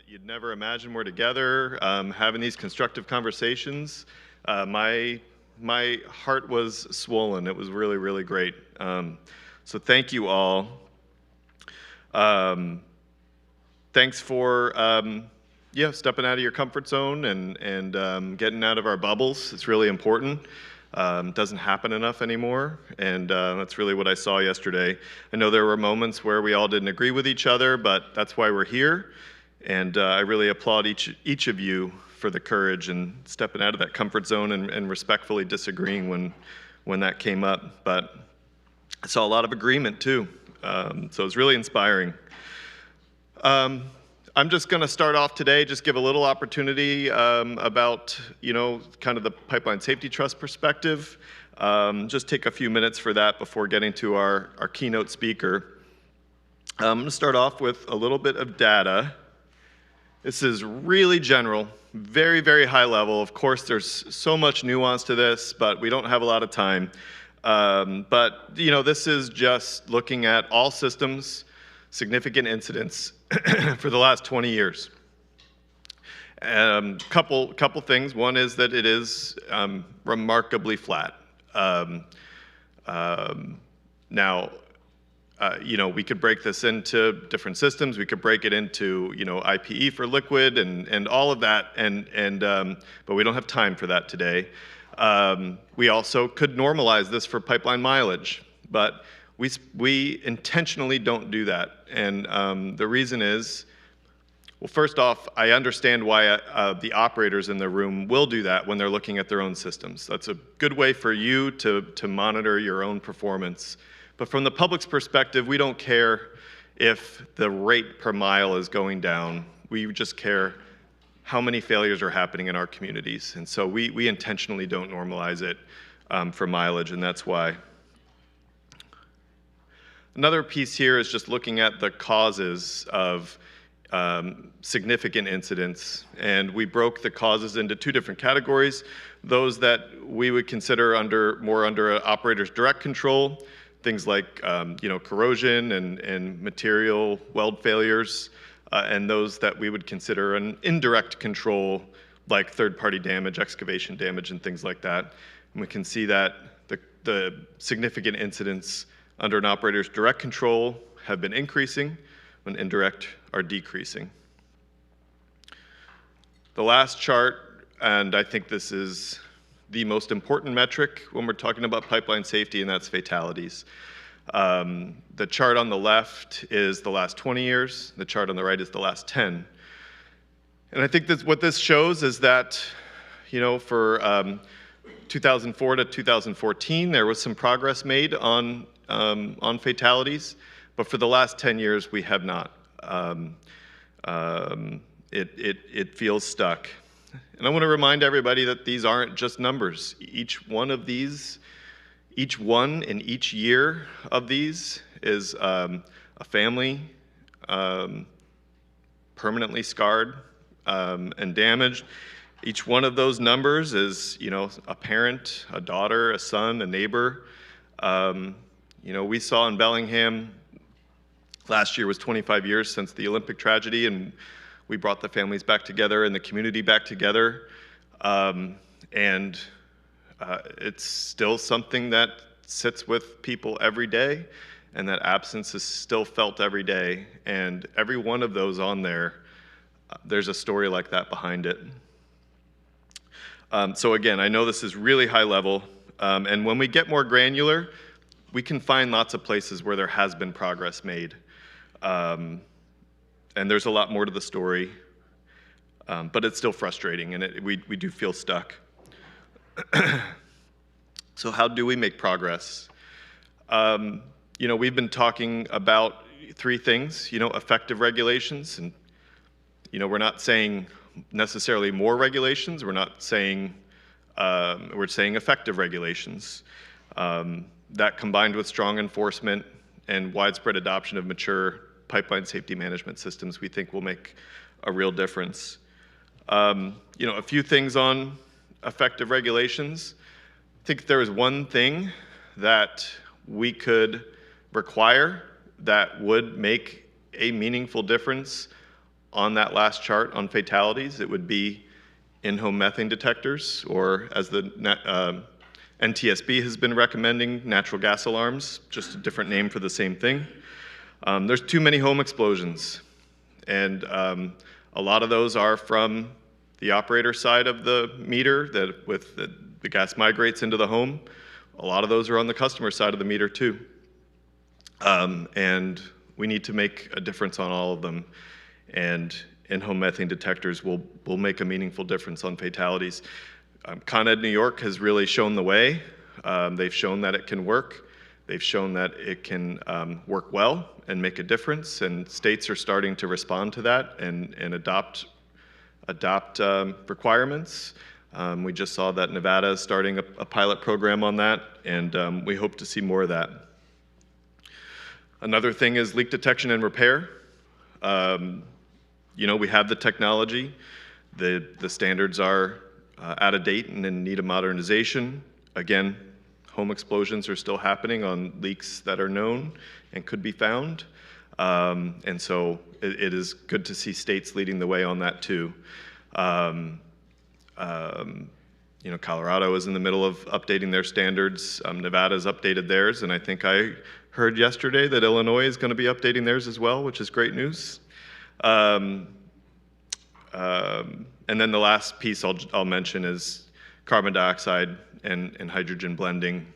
You'd never imagine we're together, having these constructive conversations. My heart was swollen. It was really, really great. So thank you all. Thanks for stepping out of your comfort zone and getting out of our bubbles. It's really important. Doesn't happen enough anymore, and that's really what I saw yesterday. I know there were moments where we all didn't agree with each other, but that's why we're here. And I really applaud each of you for the courage and stepping out of that comfort zone and respectfully disagreeing when that came up. But I saw a lot of agreement too, so it was really inspiring. I'm just going to start off today, just give a little opportunity about, kind of the Pipeline Safety Trust perspective. Just take a few minutes for that before getting to our keynote speaker. I'm going to start off with a little bit of data. This is really general, very, very high level. Of course, there's so much nuance to this, but we don't have a lot of time. But this is just looking at all systems, significant incidents for the last 20 years. Couple things. One is that it is remarkably flat. Now, we could break this into different systems. We could break it into, IPE for liquid and all of that, but we don't have time for that today. We also could normalize this for pipeline mileage, but we intentionally don't do that. And the reason is, well, first off, I understand why the operators in the room will do that when they're looking at their own systems. That's a good way for you to monitor your own performance. But from the public's perspective, we don't care if the rate per mile is going down. We just care how many failures are happening in our communities. And so we intentionally don't normalize it for mileage, and that's why. Another piece here is just looking at the causes of significant incidents. And we broke the causes into two different categories. Those that we would consider more under an operator's direct control, things like corrosion and material weld failures, and those that we would consider an indirect control, like third-party damage, excavation damage, and things like that. And we can see that the significant incidents under an operator's direct control have been increasing, when indirect are decreasing. The last chart, and I think this is the most important metric when we're talking about pipeline safety, and that's fatalities. The chart on the left is the last 20 years. The chart on the right is the last 10. And I think what this shows is that, for 2004 to 2014, there was some progress made on fatalities, but for the last 10 years, we have not. It feels stuck. And I want to remind everybody that these aren't just numbers. Each one in each year of these is a family permanently scarred and damaged. Each one of those numbers is, a parent, a daughter, a son, a neighbor. We saw in Bellingham, last year was 25 years since the Olympic tragedy, and We brought the families back together and the community back together. And it's still something that sits with people every day, and that absence is still felt every day. And every one of those on there, there's a story like that behind it. So again, I know this is really high level, and when we get more granular, we can find lots of places where there has been progress made. And there's a lot more to the story, but it's still frustrating, and we do feel stuck. So how do we make progress? We've been talking about three things, effective regulations, and we're not saying necessarily more regulations. We're not saying, we're saying effective regulations. That combined with strong enforcement and widespread adoption of mature pipeline safety management systems, we think will make a real difference. A few things on effective regulations. I think if there was one thing that we could require that would make a meaningful difference on that last chart on fatalities, it would be in-home methane detectors, or as the NTSB has been recommending, natural gas alarms, just a different name for the same thing. There's too many home explosions, and a lot of those are from the operator side of the meter, that with the gas migrates into the home. A lot of those are on the customer side of the meter too. And we need to make a difference on all of them. And in-home methane detectors will make a meaningful difference on fatalities. Con Ed New York has really shown the way. They've shown that it can work. They've shown that it can work well and make a difference, and states are starting to respond to that and adopt requirements. We just saw that Nevada is starting a pilot program on that, and we hope to see more of that. Another thing is leak detection and repair. We have the technology. The standards are out of date and in need of modernization. Again, home explosions are still happening on leaks that are known and could be found. And so it is good to see states leading the way on that too. Colorado is in the middle of updating their standards. Nevada's updated theirs, and I think I heard yesterday that Illinois is going to be updating theirs as well, which is great news. And then the last piece I'll mention is carbon dioxide and hydrogen blending.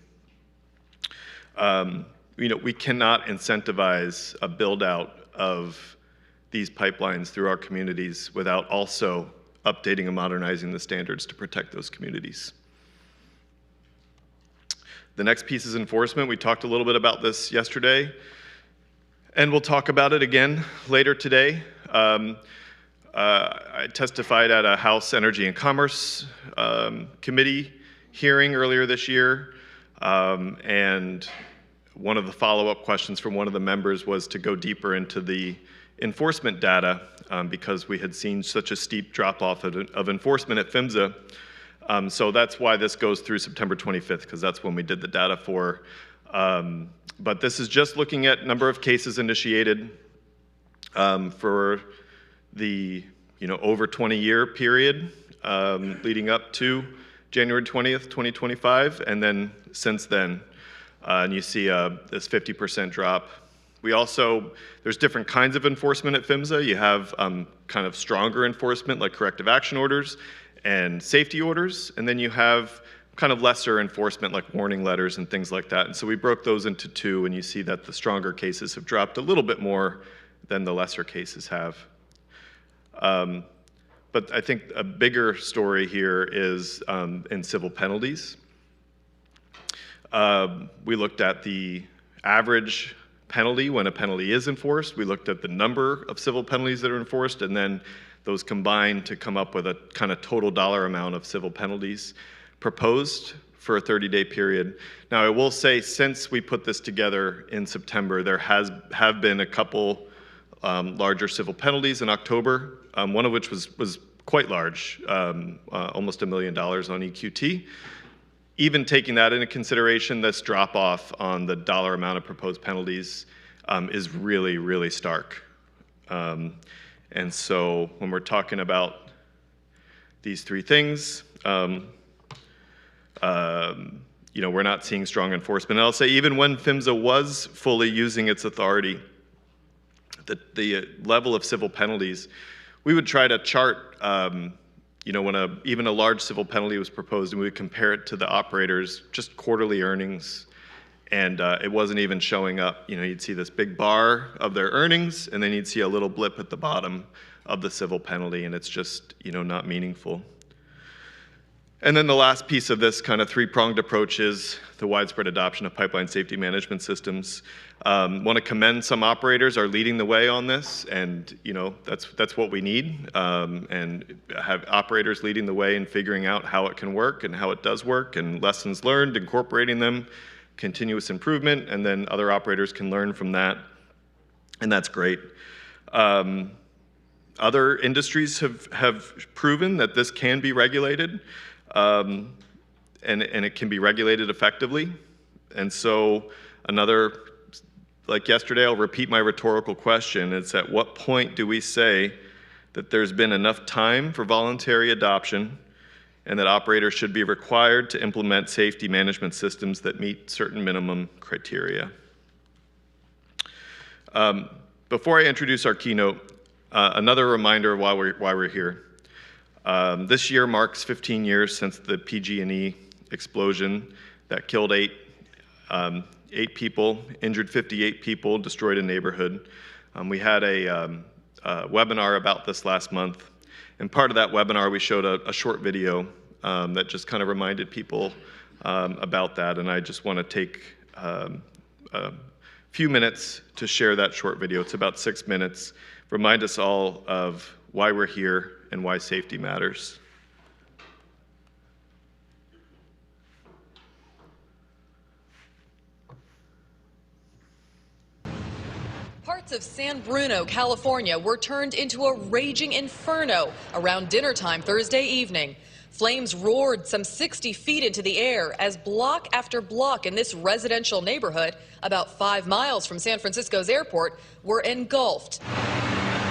We cannot incentivize a build out of these pipelines through our communities without also updating and modernizing the standards to protect those communities. The next piece is enforcement. We talked a little bit about this yesterday, and we'll talk about it again later today. I testified at a House Energy and Commerce Committee hearing earlier this year, and one of the follow-up questions from one of the members was to go deeper into the enforcement data because we had seen such a steep drop-off of enforcement at PHMSA. So that's why this goes through September 25th, because that's when we did the data for. But this is just looking at number of cases initiated for the over 20-year period leading up to January 20th, 2025, and then since then. And you see this 50% drop. We also, there's different kinds of enforcement at PHMSA. You have kind of stronger enforcement like corrective action orders and safety orders, and then you have kind of lesser enforcement like warning letters and things like that. And so we broke those into two, and you see that the stronger cases have dropped a little bit more than the lesser cases have. But I think a bigger story here is in civil penalties. We looked at the average penalty when a penalty is enforced. We looked at the number of civil penalties that are enforced, and then those combined to come up with a kind of total dollar amount of civil penalties proposed for a 30-day period. Now, I will say, since we put this together in September, there have been a couple larger civil penalties in October, one of which was quite large, almost $1 million on EQT. Even taking that into consideration, this drop-off on the dollar amount of proposed penalties is really, really stark. And so when we're talking about these three things, we're not seeing strong enforcement. And I'll say even when PHMSA was fully using its authority, the level of civil penalties, we would try to chart, when even a large civil penalty was proposed, and we would compare it to the operators' just quarterly earnings, and it wasn't even showing up. You'd see this big bar of their earnings, and then you'd see a little blip at the bottom of the civil penalty, and it's just, not meaningful. And then the last piece of this kind of three-pronged approach is the widespread adoption of pipeline safety management systems. Want to commend some operators are leading the way on this, and that's what we need, and have operators leading the way in figuring out how it can work and how it does work, and lessons learned, incorporating them, continuous improvement, and then other operators can learn from that, and that's great. Other industries have proven that this can be regulated. And it can be regulated effectively. And so like yesterday, I'll repeat my rhetorical question. It's at what point do we say that there's been enough time for voluntary adoption and that operators should be required to implement safety management systems that meet certain minimum criteria? Before I introduce our keynote, another reminder of why we're here. This year marks 15 years since the PG&E explosion that killed eight people, injured 58 people, destroyed a neighborhood. We had a webinar about this last month, and part of that webinar we showed a short video that just kind of reminded people about that, and I just want to take a few minutes to share that short video. It's about 6 minutes. Remind us all of why we're here and why safety matters. Parts of San Bruno, California were turned into a raging inferno around dinner time Thursday evening. Flames roared some 60 feet into the air as block after block in this residential neighborhood, about 5 miles from San Francisco's airport, were engulfed.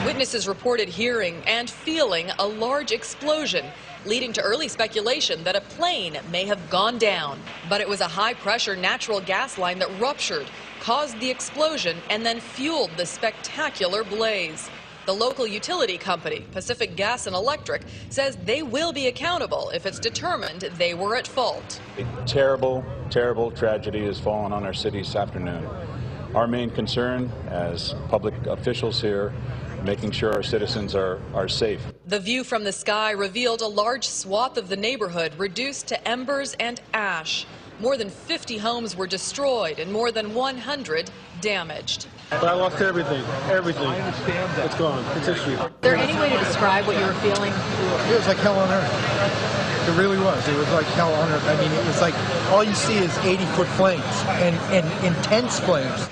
Witnesses reported hearing and feeling a large explosion, leading to early speculation that a plane may have gone down. But it was a high-pressure natural gas line that ruptured, caused the explosion, and then fueled the spectacular blaze. The local utility company, Pacific Gas and Electric, says they will be accountable if it's determined they were at fault. A terrible, terrible tragedy has fallen on our city this afternoon. Our main concern as public officials here, making sure our citizens are safe. The view from the sky revealed a large swath of the neighborhood reduced to embers and ash. More than 50 homes were destroyed and more than 100 damaged. But I lost everything. I understand that. It's gone. It's history. Is there any way to describe what you were feeling? It was like hell on earth. It really was. It was like hell on earth. I mean, it was like all you see is 80-foot flames and intense flames.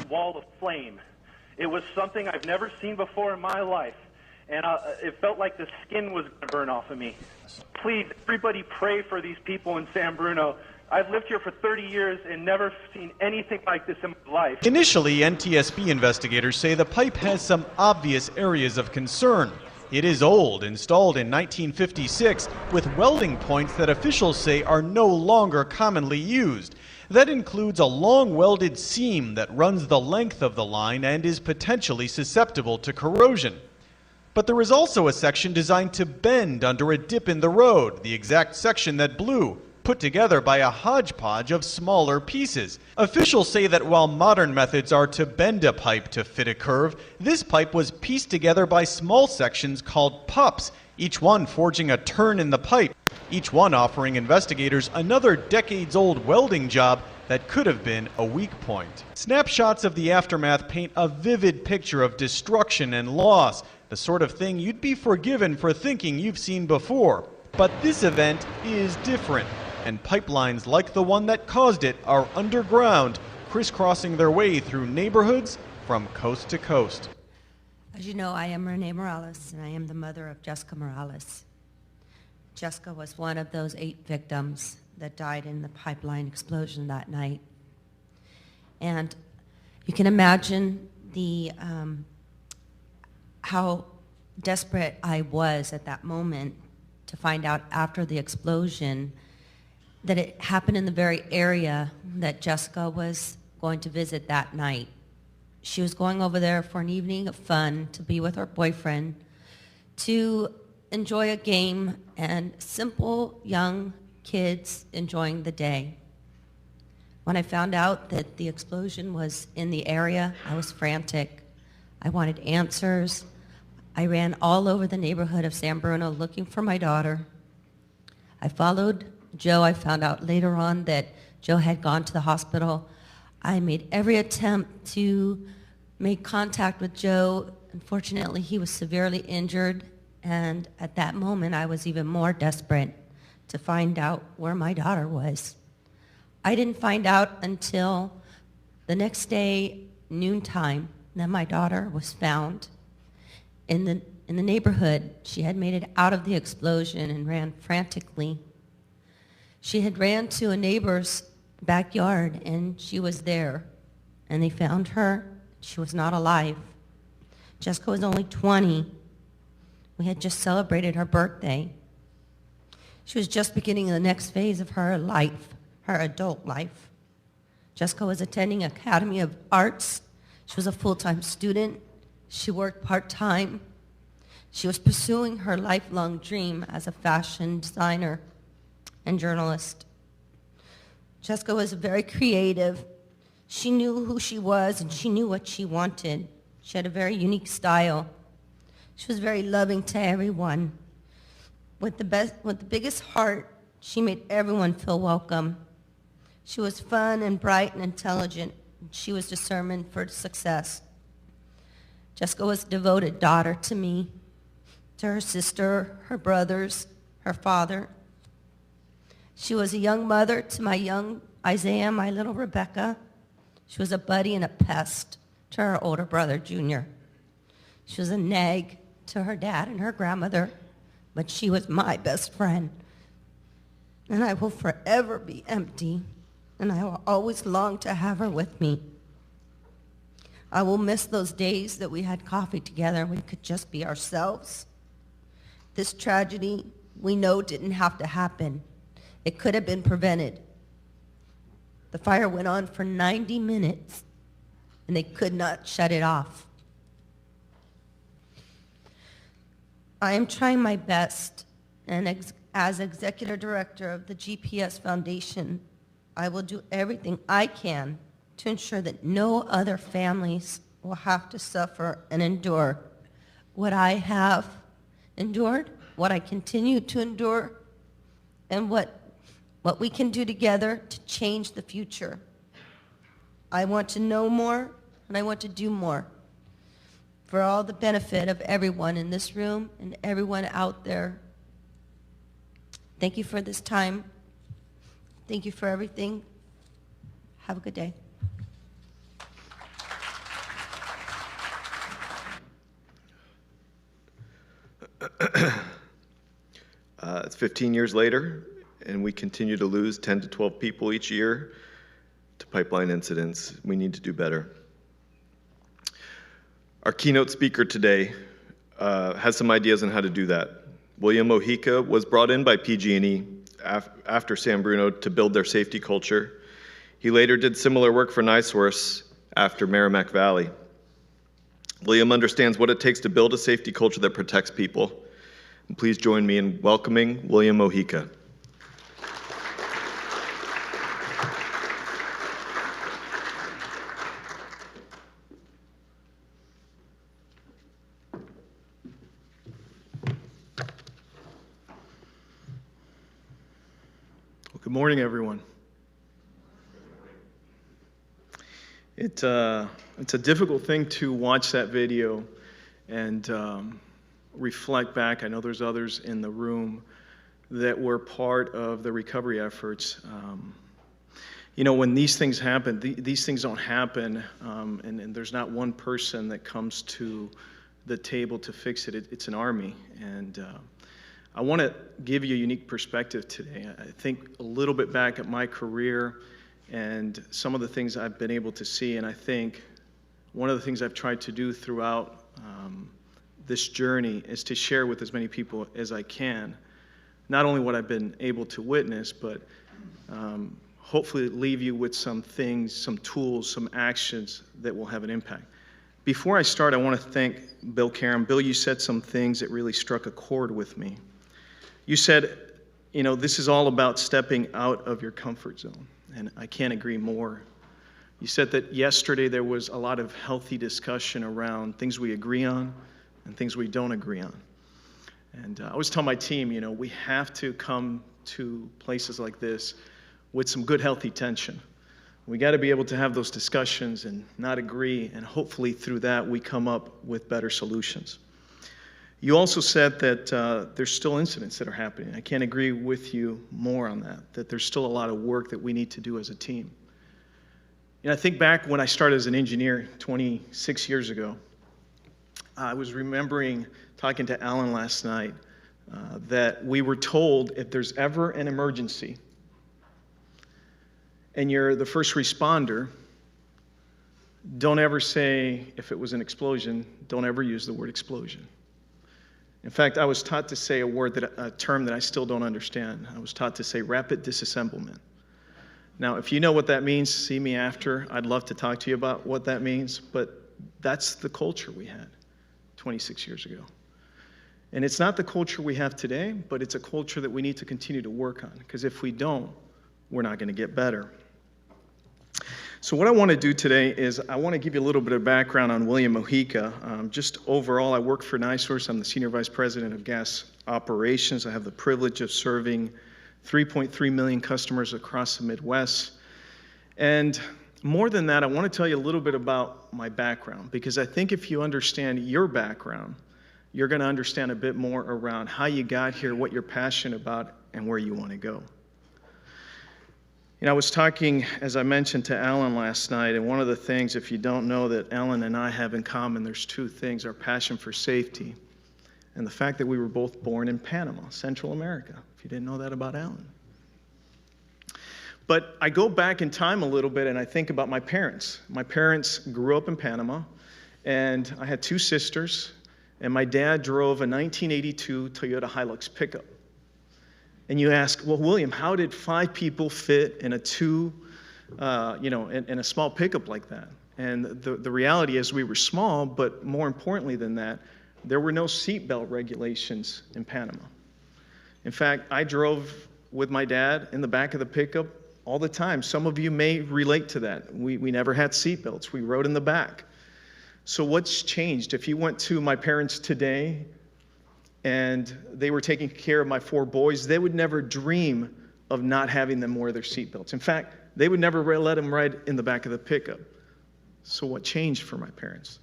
Wall of flame. It was something I've never seen before in my life, and it felt like the skin was going to burn off of me. Please, everybody pray for these people in San Bruno. I've lived here for 30 years and never seen anything like this in my life. Initially, NTSB investigators say the pipe has some obvious areas of concern. It is old, installed in 1956, with welding points that officials say are no longer commonly used. That includes a long welded seam that runs the length of the line and is potentially susceptible to corrosion. But there is also a section designed to bend under a dip in the road, the exact section that blew, put together by a hodgepodge of smaller pieces. Officials say that while modern methods are to bend a pipe to fit a curve, this pipe was pieced together by small sections called pups, each one forging a turn in the pipe, each one offering investigators another decades-old welding job that could have been a weak point. Snapshots of the aftermath paint a vivid picture of destruction and loss, the sort of thing you'd be forgiven for thinking you've seen before. But this event is different, and pipelines like the one that caused it are underground, crisscrossing their way through neighborhoods from coast to coast. As you know, I am Renee Morales, and I am the mother of Jessica Morales. Jessica was one of those 8 victims that died in the pipeline explosion that night. And you can imagine the how desperate I was at that moment to find out after the explosion that it happened in the very area that Jessica was going to visit that night. She was going over there for an evening of fun, to be with her boyfriend, to enjoy a game, and simple young kids enjoying the day. When I found out that the explosion was in the area, I was frantic. I wanted answers. I ran all over the neighborhood of San Bruno looking for my daughter. I followed Joe. I found out later on that Joe had gone to the hospital. I made every attempt to make contact with Joe. Unfortunately, he was severely injured, and at that moment, I was even more desperate to find out where my daughter was. I didn't find out until the next day, noontime, that my daughter was found in the neighborhood. She had made it out of the explosion and ran frantically. She had ran to a neighbor's backyard, and she was there, and they found her. She was not alive. Jessica was only 20. We had just celebrated her birthday. She was just beginning the next phase of her life, her adult life. Jessica was attending Academy of Arts. She was a full-time student. She worked part-time. She was pursuing her lifelong dream as a fashion designer and journalist. Jessica was very creative. She knew who she was, and she knew what she wanted. She had a very unique style. She was very loving to everyone. With the biggest heart, she made everyone feel welcome. She was fun and bright and intelligent. She was determined for success. Jessica was a devoted daughter to me, to her sister, her brothers, her father. She was a young mother to my young Isaiah, my little Rebecca. She was a buddy and a pest to her older brother, Junior. She was a nag to her dad and her grandmother, but she was my best friend. And I will forever be empty, and I will always long to have her with me. I will miss those days that we had coffee together and we could just be ourselves. This tragedy, we know, didn't have to happen. It could have been prevented. The fire went on for 90 minutes, and they could not shut it off. I am trying my best, and as executive director of the GPS Foundation, I will do everything I can to ensure that no other families will have to suffer and endure what I have endured, what I continue to endure, and what we can do together to change the future. I want to know more, and I want to do more for all the benefit of everyone in this room and everyone out there. Thank you for this time. Thank you for everything. Have a good day. It's 15 years later, and we continue to lose 10 to 12 people each year to pipeline incidents. We need to do better. Our keynote speaker today has some ideas on how to do that. William Mojica was brought in by PG&E after San Bruno to build their safety culture. He later did similar work for NiSource after Merrimack Valley. William understands what it takes to build a safety culture that protects people. And please join me in welcoming William Mojica. Good morning, everyone. It's a difficult thing to watch that video and reflect back. I know there's others in the room that were part of the recovery efforts. You know, when these things happen, these things don't happen, and there's not one person that comes to the table to fix it. It's an army, and I want to give you a unique perspective today. I think a little bit back at my career and some of the things I've been able to see, and I think one of the things I've tried to do throughout this journey is to share with as many people as I can, not only what I've been able to witness, but hopefully leave you with some things, some tools, some actions that will have an impact. Before I start, I want to thank Bill Caram. Bill, you said some things that really struck a chord with me. You said, you know, this is all about stepping out of your comfort zone, and I can't agree more. You said that yesterday there was a lot of healthy discussion around things we agree on and things we don't agree on. And I always tell my team, you know, we have to come to places like this with some good, healthy tension. We got to be able to have those discussions and not agree, and hopefully through that we come up with better solutions. You also said that there's still incidents that are happening. I can't agree with you more on that there's still a lot of work that we need to do as a team. You know, I think back when I started as an engineer 26 years ago, I was remembering talking to Alan last night that we were told if there's ever an emergency and you're the first responder, don't ever say, if it was an explosion, don't ever use the word explosion. In fact, I was taught to say a term that I still don't understand. I was taught to say rapid disassemblement. Now, if you know what that means, see me after. I'd love to talk to you about what that means, but that's the culture we had 26 years ago. And it's not the culture we have today, but it's a culture that we need to continue to work on, because if we don't, we're not going to get better. So what I want to do today is I want to give you a little bit of background on William Mojica. Just overall, I work for NiSource. I'm the Senior Vice President of Gas Operations. I have the privilege of serving 3.3 million customers across the Midwest. And more than that, I want to tell you a little bit about my background, because I think if you understand your background, you're going to understand a bit more around how you got here, what you're passionate about, and where you want to go. You know, I was talking, as I mentioned, to Alan last night, and one of the things, if you don't know, that Alan and I have in common, there's two things: our passion for safety and the fact that we were both born in Panama, Central America, if you didn't know that about Alan. But I go back in time a little bit and I think about my parents. My parents grew up in Panama, and I had two sisters, and my dad drove a 1982 Toyota Hilux pickup. And you ask, well, William, how did 5 people fit in a in a small pickup like that? And the reality is we were small, but more importantly than that, there were no seatbelt regulations in Panama. In fact, I drove with my dad in the back of the pickup all the time. Some of you may relate to that. We never had seatbelts. We rode in the back. So what's changed? If you went to my parents today and they were taking care of my 4 boys, they would never dream of not having them wear their seatbelts. In fact, they would never let them ride in the back of the pickup. So what changed for my parents?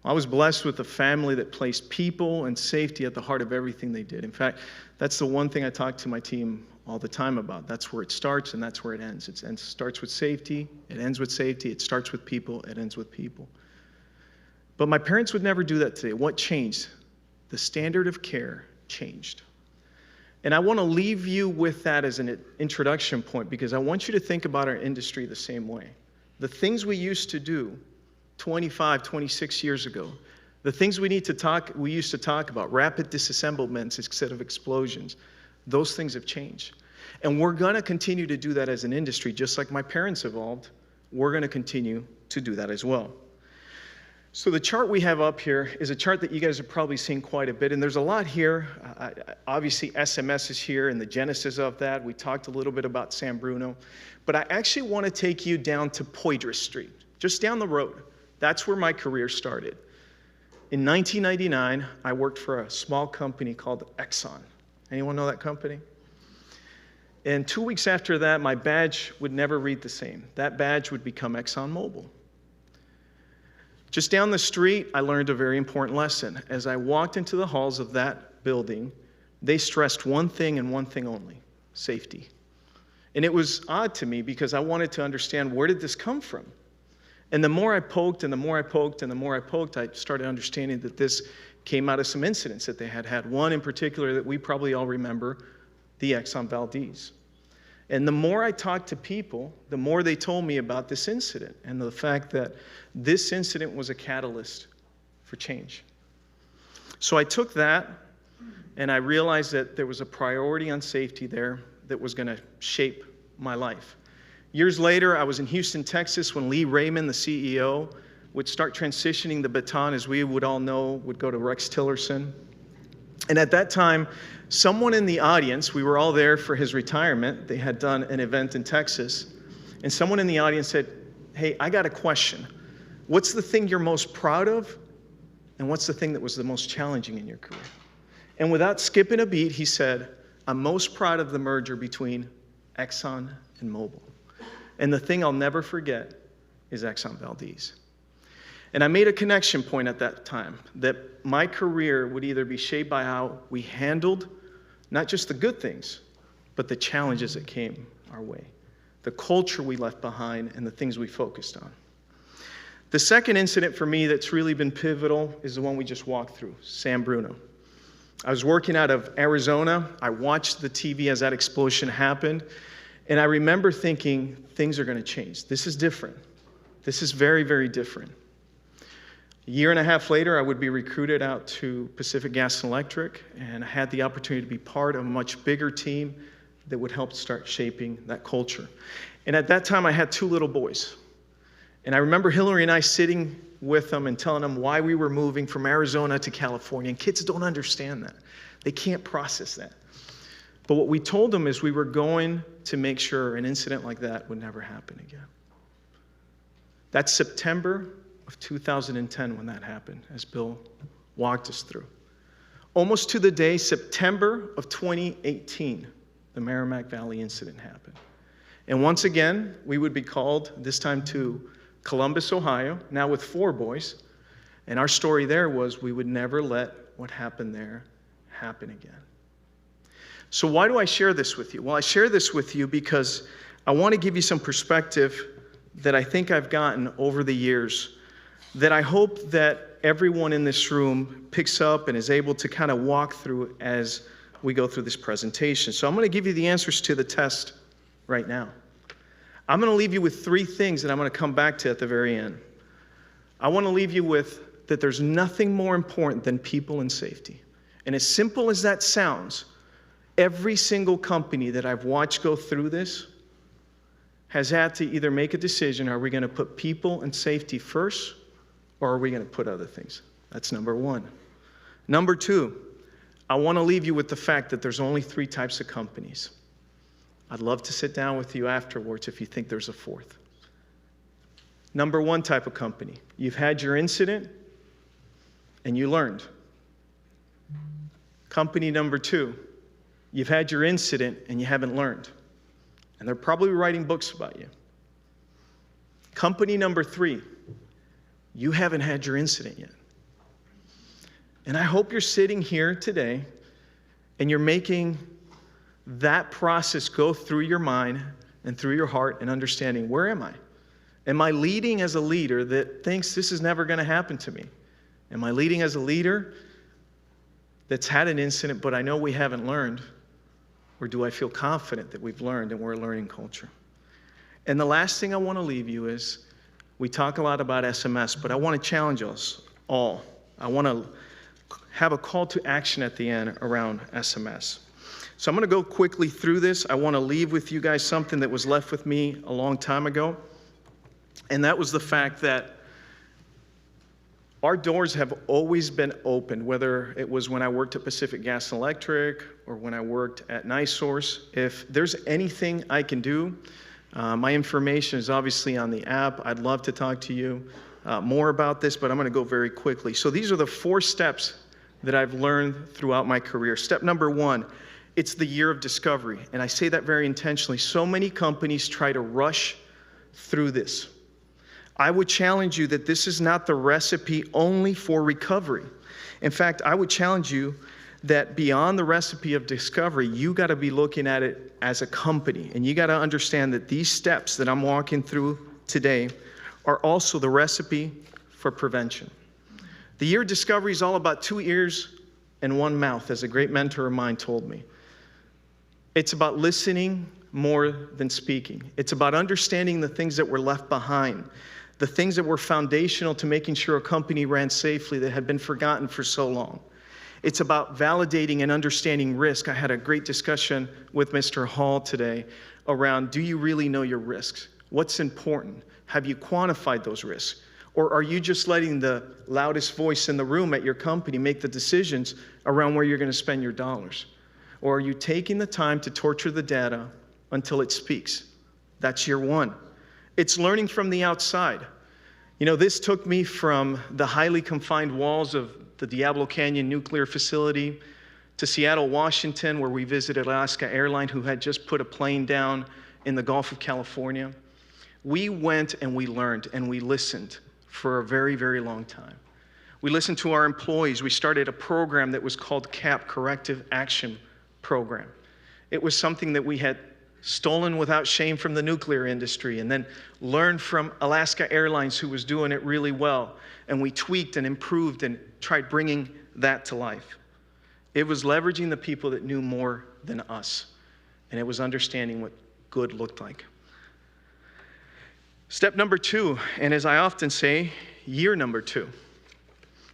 I was blessed with a family that placed people and safety at the heart of everything they did. In fact, that's the one thing I talk to my team all the time about. That's where it starts and that's where it ends. It starts with safety, it ends with safety, it starts with people, it ends with people. But my parents would never do that today. What changed? The standard of care changed. And I want to leave you with that as an introduction point, because I want you to think about our industry the same way. The things we used to do 25, 26 years ago, the things we used to talk about, rapid disassemblements instead of explosions, those things have changed. And we're going to continue to do that as an industry, just like my parents evolved. We're going to continue to do that as well. So the chart we have up here is a chart that you guys have probably seen quite a bit, and there's a lot here. Obviously, SMS is here and the genesis of that. We talked a little bit about San Bruno, but I actually want to take you down to Poydras Street, just down the road. That's where my career started. In 1999, I worked for a small company called Exxon. Anyone know that company? And 2 weeks after that, my badge would never read the same. That badge would become ExxonMobil. Just down the street, I learned a very important lesson. As I walked into the halls of that building, they stressed one thing and one thing only: safety. And it was odd to me, because I wanted to understand, where did this come from? And the more I poked and the more I poked and the more I poked, I started understanding that this came out of some incidents that they had had. One in particular that we probably all remember, the Exxon Valdez. And the more I talked to people, the more they told me about this incident and the fact that this incident was a catalyst for change. So I took that, and I realized that there was a priority on safety there that was going to shape my life. Years later, I was in Houston, Texas, when Lee Raymond, the CEO, would start transitioning the baton, as we would all know, would go to Rex Tillerson. And at that time, someone in the audience, we were all there for his retirement. They had done an event in Texas. And someone in the audience said, hey, I got a question. What's the thing you're most proud of? And what's the thing that was the most challenging in your career? And without skipping a beat, he said, I'm most proud of the merger between Exxon and Mobil. And the thing I'll never forget is Exxon Valdez. And I made a connection point at that time that my career would either be shaped by how we handled not just the good things, but the challenges that came our way, the culture we left behind, and the things we focused on. The second incident for me that's really been pivotal is the one we just walked through, San Bruno. I was working out of Arizona. I watched the TV as that explosion happened, and I remember thinking, things are going to change. This is different. This is very, very different. A year and a half later, I would be recruited out to Pacific Gas and Electric, and I had the opportunity to be part of a much bigger team that would help start shaping that culture. And at that time, I had 2 little boys. And I remember Hillary and I sitting with them and telling them why we were moving from Arizona to California. And kids don't understand that. They can't process that. But what we told them is we were going to make sure an incident like that would never happen again. That's September of 2010 when that happened, as Bill walked us through. Almost to the day, September of 2018, the Merrimack Valley incident happened. And once again, we would be called, this time to Columbus, Ohio, now with 4 boys. And our story there was we would never let what happened there happen again. So why do I share this with you? Well, I share this with you because I want to give you some perspective that I think I've gotten over the years that I hope that everyone in this room picks up and is able to kind of walk through as we go through this presentation. So I'm going to give you the answers to the test right now. I'm going to leave you with 3 things that I'm going to come back to at the very end. I want to leave you with that there's nothing more important than people and safety. And as simple as that sounds, every single company that I've watched go through this has had to either make a decision, are we going to put people and safety first, or are we going to put other things? That's number 1. Number 2, I want to leave you with the fact that there's only 3 types of companies. I'd love to sit down with you afterwards if you think there's a 4th. Number 1 type of company, you've had your incident and you learned. Company number 2, you've had your incident and you haven't learned. And they're probably writing books about you. Company number 3, you haven't had your incident yet. And I hope you're sitting here today and you're making that process go through your mind and through your heart and understanding, where am I? Am I leading as a leader that thinks this is never going to happen to me? Am I leading as a leader that's had an incident, but I know we haven't learned? Or do I feel confident that we've learned and we're a learning culture? And the last thing I want to leave you is, we talk a lot about SMS, but I want to challenge us all. I want to have a call to action at the end around SMS. So I'm going to go quickly through this. I want to leave with you guys something that was left with me a long time ago. And that was the fact that our doors have always been open, whether it was when I worked at Pacific Gas and Electric or when I worked at NiSource. If there's anything I can do, my information is obviously on the app. I'd love to talk to you more about this, but I'm going to go very quickly. So these are the 4 steps that I've learned throughout my career. Step number 1, it's the year of discovery. And I say that very intentionally. So many companies try to rush through this. I would challenge you that this is not the recipe only for recovery. In fact, I would challenge you that beyond the recipe of discovery, you got to be looking at it as a company. And you got to understand that these steps that I'm walking through today are also the recipe for prevention. The year of discovery is all about 2 ears and 1 mouth, as a great mentor of mine told me. It's about listening more than speaking. It's about understanding the things that were left behind, the things that were foundational to making sure a company ran safely that had been forgotten for so long. It's about validating and understanding risk. I had a great discussion with Mr. Hall today around, do you really know your risks? What's important? Have you quantified those risks? Or are you just letting the loudest voice in the room at your company make the decisions around where you're going to spend your dollars? Or are you taking the time to torture the data until it speaks? That's year one. It's learning from the outside. You know, this took me from the highly confined walls of the Diablo Canyon nuclear facility to Seattle, Washington, where we visited Alaska Airlines, who had just put a plane down in the Gulf of California. We went and we learned and we listened for a very, very long time. We listened to our employees. We started a program that was called CAP, Corrective Action Program. It was something that we had stolen without shame from the nuclear industry and then learned from Alaska Airlines, who was doing it really well. And we tweaked and improved and tried bringing that to life. It was leveraging the people that knew more than us. And it was understanding what good looked like. Step number 2, and as I often say, year number 2.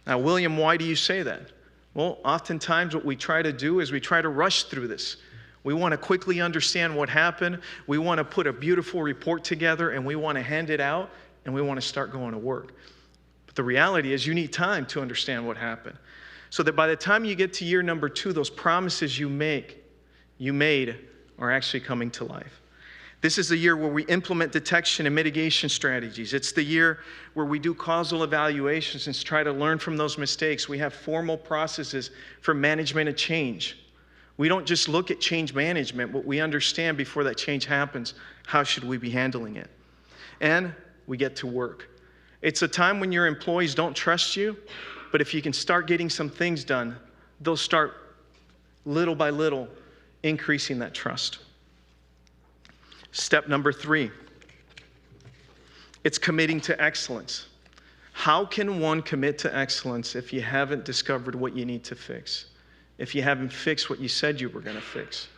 Now, William, why do you say that? Well, oftentimes what we try to do is we try to rush through this. We want to quickly understand what happened. We want to put a beautiful report together, and we want to hand it out, and we want to start going to work. But the reality is you need time to understand what happened, so that by the time you get to year number 2, those promises you made are actually coming to life. This is the year where we implement detection and mitigation strategies. It's the year where we do causal evaluations and try to learn from those mistakes. We have formal processes for management of change. We don't just look at change management, but we understand before that change happens, how should we be handling it? And we get to work. It's a time when your employees don't trust you, but if you can start getting some things done, they'll start little by little increasing that trust. Step number 3, it's committing to excellence. How can one commit to excellence if you haven't discovered what you need to fix? If you haven't fixed what you said you were going to fix?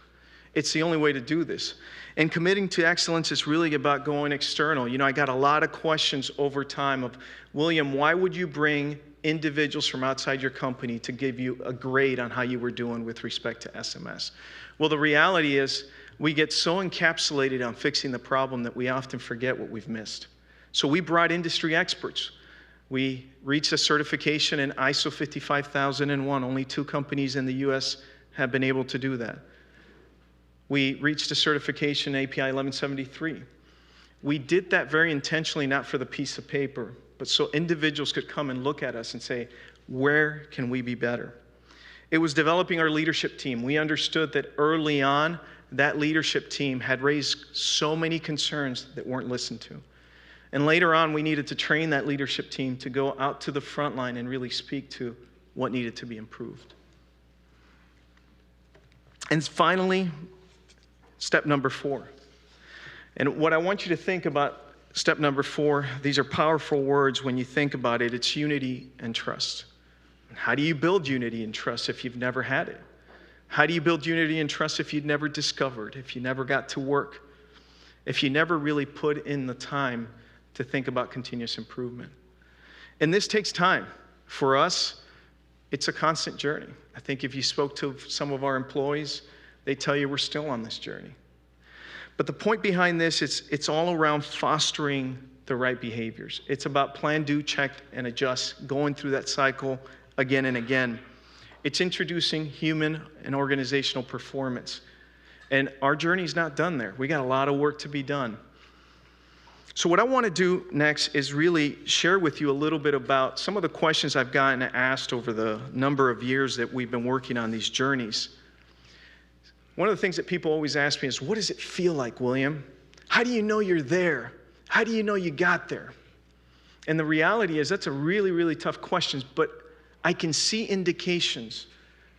It's the only way to do this. And committing to excellence is really about going external. You know, I got a lot of questions over time of, William, why would you bring individuals from outside your company to give you a grade on how you were doing with respect to SMS? Well, the reality is we get so encapsulated on fixing the problem that we often forget what we've missed. So we brought industry experts. We reached a certification in ISO 55001. Only 2 companies in the US have been able to do that. We reached a certification in API 1173. We did that very intentionally, not for the piece of paper, but so individuals could come and look at us and say, where can we be better? It was developing our leadership team. We understood that early on, that leadership team had raised so many concerns that weren't listened to. And later on, we needed to train that leadership team to go out to the front line and really speak to what needed to be improved. And finally, step number 4. And what I want you to think about step number 4, these are powerful words when you think about it. It's unity and trust. How do you build unity and trust if you've never had it? How do you build unity and trust if you'd never discovered, if you never got to work, if you never really put in the time to think about continuous improvement? And this takes time. For us, it's a constant journey. I think if you spoke to some of our employees, they tell you we're still on this journey. But the point behind this is it's all around fostering the right behaviors. It's about plan, do, check, and adjust, going through that cycle again and again. It's introducing human and organizational performance. And our journey's not done there. We got a lot of work to be done. So what I want to do next is really share with you a little bit about some of the questions I've gotten asked over the number of years that we've been working on these journeys. One of the things that people always ask me is, what does it feel like, William? How do you know you're there? How do you know you got there? And the reality is that's a really, really tough question, but I can see indications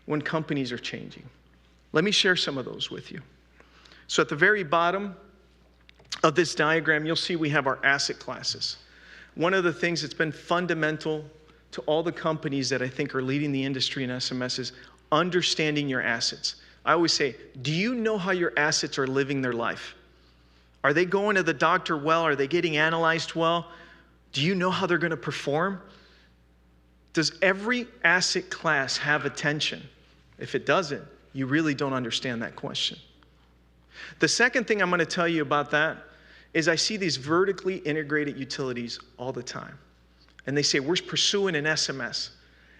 when companies are changing. Let me share some of those with you. So at the very bottom of this diagram, you'll see we have our asset classes. One of the things that's been fundamental to all the companies that I think are leading the industry in SMS is understanding your assets. I always say, do you know how your assets are living their life? Are they going to the doctor well? Are they getting analyzed well? Do you know how they're going to perform? Does every asset class have attention? If it doesn't, you really don't understand that question. The second thing I'm going to tell you about that is I see these vertically integrated utilities all the time. And they say, we're pursuing an SMS.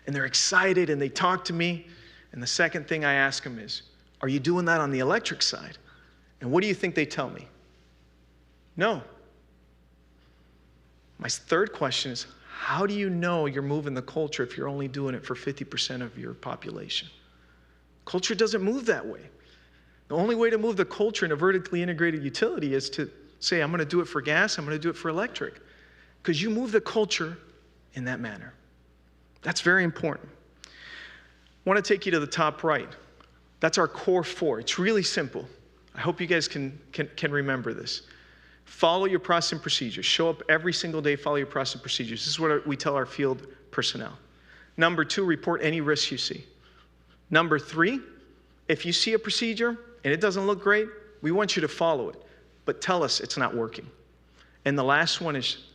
And they're excited and they talk to me. And the second thing I ask them is, are you doing that on the electric side? And what do you think they tell me? No. My third question is, how do you know you're moving the culture if you're only doing it for 50% of your population? Culture doesn't move that way. The only way to move the culture in a vertically integrated utility is to say, I'm going to do it for gas, I'm going to do it for electric. Because you move the culture in that manner. That's very important. I want to take you to the top right. That's our core 4. It's really simple. I hope you guys can remember this. Follow your process and procedures. Show up every single day, follow your process and procedures. This is what we tell our field personnel. Number 2, report any risks you see. Number 3, if you see a procedure and it doesn't look great, we want you to follow it, but tell us it's not working. And the last one is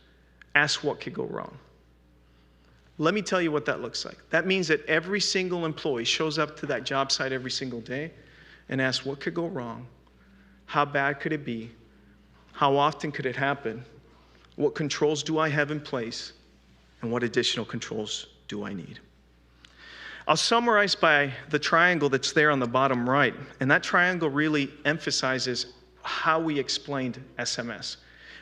ask what could go wrong. Let me tell you what that looks like. That means that every single employee shows up to that job site every single day and asks what could go wrong, how bad could it be, how often could it happen, what controls do I have in place, and what additional controls do I need. I'll summarize by the triangle that's there on the bottom right, and that triangle really emphasizes how we explained SMS.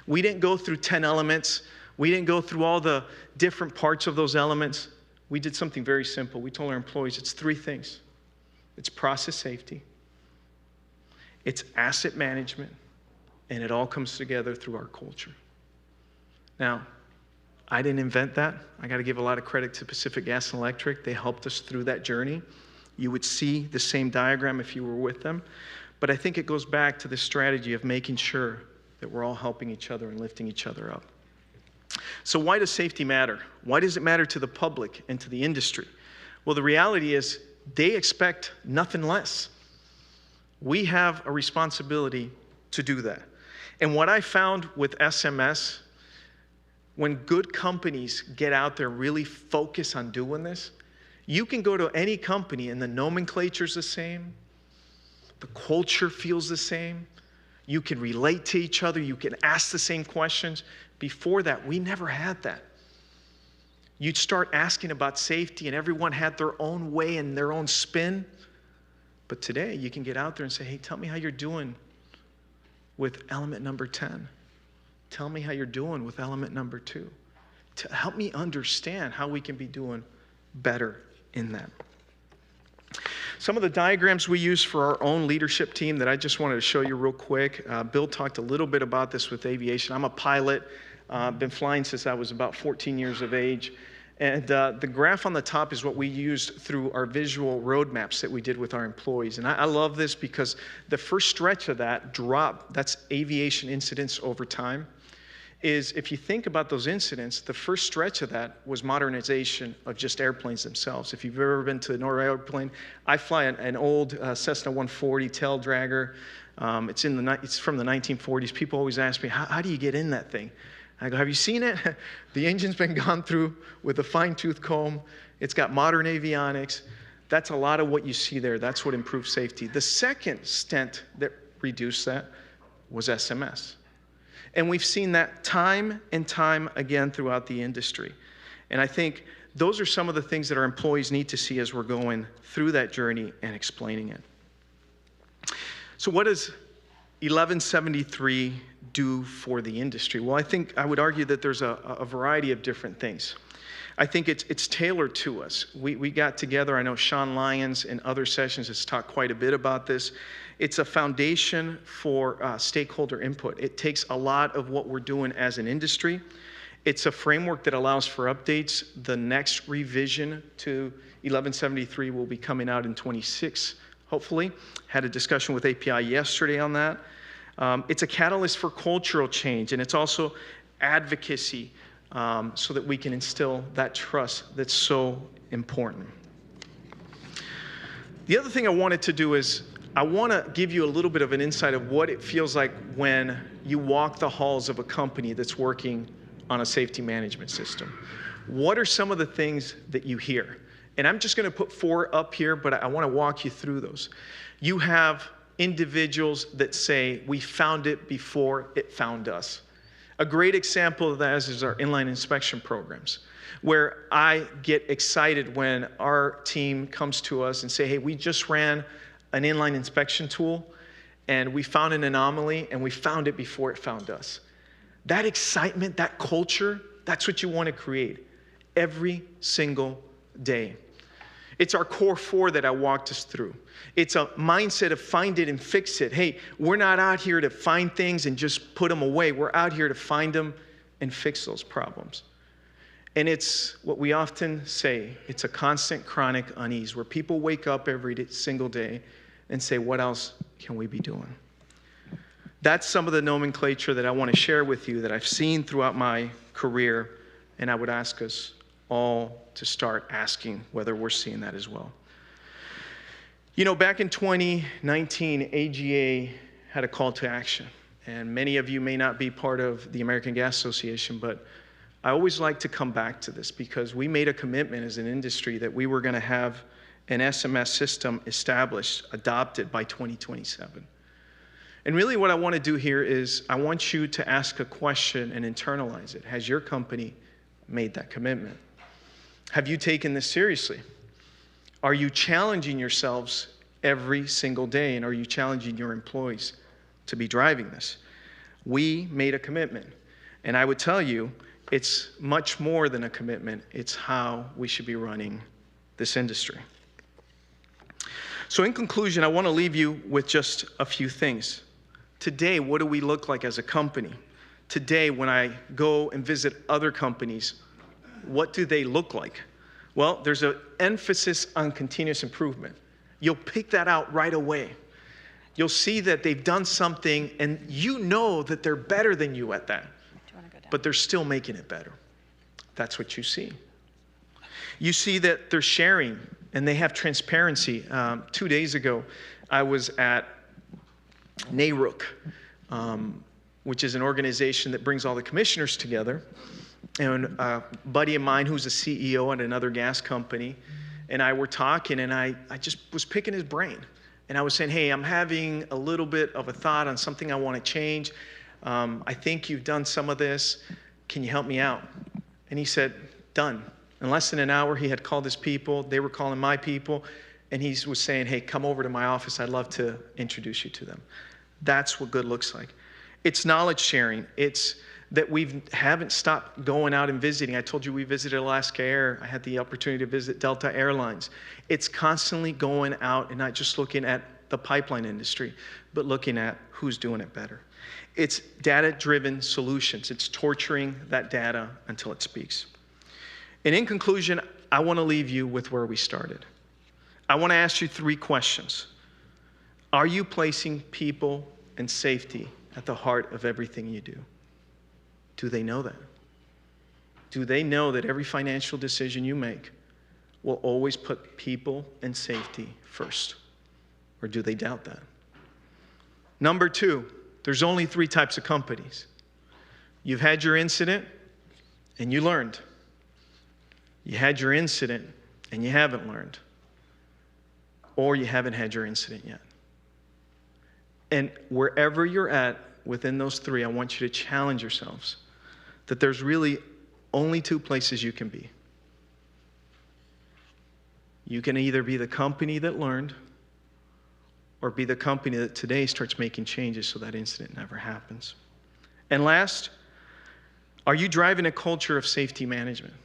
We didn't go through 10 elements. We didn't go through all the different parts of those elements. We did something very simple. We told our employees it's 3 things. It's process safety, it's asset management, and it all comes together through our culture. Now, I didn't invent that. I got to give a lot of credit to Pacific Gas and Electric. They helped us through that journey. You would see the same diagram if you were with them. But I think it goes back to the strategy of making sure that we're all helping each other and lifting each other up. So why does safety matter? Why does it matter to the public and to the industry? Well, the reality is they expect nothing less. We have a responsibility to do that. And what I found with SMS, when good companies get out there and really focus on doing this, you can go to any company and the nomenclature's the same, the culture feels the same, you can relate to each other, you can ask the same questions. Before that, we never had that. You'd start asking about safety and everyone had their own way and their own spin. But today, you can get out there and say, hey, tell me how you're doing with element number 10. Tell me how you're doing with element number 2. To help me understand how we can be doing better in that. Some of the diagrams we use for our own leadership team that I just wanted to show you real quick. Bill talked a little bit about this with aviation. I'm a pilot. Been flying since I was about 14 years of age. And the graph on the top is what we used through our visual roadmaps that we did with our employees. And I love this because the first stretch of that drop, that's aviation incidents over time, is if you think about those incidents, the first stretch of that was modernization of just airplanes themselves. If you've ever been to an airplane, I fly an old Cessna 140 tail dragger. It's from the 1940s. People always ask me, how do you get in that thing? I go, have you seen it? The engine's been gone through with a fine-tooth comb. It's got modern avionics. That's a lot of what you see there. That's what improved safety. The second stent that reduced that was SMS. And we've seen that time and time again throughout the industry. And I think those are some of the things that our employees need to see as we're going through that journey and explaining it. So what does 1173 do for the industry? Well, I think I would argue that there's a variety of different things. I think it's tailored to us. We got together, I know Sean Lyons in other sessions has talked quite a bit about this. It's a foundation for stakeholder input. It takes a lot of what we're doing as an industry. It's a framework that allows for updates. The next revision to 1173 will be coming out in 26, hopefully. Had a discussion with API yesterday on that. It's a catalyst for cultural change, and it's also advocacy so that we can instill that trust that's so important. The other thing I wanted to do is I want to give you a little bit of an insight of what it feels like when you walk the halls of a company that's working on a safety management system. What are some of the things that you hear? And I'm just going to put 4 up here, but I want to walk you through those. You have individuals that say, we found it before it found us. A great example of that is our inline inspection programs, where I get excited when our team comes to us and say, hey, we just ran an inline inspection tool, and we found an anomaly, and we found it before it found us. That excitement, that culture, that's what you want to create every single day. It's our core 4 that I walked us through. It's a mindset of find it and fix it. Hey, we're not out here to find things and just put them away. We're out here to find them and fix those problems. And it's what we often say, it's a constant chronic unease where people wake up every single day and say, what else can we be doing? That's some of the nomenclature that I want to share with you that I've seen throughout my career, and I would ask us all to start asking whether we're seeing that as well. You know, back in 2019, AGA had a call to action, and many of you may not be part of the American Gas Association, but I always like to come back to this because we made a commitment as an industry that we were going to have an SMS system established, adopted by 2027. And really what I want to do here is I want you to ask a question and internalize it. Has your company made that commitment? Have you taken this seriously? Are you challenging yourselves every single day, and are you challenging your employees to be driving this? We made a commitment, and I would tell you it's much more than a commitment. It's how we should be running this industry. So in conclusion, I want to leave you with just a few things. Today, what do we look like as a company? Today, when I go and visit other companies, what do they look like? Well, there's an emphasis on continuous improvement. You'll pick that out right away. You'll see that they've done something, and you know that they're better than you at that, but they're still making it better. That's what you see. You see that they're sharing, and they have transparency. 2 days ago, I was at NARUC, which is an organization that brings all the commissioners together. And a buddy of mine who's a CEO at another gas company and I were talking, and I just was picking his brain. And I was saying, hey, I'm having a little bit of a thought on something I want to change. I think you've done some of this. Can you help me out? And he said, done. In less than an hour, he had called his people. They were calling my people. And he was saying, hey, come over to my office. I'd love to introduce you to them. That's what good looks like. It's knowledge sharing. It's that we haven't stopped going out and visiting. I told you we visited Alaska Air. I had the opportunity to visit Delta Airlines. It's constantly going out and not just looking at the pipeline industry, but looking at who's doing it better. It's data-driven solutions. It's torturing that data until it speaks. And in conclusion, I want to leave you with where we started. I want to ask you 3 questions. Are you placing people and safety at the heart of everything you do? Do they know that? Do they know that every financial decision you make will always put people and safety first? Or do they doubt that? Number 2, there's only 3 types of companies. You've had your incident and you learned. You had your incident and you haven't learned. Or you haven't had your incident yet. And wherever you're at within those 3, I want you to challenge yourselves that there's really only 2 places you can be. You can either be the company that learned or be the company that today starts making changes so that incident never happens. And last, are you driving a culture of safety management?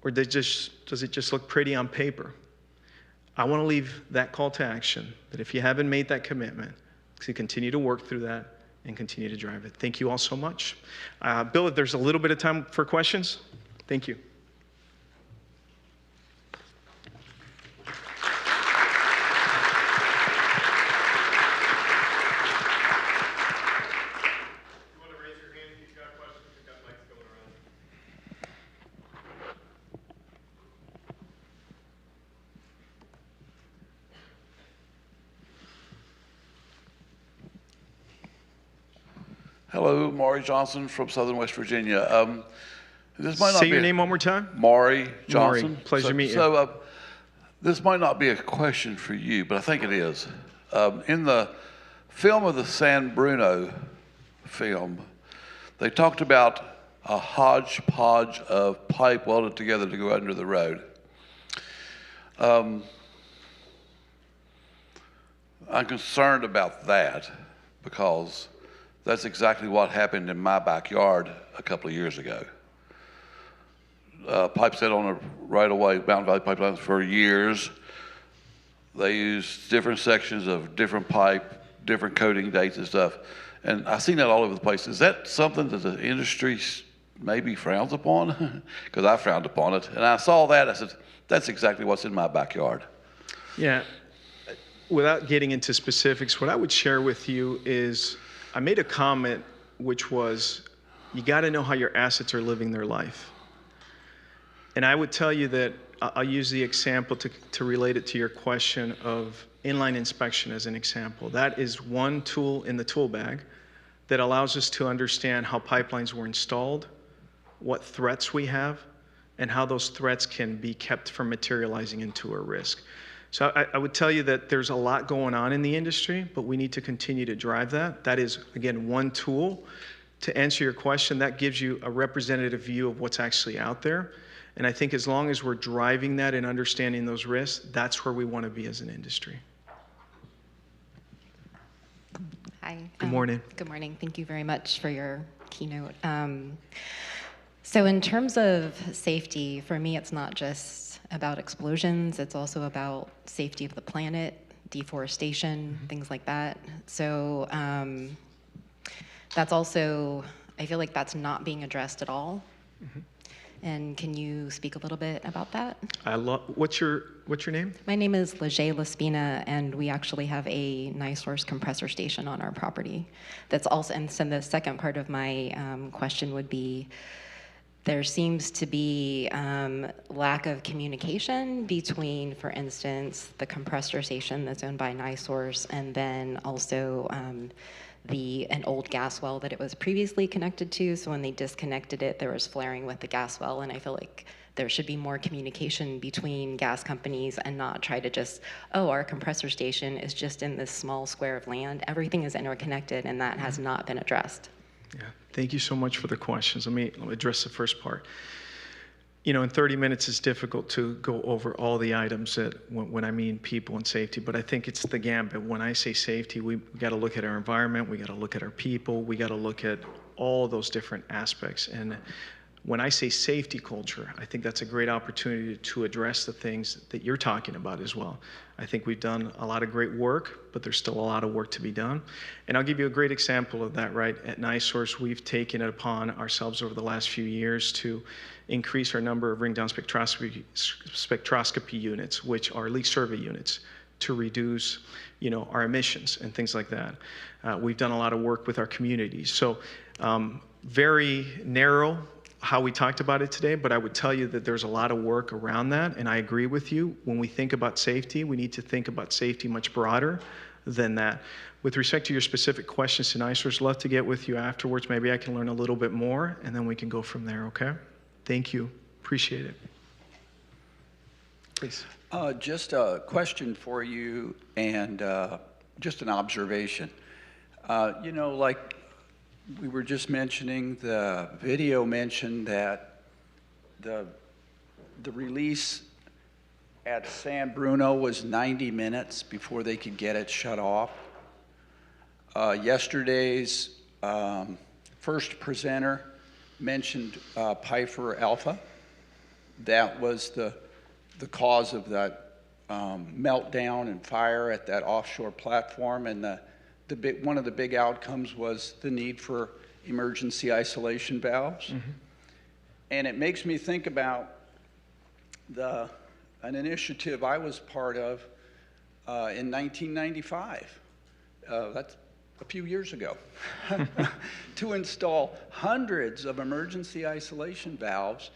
Or does it just look pretty on paper? I want to leave that call to action, that if you haven't made that commitment, to continue to work through that and continue to drive it. Thank you all so much. Bill, if there's a little bit of time for questions, thank you. Hello, Maury Johnson from Southern West Virginia. This might not Say be your name one more time. Maury Johnson. Maury, pleasure to meet you. So this might not be a question for you, but I think it is. In the film of the San Bruno film, they talked about a hodgepodge of pipe welded together to go under the road. I'm concerned about that because that's exactly what happened in my backyard a couple of years ago. Pipe set on a right-of-way, Mountain Valley Pipeline for years. They used different sections of different pipe, different coating dates and stuff. And I've seen that all over the place. Is that something that the industry maybe frowns upon? Because I frowned upon it. And I saw that, I said, that's exactly what's in my backyard. Yeah. Without getting into specifics, what I would share with you is I made a comment which was, you got to know how your assets are living their life. And I would tell you that I'll use the example to relate it to your question of inline inspection as an example. That is one tool in the tool bag that allows us to understand how pipelines were installed, what threats we have, and how those threats can be kept from materializing into a risk. So I would tell you that there's a lot going on in the industry, but we need to continue to drive that. That is, again, one tool. To answer your question, that gives you a representative view of what's actually out there. And I think as long as we're driving that and understanding those risks, that's where we want to be as an industry. Hi. Good morning. Good morning. Thank you very much for your keynote. So in terms of safety, for me, it's not just about explosions. It's also about safety of the planet, deforestation, things like that. So that's also, I feel like that's not being addressed at all. And can you speak a little bit about that? What's your name? My name is Leger Laspina, and we actually have a NiSource compressor station on our property. That's also, and so the second part of my question would be, there seems to be lack of communication between, for instance, the compressor station that's owned by NiSource, and then also an old gas well that it was previously connected to. So when they disconnected it, there was flaring with the gas well, and I feel like there should be more communication between gas companies and not try to just, oh, our compressor station is just in this small square of land. Everything is interconnected, and that has not been addressed. Yeah, thank you so much for the questions. Let me address the first part. You know, in 30 minutes, it's difficult to go over all the items that when I mean people and safety, but I think it's the gambit. When I say safety, we got to look at our environment, we got to look at our people, we got to look at all those different aspects. And when I say safety culture, I think that's a great opportunity to address the things that you're talking about as well. I think we've done a lot of great work, but there's still a lot of work to be done. And I'll give you a great example of that, right? At NiSource, we've taken it upon ourselves over the last few years to increase our number of ring-down spectroscopy units, which are leak survey units, to reduce, you know, our emissions and things like that. We've done a lot of work with our communities. So very narrow how we talked about it today, but I would tell you that there's a lot of work around that, and I agree with you. When we think about safety, we need to think about safety much broader than that. With respect to your specific questions to NiSource, love to get with you afterwards. Maybe I can learn a little bit more, and then we can go from there, okay? Thank you. Appreciate it. Please. Just a question for you and just an observation. You know, like we were just mentioning, the video mentioned that the release at San Bruno was 90 minutes before they could get it shut off. Yesterday's first presenter mentioned Piper Alpha. That was the cause of that meltdown and fire at that offshore platform, and one of the big outcomes was the need for emergency isolation valves. Mm-hmm. And it makes me think about an initiative I was part of in 1995. That's a few years ago, to install hundreds of emergency isolation valves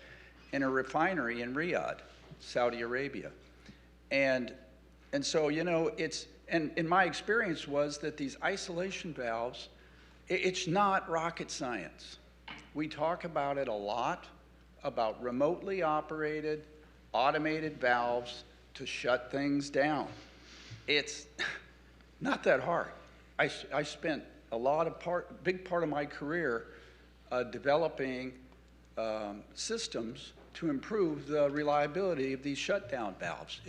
in a refinery in Riyadh, Saudi Arabia. And so, you know, and my experience was that these isolation valves, It's not rocket science. We talk about it a lot, about remotely operated, automated valves to shut things down. It's not that hard. I spent big part of my career developing systems to improve the reliability of these shutdown valves.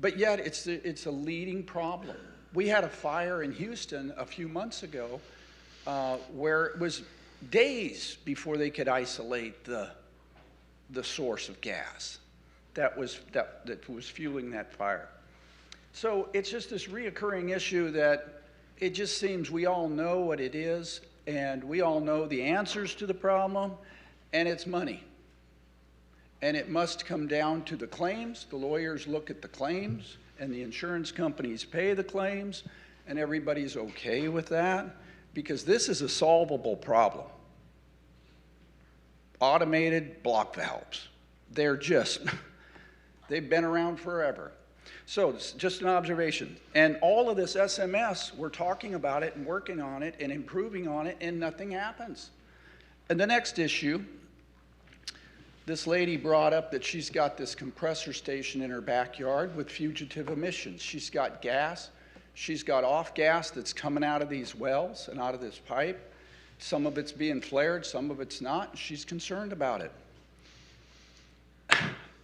But yet it's a leading problem. We had a fire in Houston a few months ago where it was days before they could isolate the source of gas that was fueling that fire. So it's just this reoccurring issue that it just seems we all know what it is, and we all know the answers to the problem, and it's money. And it must come down to the claims. The lawyers look at the claims, and the insurance companies pay the claims, and everybody's okay with that, because this is a solvable problem. Automated block valves. They've been around forever. So it's just an observation. And all of this SMS, we're talking about it and working on it and improving on it, and nothing happens. And the next issue, this lady brought up that she's got this compressor station in her backyard with fugitive emissions. She's got gas. She's got off gas that's coming out of these wells and out of this pipe. Some of it's being flared, some of it's not. She's concerned about it.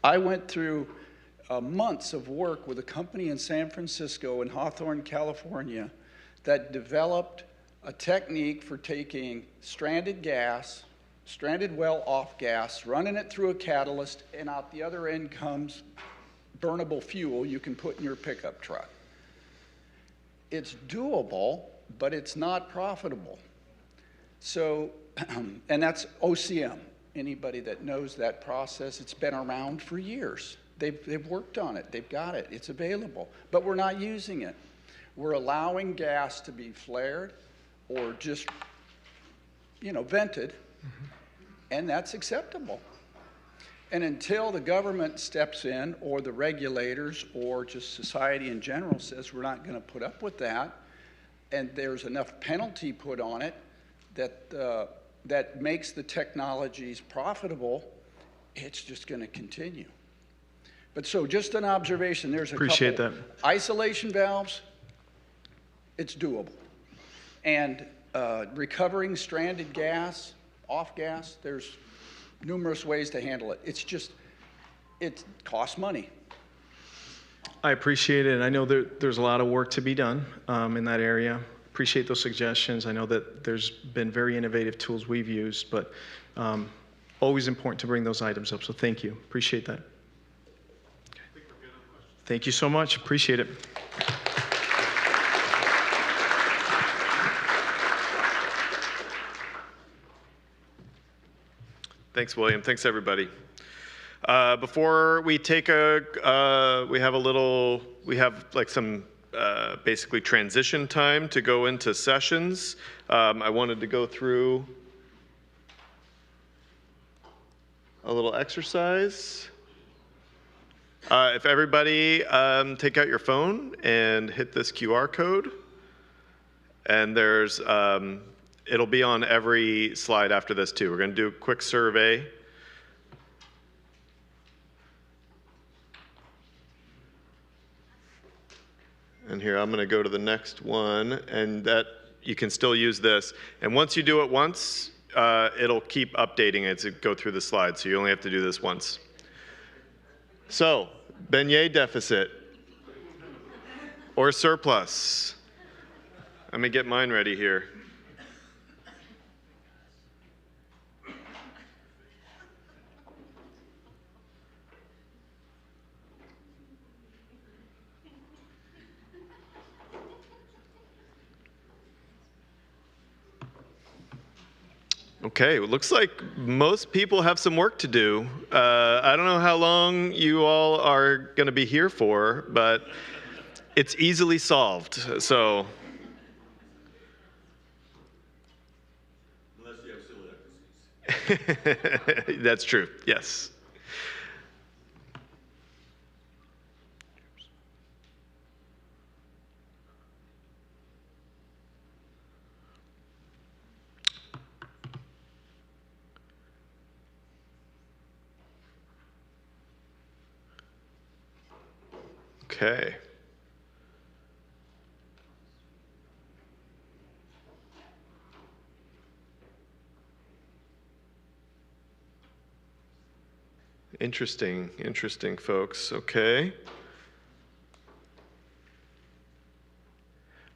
I went through months of work with a company in San Francisco and Hawthorne, California, that developed a technique for taking stranded gas, stranded well off gas, running it through a catalyst, and out the other end comes burnable fuel you can put in your pickup truck. It's doable, but it's not profitable. So, and that's OCM. Anybody that knows that process, it's been around for years. They've worked on it, they've got it, it's available, but we're not using it. We're allowing gas to be flared or just, vented, and that's acceptable. And until the government steps in, or the regulators, or just society in general says we're not going to put up with that, and there's enough penalty put on it that makes the technologies profitable, it's just going to continue. But so just an observation, there's a Appreciate couple. that. Isolation valves, it's doable. And recovering stranded gas, off gas, there's numerous ways to handle it. It costs money. I appreciate it, and I know there's a lot of work to be done in that area. Appreciate those suggestions. I know that there's been very innovative tools we've used, but always important to bring those items up, so thank you. Appreciate that. Thank you so much. Appreciate it. Thanks, William. Thanks, everybody. Before we take we have like some basically transition time to go into sessions. I wanted to go through a little exercise. If everybody take out your phone and hit this QR code, and there's it'll be on every slide after this too. We're going to do a quick survey. And here, I'm going to go to the next one, and that you can still use this. And once you do it once, it'll keep updating it to go through the slides, so you only have to do this once. So, beignet deficit or surplus? Let me get mine ready here. Okay, it looks like most people have some work to do. I don't know how long you all are going to be here for, but it's easily solved. So, unless you have celiac disease. That's true. Yes. Okay. Interesting, interesting, folks. Okay.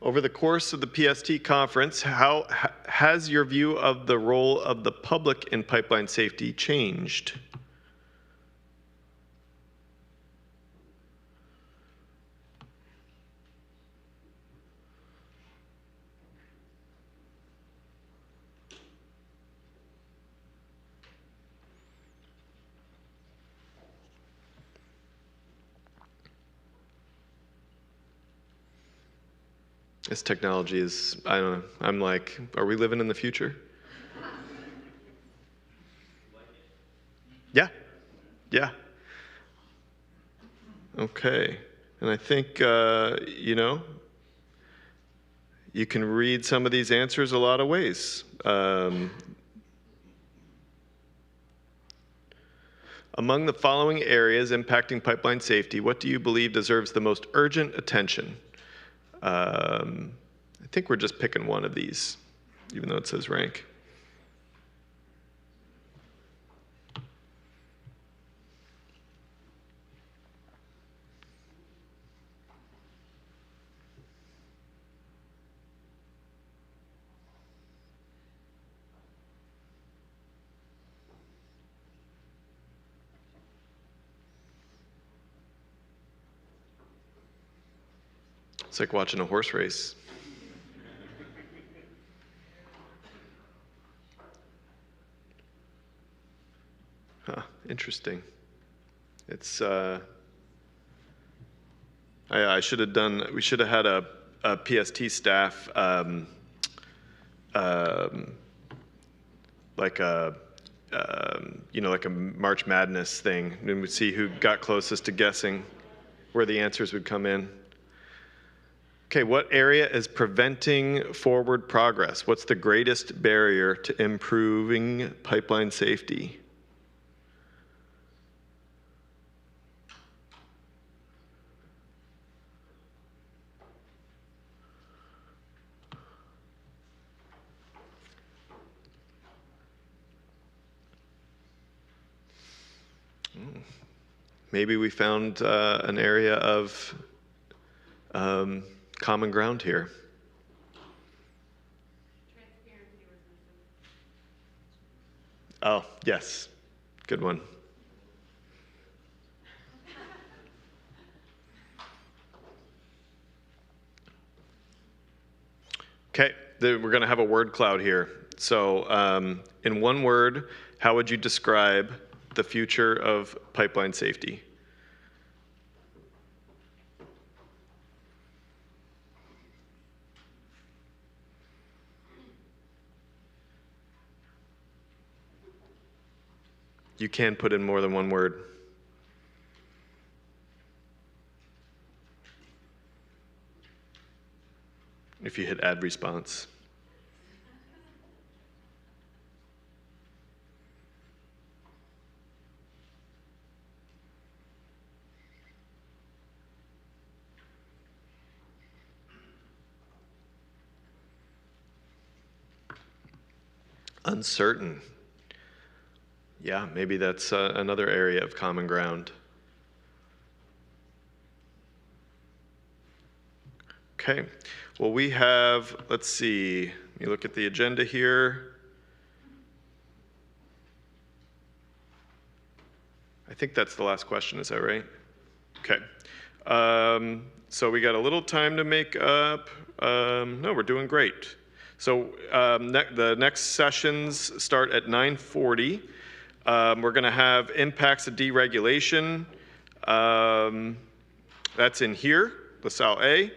Over the course of the PST conference, how has your view of the role of the public in pipeline safety changed? This technology is, I don't know, I'm like, are we living in the future? Yeah, yeah. Okay, and I think, you know, you can read some of these answers a lot of ways. Among the following areas impacting pipeline safety, what do you believe deserves the most urgent attention? I think we're just picking one of these, even though it says rank. It's like watching a horse race. Huh, interesting. It's, I should have done, we should have had a PST staff, like a, you know, like a March Madness thing, and we'd see who got closest to guessing where the answers would come in. Okay, what area is preventing forward progress? What's the greatest barrier to improving pipeline safety? Maybe we found an area of common ground here. Oh, yes. Good one. Okay, we're going to have a word cloud here. So in one word, how would you describe the future of pipeline safety? You can put in more than one word. If you hit add response. Uncertain. Yeah, maybe that's another area of common ground. Okay, well we have, let's see, you look at the agenda here. I think that's the last question, is that right? Okay, so we got a little time to make up. No, we're doing great. So the next sessions start at 9:40. We're going to have impacts of deregulation. That's in here, LaSalle A.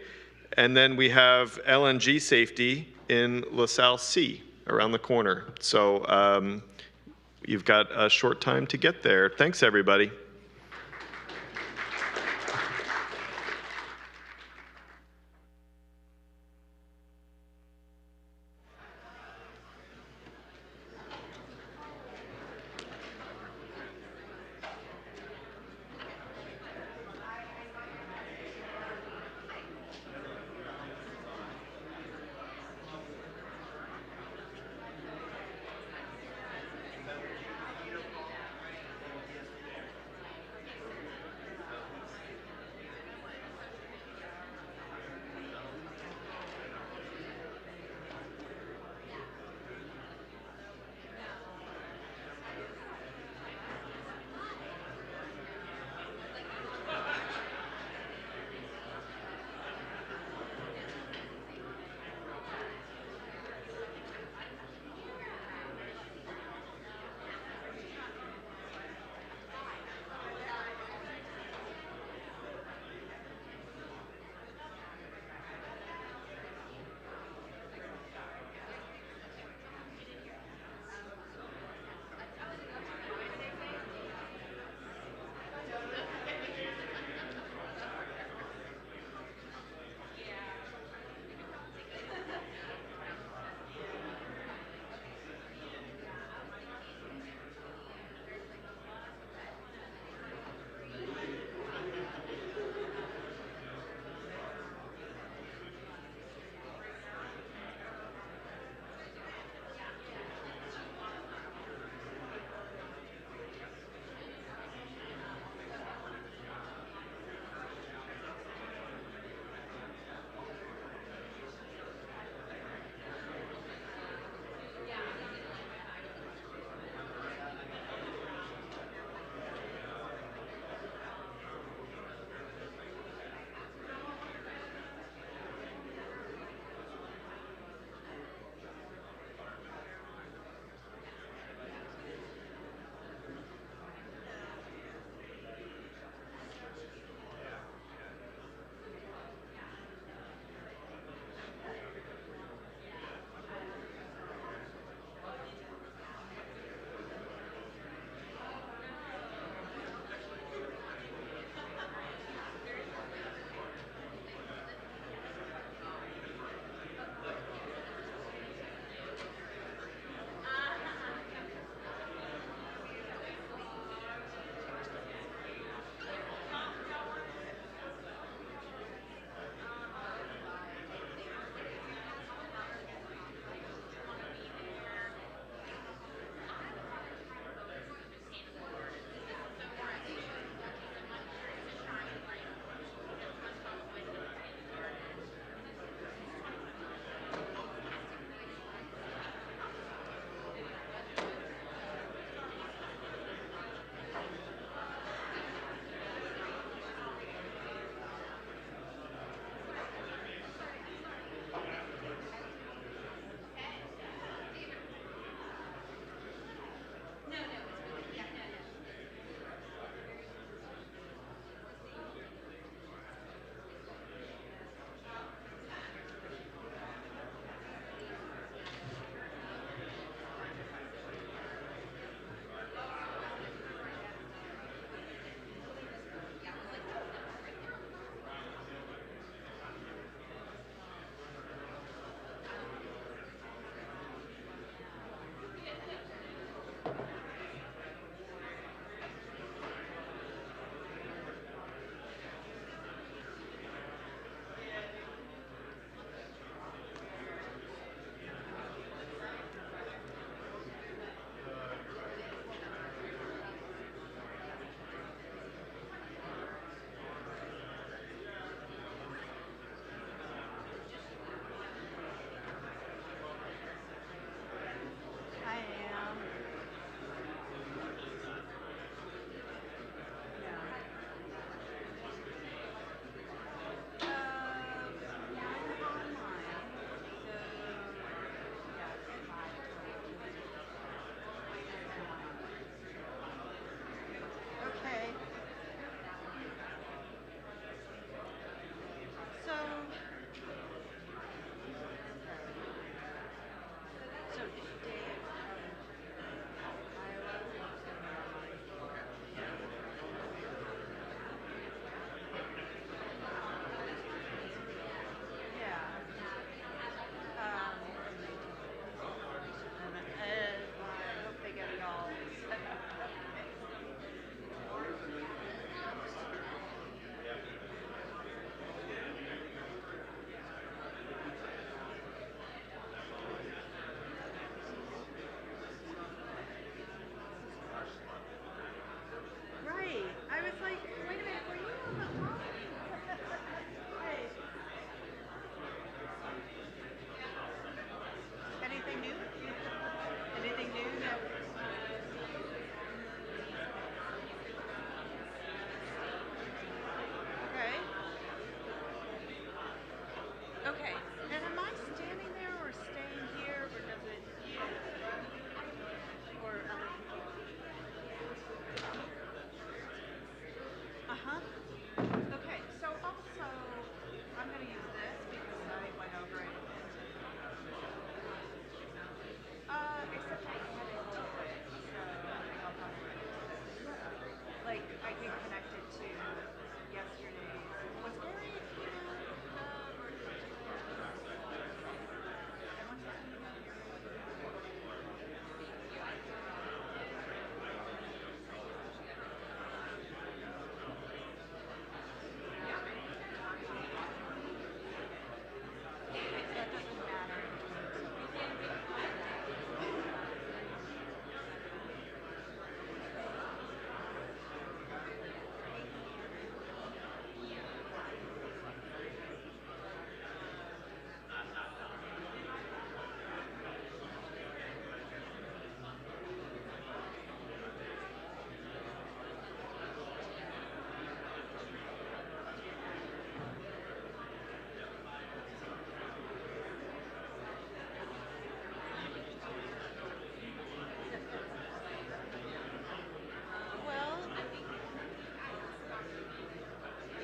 And then we have LNG safety in LaSalle C, around the corner. So you've got a short time to get there. Thanks, everybody.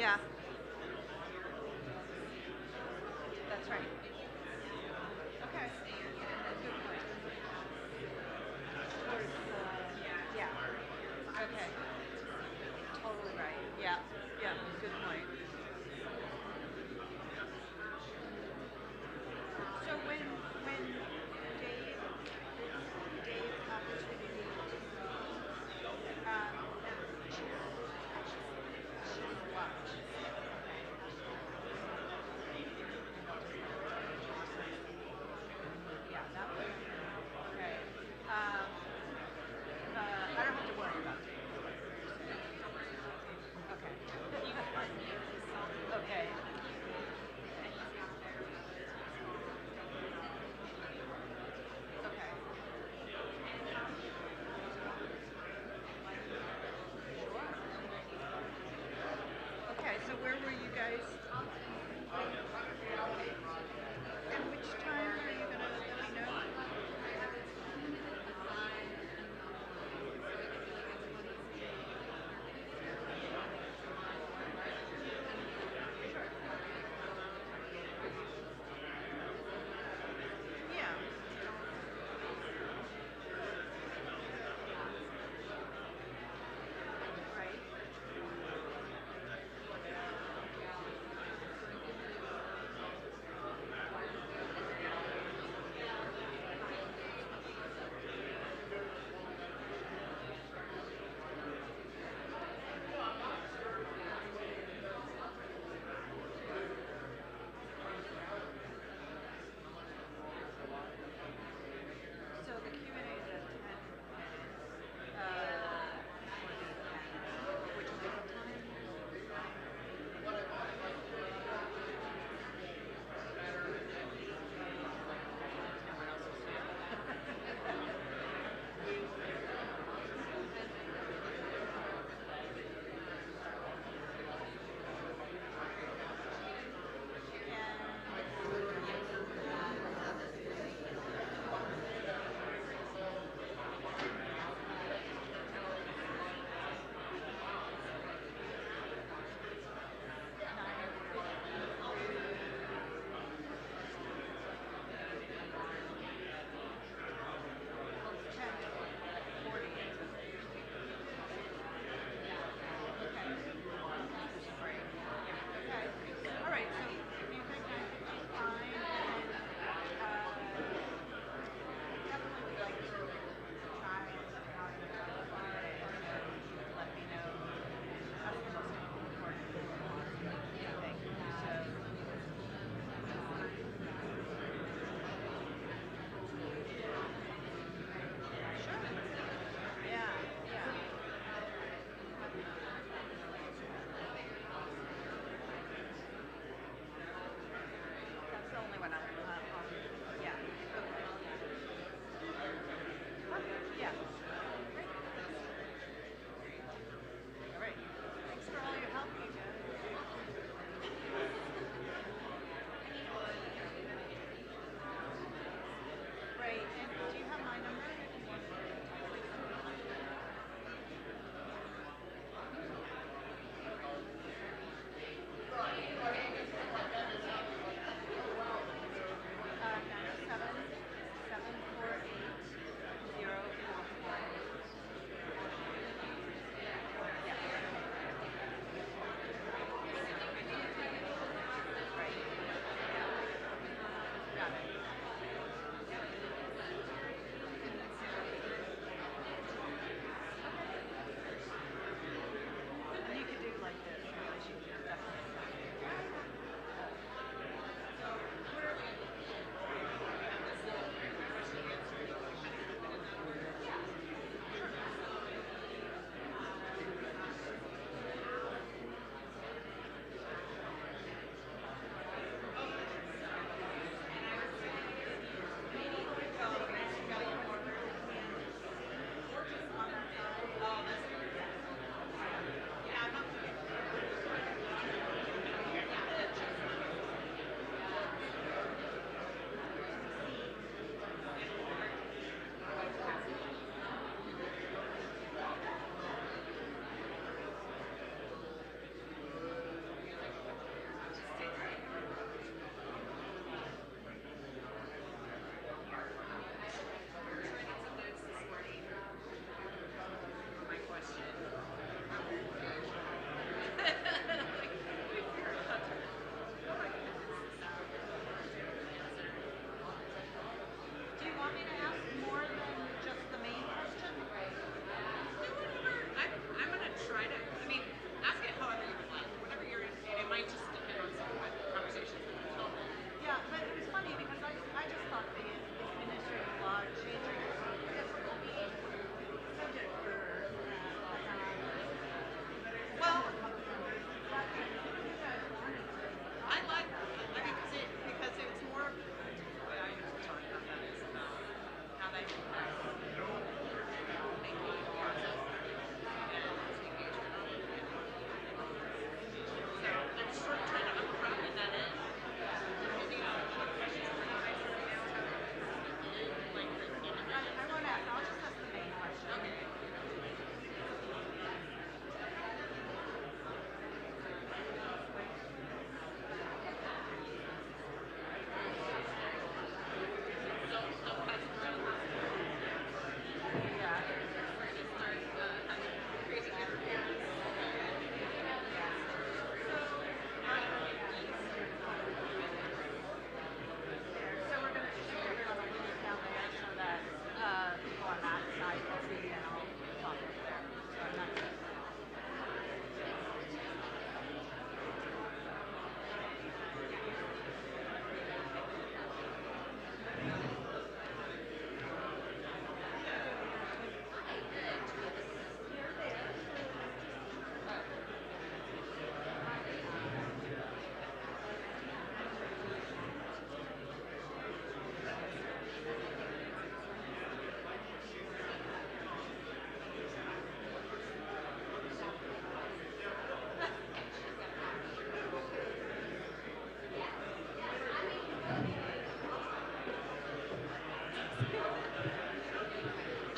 Yeah. That's right. Okay. Good point. Yeah. Okay. Totally right. Yeah. Yeah. Good point. So when Dave's opportunity to watch.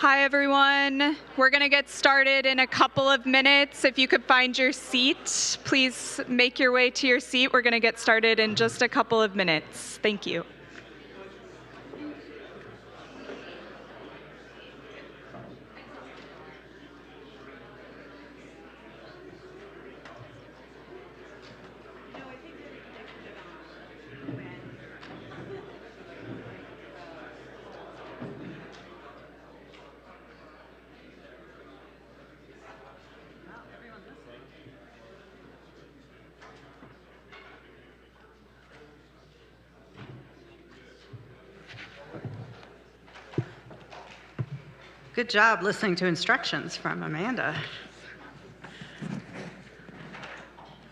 Hi, everyone. We're going to get started in a couple of minutes. If you could find your seat, please make your way to your seat. We're going to get started in just a couple of minutes. Thank you. Good job listening to instructions from Amanda.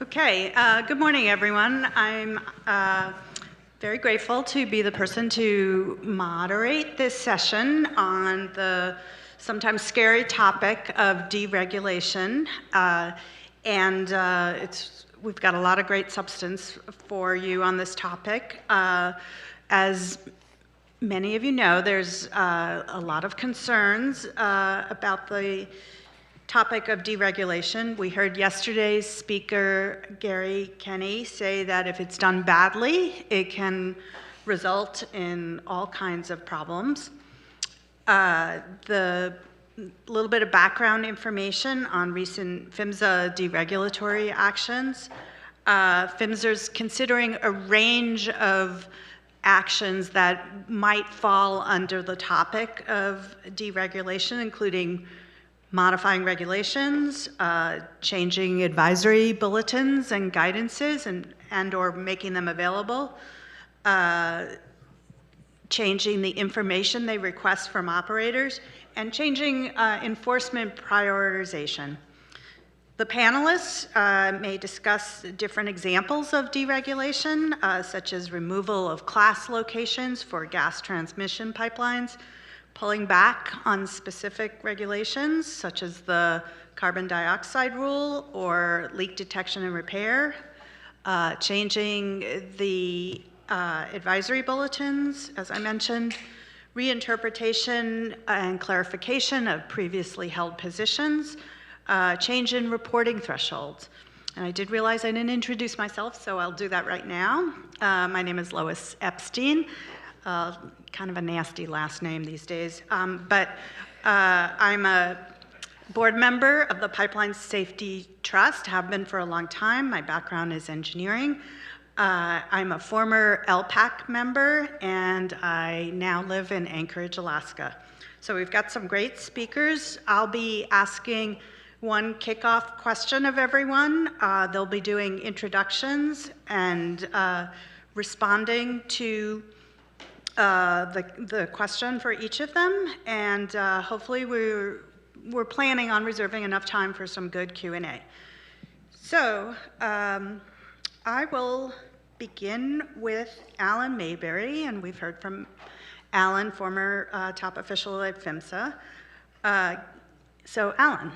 Okay, good morning, everyone. I'm very grateful to be the person to moderate this session on the sometimes scary topic of deregulation. We've got a lot of great substance for you on this topic. As many of you know, there's a lot of concerns about the topic of deregulation. We heard yesterday's speaker, Gary Kenny, say that if it's done badly, it can result in all kinds of problems. The little bit of background information on recent PHMSA deregulatory actions. PHMSA's considering a range of actions that might fall under the topic of deregulation, including modifying regulations, changing advisory bulletins and guidances and or making them available, changing the information they request from operators, and changing enforcement prioritization. The panelists may discuss different examples of deregulation, such as removal of class locations for gas transmission pipelines, pulling back on specific regulations, such as the carbon dioxide rule or leak detection and repair, changing the advisory bulletins, as I mentioned, reinterpretation and clarification of previously held positions, change in reporting thresholds. And I did realize I didn't introduce myself, so I'll do that right now. My name is Lois Epstein, kind of a nasty last name these days. But I'm a board member of the Pipeline Safety Trust, have been for a long time. My background is engineering. I'm a former LPAC member, and I now live in Anchorage, Alaska. So we've got some great speakers. I'll be asking one kickoff question of everyone. They'll be doing introductions and responding to the question for each of them. And hopefully we're planning on reserving enough time for some good Q&A. So I will begin with Alan Mayberry, and we've heard from Alan, former top official at PHMSA. So Alan,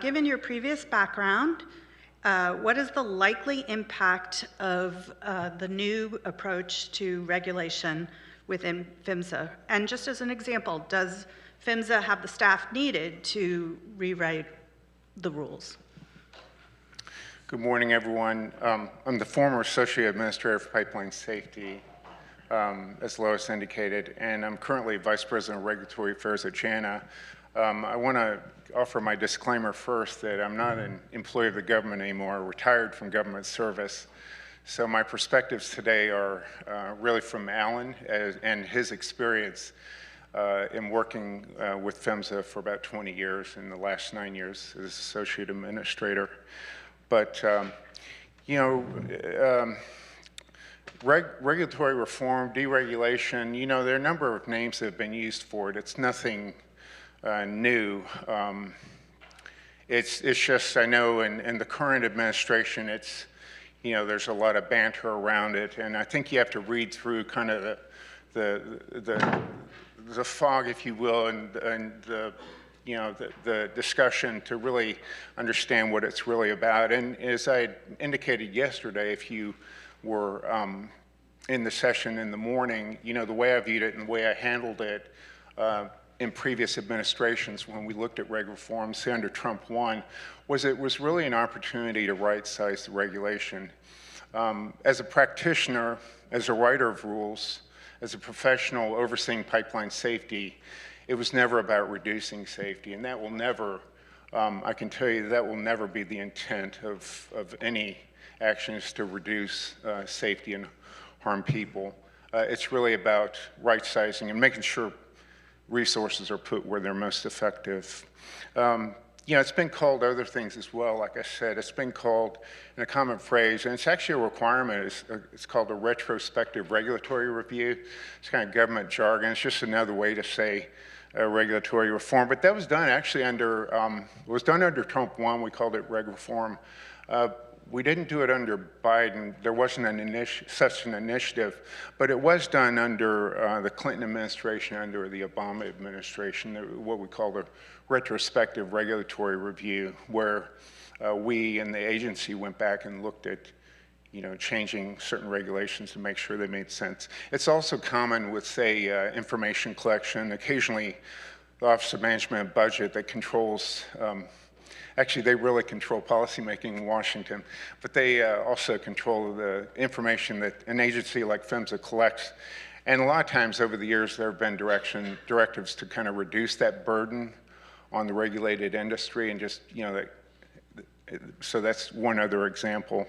given your previous background, what is the likely impact of the new approach to regulation within PHMSA? And just as an example, does PHMSA have the staff needed to rewrite the rules? Good morning, everyone. I'm the former Associate Administrator for Pipeline Safety, as Lois indicated, and I'm currently Vice President of Regulatory Affairs at JANA. I want to offer my disclaimer first that I'm not an employee of the government anymore, retired from government service. So my perspectives today are really from Alan and his experience in working with PHMSA for about 20 years, and the last 9 years as Associate Administrator. But, regulatory reform, deregulation, there are a number of names that have been used for it. It's nothing new. It's just, I know in the current administration, it's, there's a lot of banter around it, and I think you have to read through kind of the fog, if you will, and the discussion to really understand what it's really about. And as I indicated yesterday, if you were in the session in the morning, the way I viewed it and the way I handled it, in previous administrations when we looked at reg reform, say under Trump 1, was it was really an opportunity to right-size the regulation. As a practitioner, as a writer of rules, as a professional overseeing pipeline safety, it was never about reducing safety, and that will never, I can tell you that will never be the intent of any actions to reduce safety and harm people. It's really about right-sizing and making sure resources are put where they're most effective. You know, it's been called other things as well, like I said. It's been called, in a common phrase, and it's actually a requirement, it's called a retrospective regulatory review. It's kind of government jargon. It's just another way to say regulatory reform. But that was done actually under, it was done under Trump 1. We called it reg reform. We didn't do it under Biden. There wasn't such an initiative, but it was done under the Clinton administration, under the Obama administration, what we call the retrospective regulatory review, where we and the agency went back and looked at, you know, changing certain regulations to make sure they made sense. It's also common with, say, information collection. Occasionally, the Office of Management and Budget that controls actually, they really control policymaking in Washington, but they also control the information that an agency like PHMSA collects. And a lot of times over the years, there have been directives to kind of reduce that burden on the regulated industry, and just, you know, so that's one other example.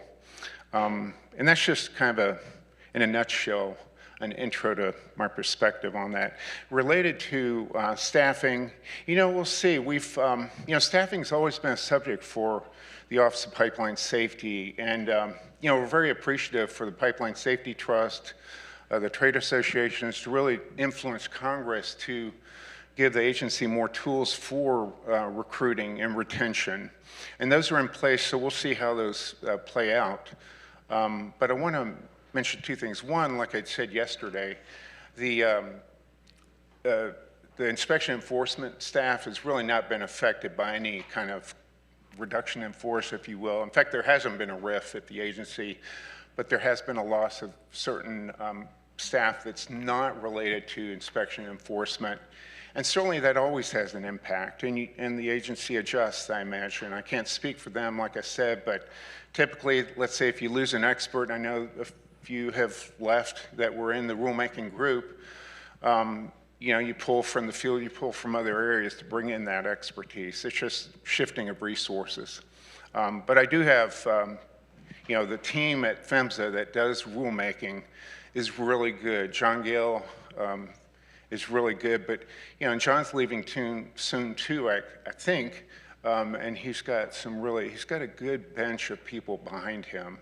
And that's just kind of in a nutshell, an intro to my perspective on that. Related to staffing, you know, we'll see. We've, you know, staffing's always been a subject for the Office of Pipeline Safety, and you know, we're very appreciative for the Pipeline Safety Trust, the trade associations, to really influence Congress to give the agency more tools for recruiting and retention. And those are in place, so we'll see how those play out. But I want to mention two things. One, like I said yesterday, the inspection enforcement staff has really not been affected by any kind of reduction in force, if you will. In fact, there hasn't been a RIF at the agency, but there has been a loss of certain staff that's not related to inspection enforcement. And certainly that always has an impact, and the agency adjusts, I imagine. I can't speak for them, like I said, but typically, let's say if you lose an expert, I know a few have left that were in the rulemaking group, you know, you pull from the field, you pull from other areas to bring in that expertise. It's just shifting of resources. But I do have, you know, the team at PHMSA that does rulemaking is really good. John Gale is really good, but, you know, and John's leaving soon too, I think, and he's got a good bench of people behind him.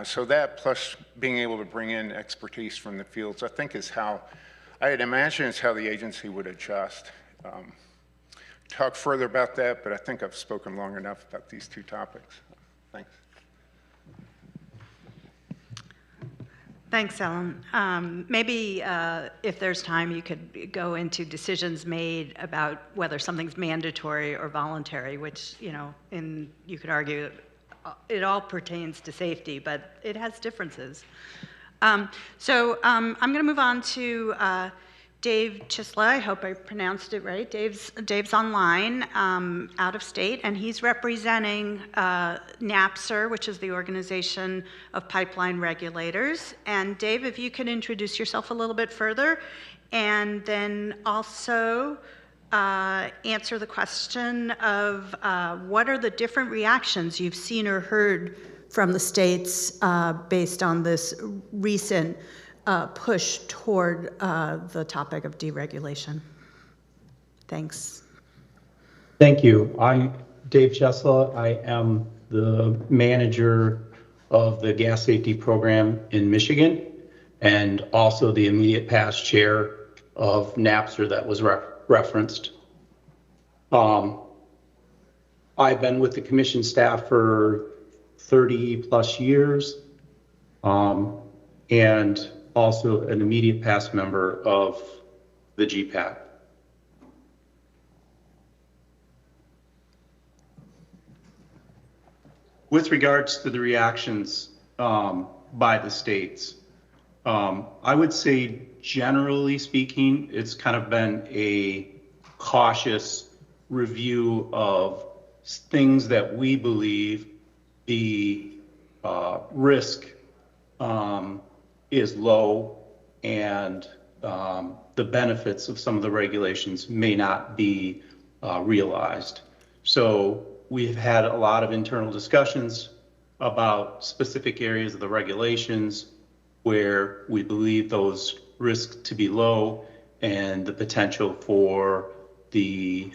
So that, plus being able to bring in expertise from the fields, I think is how, I'd imagine it's how the agency would adjust. Talk further about that, but I think I've spoken long enough about these two topics. Thanks. Thanks, Ellen. Maybe if there's time, you could go into decisions made about whether something's mandatory or voluntary, which, you know, you could argue it all pertains to safety, but it has differences. I'm going to move on to Dave Chisla. I hope I pronounced it right. Dave's online, out of state, and he's representing NiSource, which is the Organization of Pipeline Regulators. And Dave, if you could introduce yourself a little bit further, and then also answer the question of what are the different reactions you've seen or heard from the states based on this recent push toward the topic of deregulation. Thanks. Thank you. I'm Dave Chesla. I am the manager of the gas safety program in Michigan, and also the immediate past chair of NiSource that was referenced. I've been with the commission staff for 30 plus years, and also an immediate past member of the GPAC. With regards to the reactions by the states, I would say generally speaking, it's kind of been a cautious review of things that we believe the risk is low and the benefits of some of the regulations may not be realized. So we've had a lot of internal discussions about specific areas of the regulations where we believe those risks to be low and the potential for the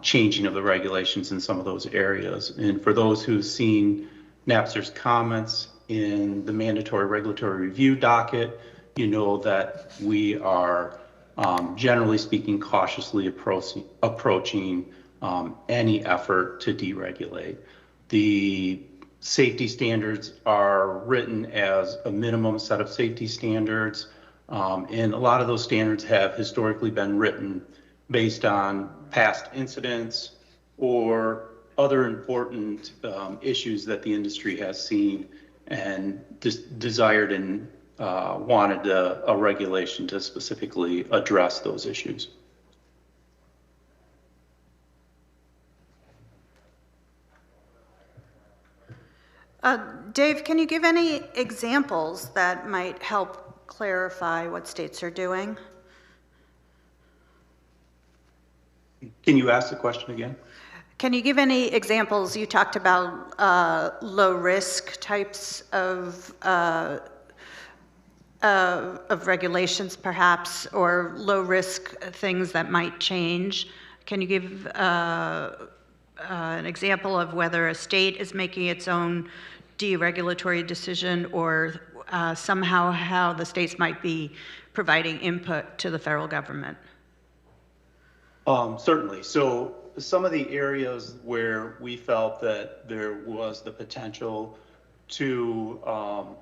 changing of the regulations in some of those areas. And for those who've seen NAPSR's comments in the mandatory regulatory review docket, you know that we are generally speaking cautiously approaching any effort to deregulate. The safety standards are written as a minimum set of safety standards, and a lot of those standards have historically been written based on past incidents or other important issues that the industry has seen and desired and wanted a regulation to specifically address those issues. Dave, can you give any examples that might help clarify what states are doing? Can you ask the question again? Can you give any examples? You talked about low risk types of regulations perhaps, or low risk things that might change. Can you give an example of whether a state is making its own deregulatory decision or somehow how the states might be providing input to the federal government? Certainly. So some of the areas where we felt that there was the potential to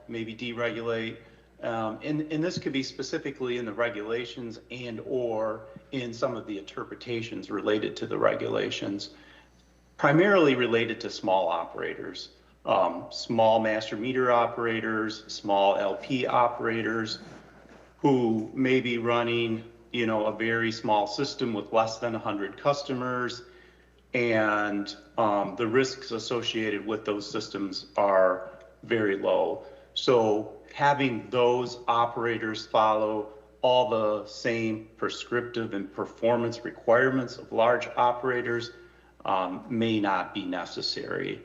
maybe deregulate, and this could be specifically in the regulations and or in some of the interpretations related to the regulations, primarily related to small operators, small master meter operators, small LP operators who may be running, you know, a very small system with less than 100 customers, and the risks associated with those systems are very low. So having those operators follow all the same prescriptive and performance requirements of large operators may not be necessary.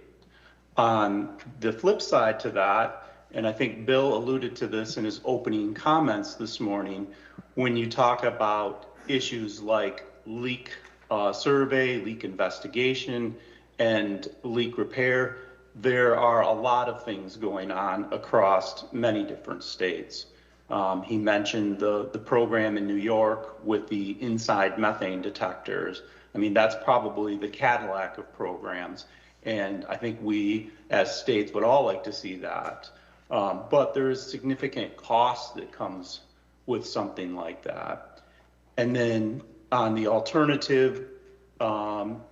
On the flip side to that, and I think Bill alluded to this in his opening comments this morning, when you talk about issues like leak survey, leak investigation, and leak repair, there are a lot of things going on across many different states. He mentioned the program in New York with the inside methane detectors. I mean, that's probably the Cadillac of programs. And I think we as states would all like to see that. But there is significant cost that comes with something like that. And then on the alternative,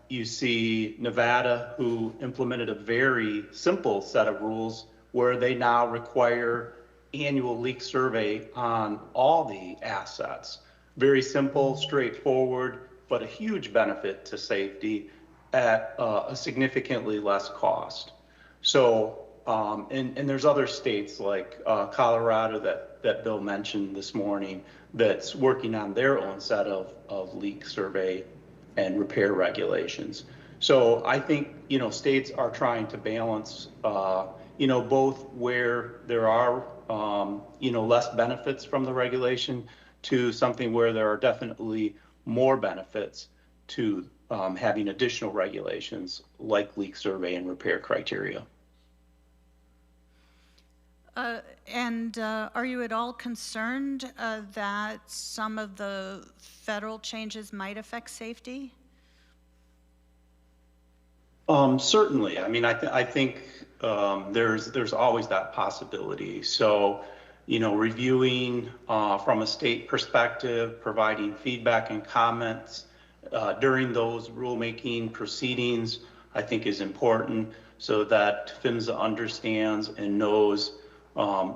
you see Nevada, who implemented a very simple set of rules where they now require annual leak survey on all the assets. Very simple, straightforward, but a huge benefit to safety at a significantly less cost. So, and there's other states like Colorado that Bill mentioned this morning that's working on their own set of leak survey and repair regulations. So I think, you know, states are trying to balance, you know, both where there are, you know, less benefits from the regulation to something where there are definitely more benefits to having additional regulations like leak survey and repair criteria. And are you at all concerned that some of the federal changes might affect safety? Certainly. I mean, I think there's always that possibility. So, you know, reviewing from a state perspective, providing feedback and comments during those rulemaking proceedings, I think is important so that PHMSA understands and knows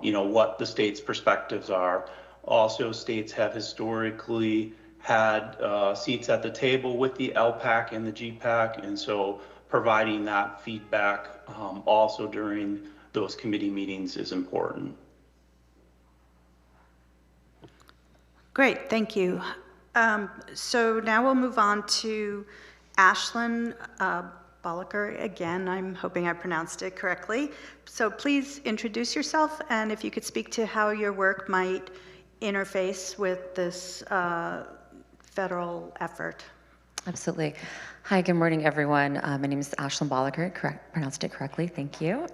you know, what the state's perspectives are. Also, states have historically had seats at the table with the LPAC and the GPAC, and so providing that feedback also during those committee meetings is important. Great, thank you. So now we'll move on to Ashlyn Bolliker. Again, I'm hoping I pronounced it correctly. So please introduce yourself, and if you could speak to how your work might interface with this federal effort. Absolutely. Hi, good morning, everyone. My name is Ashlyn Bolliker, pronounced it correctly, thank you.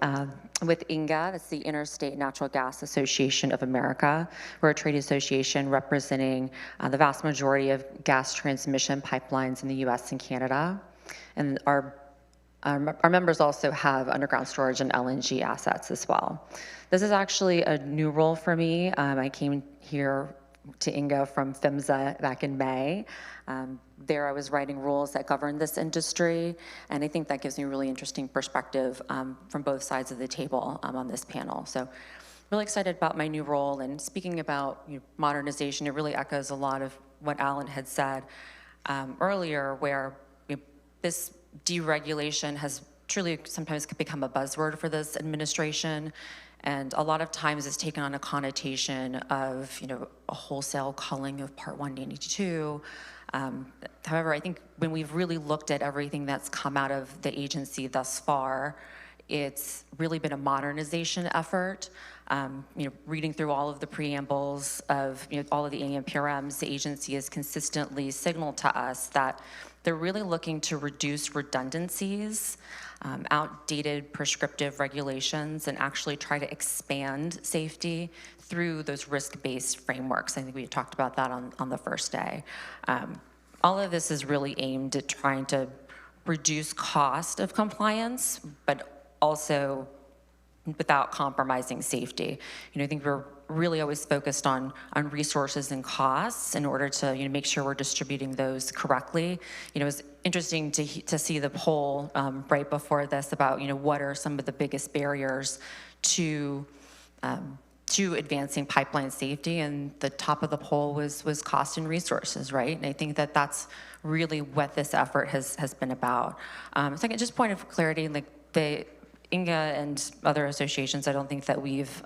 With INGA, that's the Interstate Natural Gas Association of America. We're a trade association representing the vast majority of gas transmission pipelines in the US and Canada. And our members also have underground storage and LNG assets as well. This is actually a new role for me. I came here to INGA from PHMSA back in May. There I was writing rules that govern this industry, and I think that gives me a really interesting perspective from both sides of the table on this panel. So really excited about my new role, and speaking about modernization, it really echoes a lot of what Alan had said earlier, where this deregulation has truly sometimes become a buzzword for this administration. And a lot of times it's taken on a connotation of, a wholesale culling of Part 192. However, I think when we've really looked at everything that's come out of the agency thus far, it's really been a modernization effort. Reading through all of the preambles of all of the AMPRMs, the agency has consistently signaled to us that they're really looking to reduce redundancies, outdated prescriptive regulations, and actually try to expand safety through those risk-based frameworks. I think we talked about that on the first day. All of this is really aimed at trying to reduce cost of compliance, but also without compromising safety. I think we're really always focused on resources and costs in order to make sure we're distributing those correctly. It was interesting to see the poll right before this about what are some of the biggest barriers to advancing pipeline safety, and the top of the poll was cost and resources, right? And I think that that's really what this effort has been about. Second, just point of clarity, like the INGA and other associations, I don't think that we've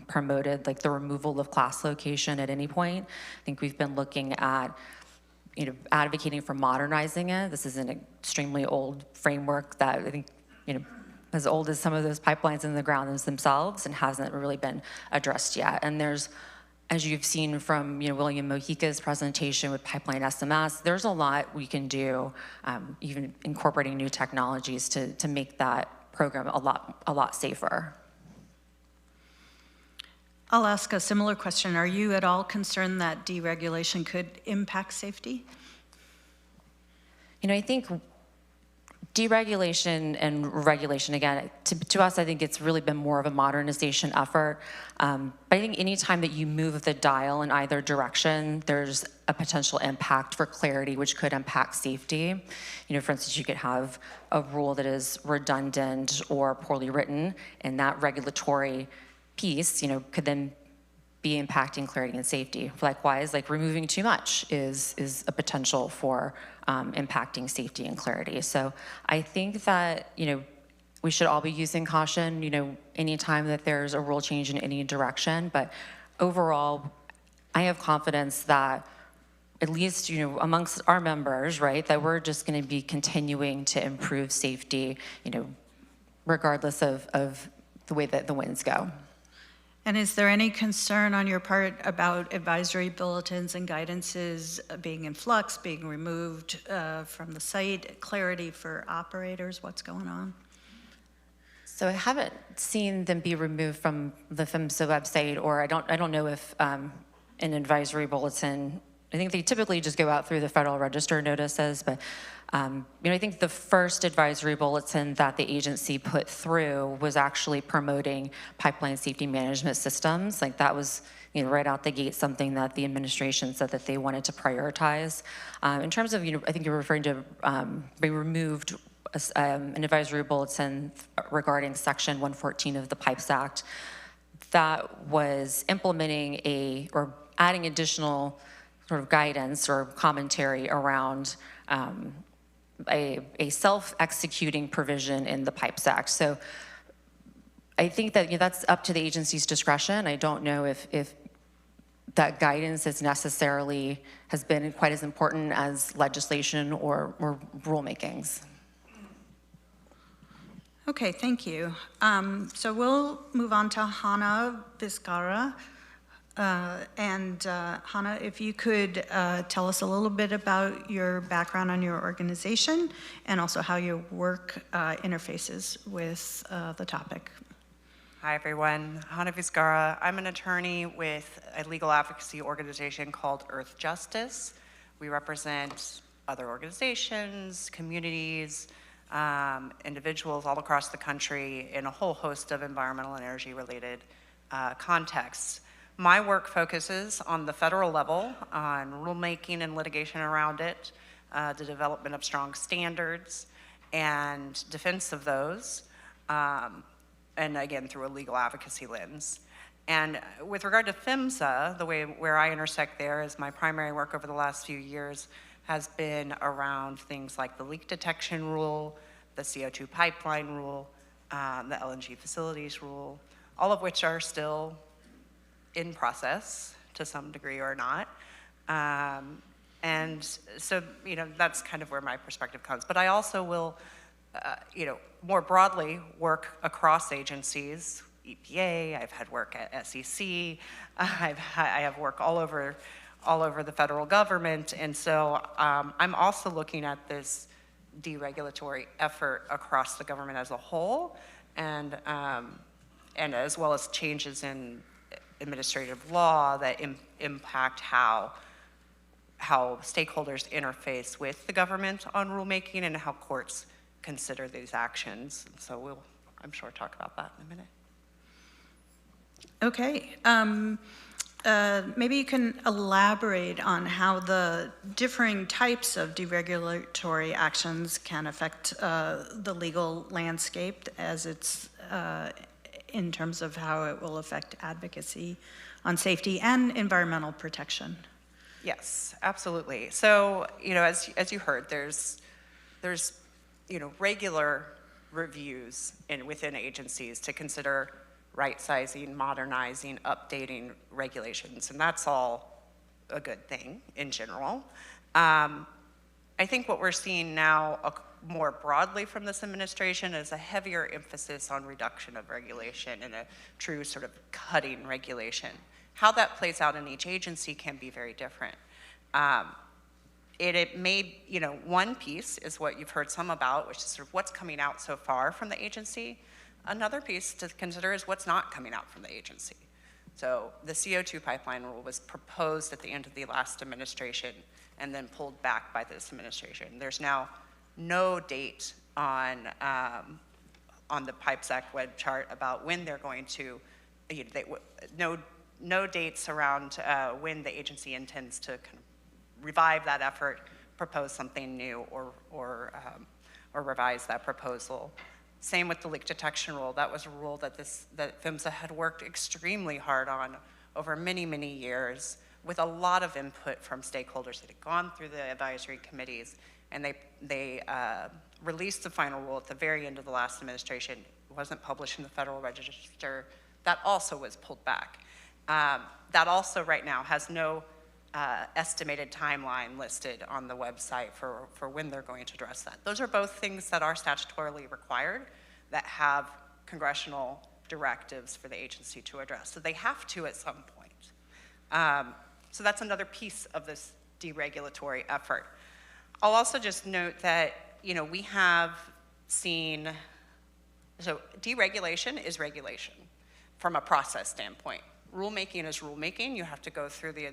promoted like the removal of class location at any point. I think we've been looking at advocating for modernizing it. This is an extremely old framework that I think as old as some of those pipelines in the ground themselves, and hasn't really been addressed yet. And there's, as you've seen from William Mojica's presentation with Pipeline SMS, there's a lot we can do, even incorporating new technologies to make that program a lot safer. I'll ask a similar question. Are you at all concerned that deregulation could impact safety? I think deregulation and regulation, again, to us, I think it's really been more of a modernization effort. But I think anytime that you move the dial in either direction, there's a potential impact for clarity, which could impact safety. For instance, you could have a rule that is redundant or poorly written, and that regulatory piece, could then be impacting clarity and safety. Likewise, like removing too much is a potential for impacting safety and clarity. So I think that, we should all be using caution, anytime that there's a rule change in any direction. But overall, I have confidence that at least, amongst our members, right, that we're just going to be continuing to improve safety, regardless of the way that the winds go. And is there any concern on your part about advisory bulletins and guidances being in flux, being removed from the site, clarity for operators, what's going on? So I haven't seen them be removed from the PHMSA website, or I don't know if an advisory bulletin, I think they typically just go out through the Federal Register notices, but I think the first advisory bulletin that the agency put through was actually promoting pipeline safety management systems. Like that was, right out the gate, something that the administration said that they wanted to prioritize. In terms of, I think you're referring to they removed an advisory bulletin regarding Section 114 of the Pipes Act that was implementing or adding additional sort of guidance or commentary around a self-executing provision in the PIPES Act. So I think that that's up to the agency's discretion. I don't know if that guidance is necessarily has been quite as important as legislation or rulemakings. Okay, thank you. So we'll move on to Hannah Vizcara. Hannah, if you could tell us a little bit about your background on your organization and also how your work interfaces with the topic. Hi, everyone. Hannah Vizcara. I'm an attorney with a legal advocacy organization called Earth Justice. We represent other organizations, communities, individuals all across the country in a whole host of environmental and energy-related contexts. My work focuses on the federal level, on rulemaking and litigation around it, the development of strong standards, and defense of those, and again, through a legal advocacy lens. And with regard to PHMSA, the way where I intersect there is my primary work over the last few years has been around things like the leak detection rule, the CO2 pipeline rule, the LNG facilities rule, all of which are still in process to some degree or not. And so, that's kind of where my perspective comes. But I also will, more broadly work across agencies, EPA, I've had work at SEC, I have work all over the federal government. And so I'm also looking at this deregulatory effort across the government as a whole, and as well as changes in administrative law that impact how stakeholders interface with the government on rulemaking and how courts consider these actions. So we'll, I'm sure, talk about that in a minute. Okay. Maybe you can elaborate on how the differing types of deregulatory actions can affect the legal landscape as it's in terms of how it will affect advocacy on safety and environmental protection. Yes, absolutely. So, as you heard, there's regular reviews within agencies to consider right-sizing, modernizing, updating regulations, and that's all a good thing in general. I think what we're seeing now more broadly from this administration is a heavier emphasis on reduction of regulation and a true sort of cutting regulation. How that plays out in each agency can be very different. It made, one piece is what you've heard some about, which is sort of what's coming out so far from the agency. Another piece to consider is what's not coming out from the agency. So the CO2 pipeline rule was proposed at the end of the last administration and then pulled back by this administration. There's now no date on the PIPES Act web chart about when they're going to, no dates around when the agency intends to kind of revive that effort, propose something new, or revise that proposal. Same with the leak detection rule. That was a rule that PHMSA had worked extremely hard on over many, many years with a lot of input from stakeholders that had gone through the advisory committees, and they released the final rule at the very end of the last administration. It wasn't published in the Federal Register. That also was pulled back. That also right now has no estimated timeline listed on the website for when they're going to address that. Those are both things that are statutorily required that have congressional directives for the agency to address. So they have to at some point. So that's another piece of this deregulatory effort. I'll also just note that, we have seen, so deregulation is regulation from a process standpoint. Rulemaking is rulemaking. You have to go through you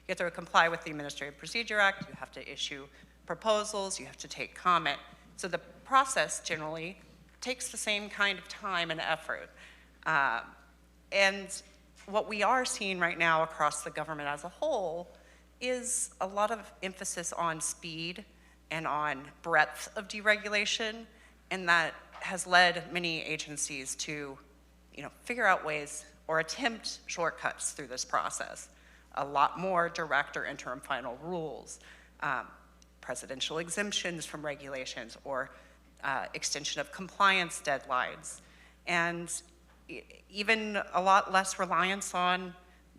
have to comply with the Administrative Procedure Act. You have to issue proposals. You have to take comment. So the process generally takes the same kind of time and effort. And what we are seeing right now across the government as a whole is a lot of emphasis on speed and on breadth of deregulation, and that has led many agencies to, figure out ways or attempt shortcuts through this process a lot more direct or interim final rules, presidential exemptions from regulations, or extension of compliance deadlines, and even a lot less reliance on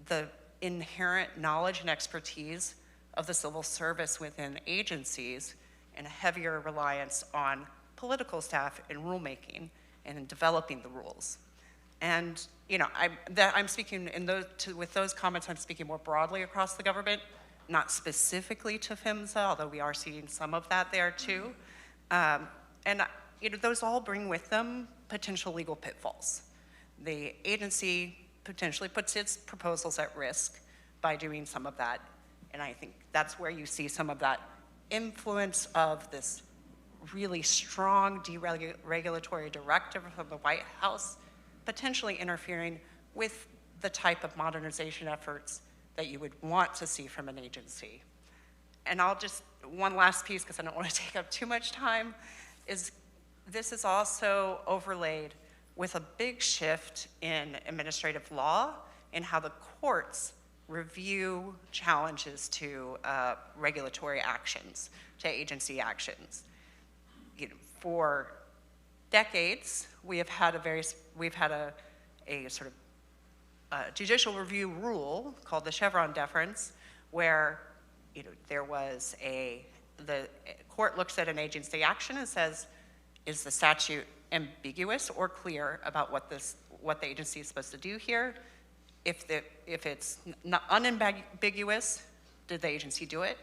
the inherent knowledge and expertise of the civil service within agencies, and a heavier reliance on political staff in rulemaking and in developing the rules. And I'm speaking with those comments, I'm speaking more broadly across the government, not specifically to PHMSA, although we are seeing some of that there too. And those all bring with them potential legal pitfalls. The agency potentially puts its proposals at risk by doing some of that. And I think that's where you see some of that influence of this really strong deregulatory directive from the White House potentially interfering with the type of modernization efforts that you would want to see from an agency. And one last piece, because I don't want to take up too much time, is this is also overlaid with a big shift in administrative law and how the courts review challenges to regulatory actions, to agency actions. For decades, we've had a sort of judicial review rule called the Chevron deference, where the court looks at an agency action and says, is the statute ambiguous or clear about what the agency is supposed to do here? If it's not unambiguous, did the agency do it?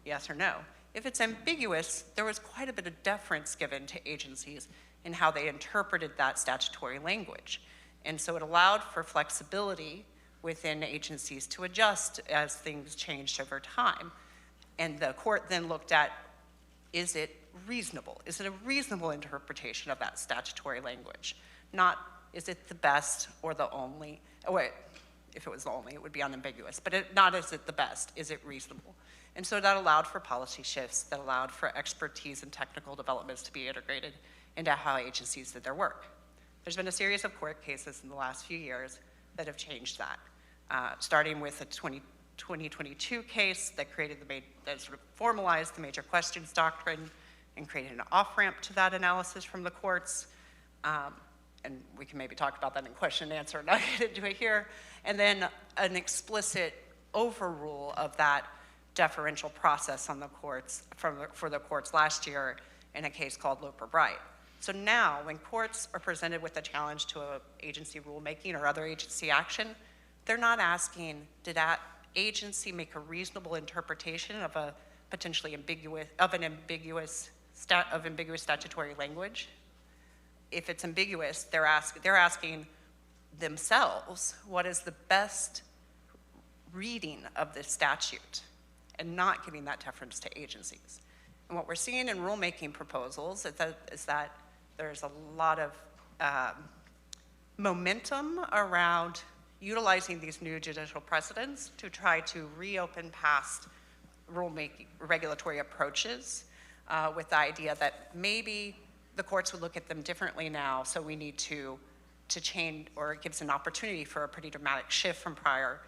Yes or no? If it's ambiguous, there was quite a bit of deference given to agencies in how they interpreted that statutory language. And so it allowed for flexibility within agencies to adjust as things changed over time. And the court then looked at, is it reasonable? Is it a reasonable interpretation of that statutory language? Not, is it the best or the only? If it was the only, it would be unambiguous. But not, is it the best? Is it reasonable? And so that allowed for policy shifts, that allowed for expertise and technical developments to be integrated into how agencies did their work. There's been a series of court cases in the last few years that have changed that, starting with a 2022 case that that sort of formalized the major questions doctrine and created an off-ramp to that analysis from the courts. And we can maybe talk about that in question and answer, not get into it here. And then an explicit overrule of that deferential process on the courts for the courts last year in a case called Loper-Bright. So now, when courts are presented with a challenge to an agency rulemaking or other agency action, they're not asking, did that agency make a reasonable interpretation of a potentially ambiguous statutory language? If it's ambiguous, they're asking themselves, what is the best reading of this statute, and not giving that deference to agencies. And what we're seeing in rulemaking proposals is that there's a lot of momentum around utilizing these new judicial precedents to try to reopen past rulemaking regulatory approaches with the idea that maybe the courts would look at them differently now, so we need to change, or it gives an opportunity for a pretty dramatic shift from prior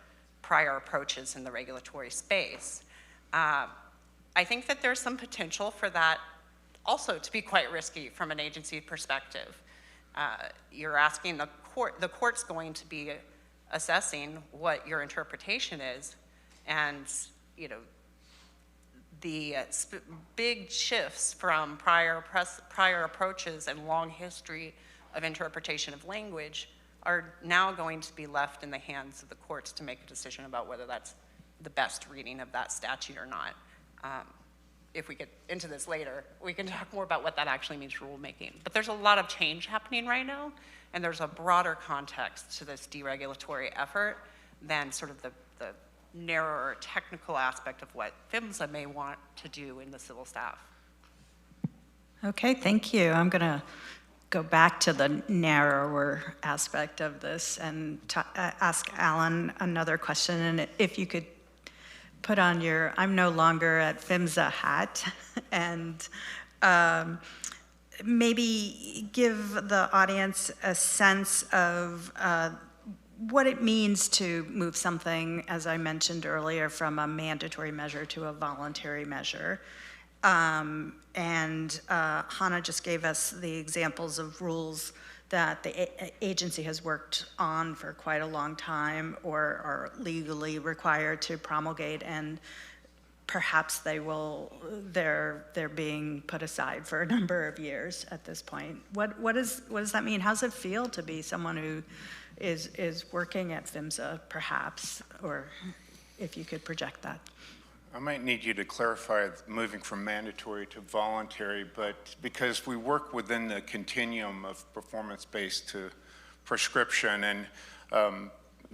approaches in the regulatory space. I think that there's some potential for that also to be quite risky from an agency perspective. You're asking the court's going to be assessing what your interpretation is, and the big shifts from prior approaches and long history of interpretation of language are now going to be left in the hands of the courts to make a decision about whether that's the best reading of that statute or not. If we get into this later, we can talk more about what that actually means for rulemaking. But there's a lot of change happening right now, and there's a broader context to this deregulatory effort than sort of the narrower technical aspect of what PHMSA may want to do in the civil staff. Okay, thank you. I'm going to go back to the narrower aspect of this and ask Alan another question. And if you could put on your I'm no longer at PHMSA hat and maybe give the audience a sense of what it means to move something, as I mentioned earlier, from a mandatory measure to a voluntary measure. And Hannah just gave us the examples of rules that the agency has worked on for quite a long time or are legally required to promulgate, and perhaps they're being put aside for a number of years at this point. What does that mean? How does it feel to be someone who is working at PHMSA, perhaps, or if you could project that? I might need you to clarify moving from mandatory to voluntary, but because we work within the continuum of performance-based to prescription, and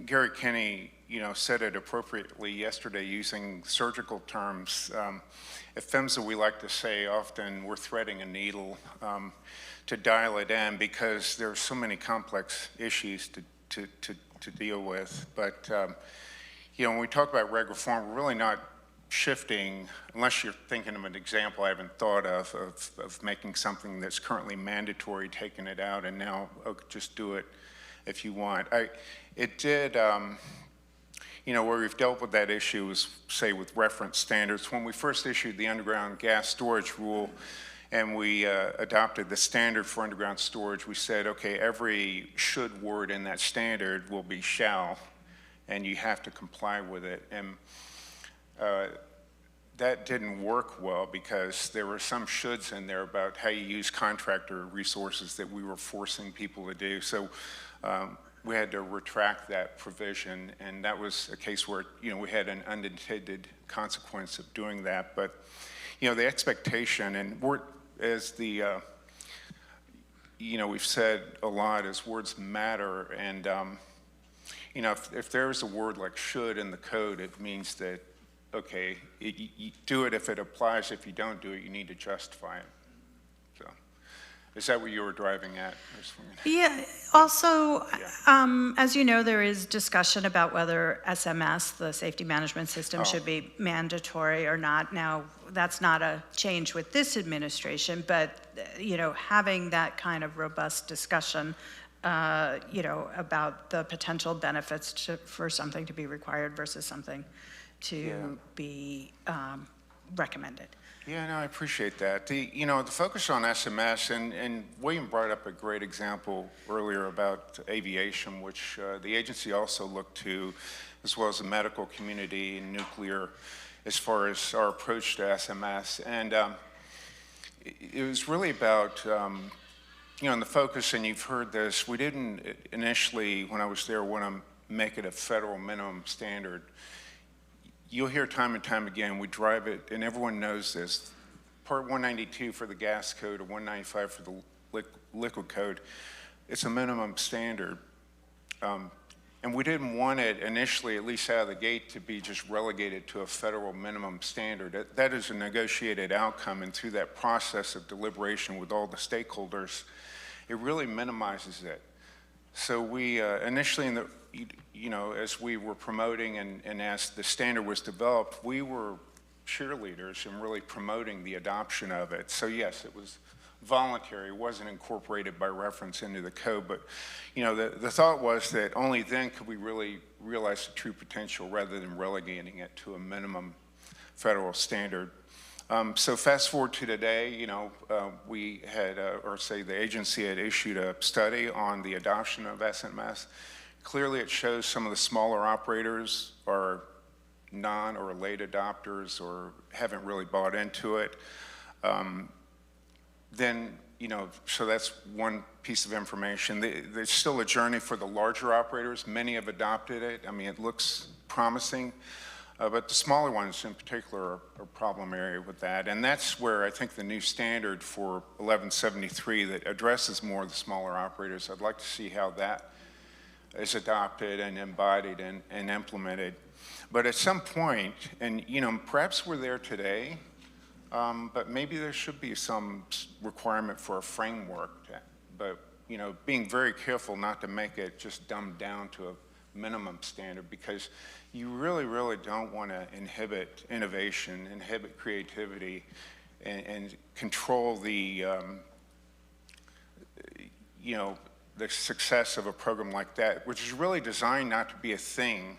Gary Kinney, said it appropriately yesterday using surgical terms. At PHMSA, we like to say often we're threading a needle to dial it in because there are so many complex issues to deal with. But when we talk about reg reform, we're really not shifting, unless you're thinking of an example I haven't thought of making something that's currently mandatory, taking it out, and now just do it if you want. It did, where we've dealt with that issue is, say, with reference standards. When we first issued the underground gas storage rule and we adopted the standard for underground storage, we said, okay, every should word in that standard will be shall, and you have to comply with it. And that didn't work well because there were some shoulds in there about how you use contractor resources that we were forcing people to do. So we had to retract that provision, and that was a case where we had an unintended consequence of doing that. But the expectation, and as the we've said a lot, is words matter, and if there's a word like should in the code, it means that okay, you do it if it applies. If you don't do it, you need to justify it. So, is that what you were driving at? Yeah. Also, as you know, there is discussion about whether SMS, the safety management system, should be mandatory or not. Now, that's not a change with this administration, but having that kind of robust discussion, about the potential benefits for something to be required versus something to be recommended. Yeah, no, I appreciate that. The focus on SMS, and William brought up a great example earlier about aviation, which the agency also looked to, as well as the medical community and nuclear, as far as our approach to SMS. And it was really about, and the focus, and you've heard this, we didn't initially, when I was there, want to make it a federal minimum standard. You'll hear time and time again, we drive it, and everyone knows this, Part 192 for the gas code or 195 for the liquid code, it's a minimum standard. And we didn't want it initially, at least out of the gate, to be just relegated to a federal minimum standard. That is a negotiated outcome, and through that process of deliberation with all the stakeholders, it really minimizes it. So we initially, as we were promoting and as the standard was developed, we were cheerleaders in really promoting the adoption of it. So yes, it was voluntary, it wasn't incorporated by reference into the code, but the thought was that only then could we really realize the true potential rather than relegating it to a minimum federal standard. So fast forward to today, we had, or say the agency had issued a study on the adoption of SMS. Clearly it shows some of the smaller operators are non or late adopters or haven't really bought into it. So that's one piece of information. There's still a journey for the larger operators. Many have adopted it. I mean, it looks promising. But the smaller ones in particular are a problem area with that. And that's where I think the new standard for 1173 that addresses more of the smaller operators, I'd like to see how that is adopted and embodied and implemented. But at some point, and perhaps we're there today, but maybe there should be some requirement for a framework, but being very careful not to make it just dumbed down to a minimum standard, because you really, really don't want to inhibit innovation, inhibit creativity, and control the the success of a program like that, which is really designed not to be a thing,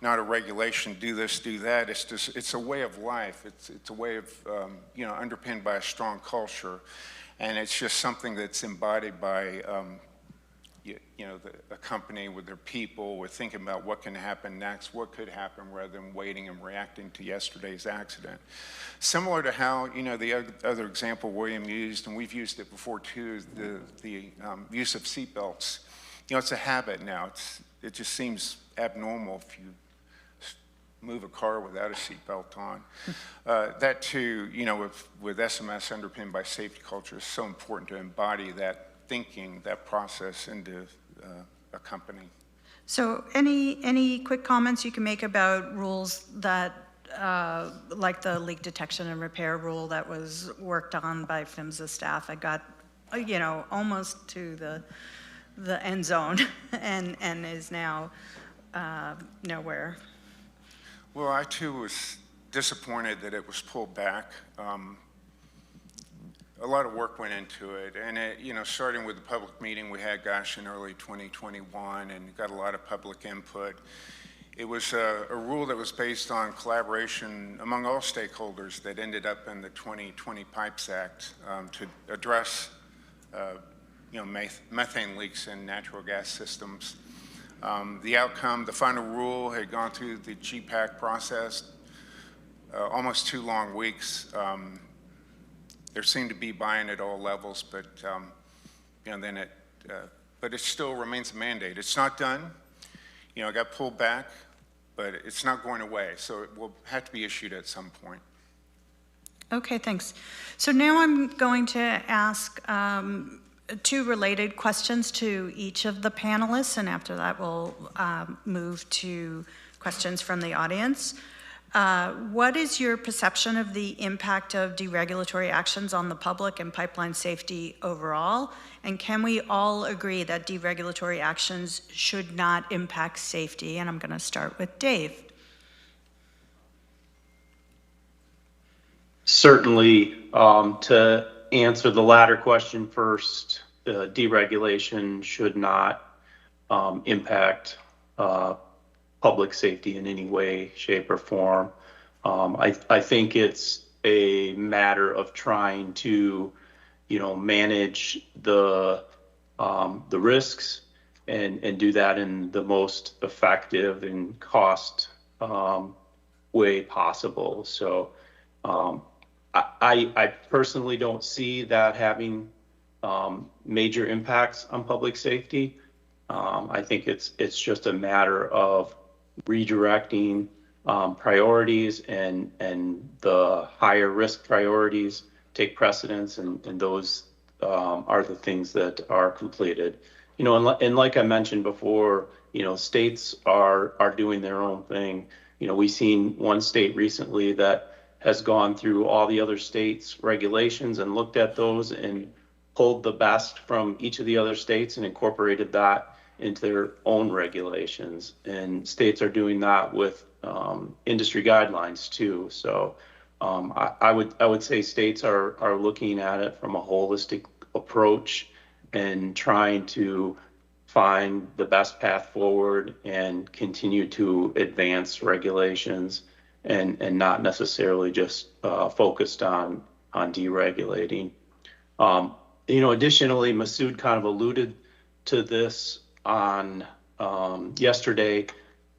not a regulation, do this, do that. It's a way of life. It's a way of, underpinned by a strong culture. And it's just something that's embodied by, a company with their people, with thinking about what can happen next, what could happen, rather than waiting and reacting to yesterday's accident. Similar to how, the other example William used, and we've used it before too, is the use of seatbelts. It's a habit now. It just seems abnormal if you move a car without a seatbelt on. That too, with SMS underpinned by safety culture, is so important to embody that thinking, that process into a company. So any quick comments you can make about rules that, like the leak detection and repair rule that was worked on by PHMSA staff? I got, almost to the end zone and is now nowhere. Well, I too was disappointed that it was pulled back. A lot of work went into it, and starting with the public meeting we had, in early 2021, and got a lot of public input. It was a rule that was based on collaboration among all stakeholders that ended up in the 2020 Pipes Act to address, methane leaks in natural gas systems. The outcome, the final rule, had gone through the GPAC process, almost 2 long weeks. There seemed to be buy-in at all levels, but but it still remains a mandate. It's not done. It got pulled back, but it's not going away. So it will have to be issued at some point. Okay, thanks. So now I'm going to ask 2 related questions to each of the panelists, and after that we'll move to questions from the audience. What is your perception of the impact of deregulatory actions on the public and pipeline safety overall? And can we all agree that deregulatory actions should not impact safety? And I'm going to start with Dave. Certainly, to answer the latter question first, deregulation should not impact public safety in any way, shape, or form. I think it's a matter of trying to, manage the risks and do that in the most effective and cost way possible. So I personally don't see that having major impacts on public safety. I think it's just a matter of redirecting priorities, and the higher risk priorities take precedence, and those are the things that are completed. And like I mentioned before, states are doing their own thing. We've seen one state recently that has gone through all the other states' regulations and looked at those and pulled the best from each of the other states and incorporated that into their own regulations. And states are doing that with industry guidelines too. So I would say states are looking at it from a holistic approach and trying to find the best path forward and continue to advance regulations, and not necessarily just focused on deregulating. Additionally, Masood kind of alluded to this on yesterday,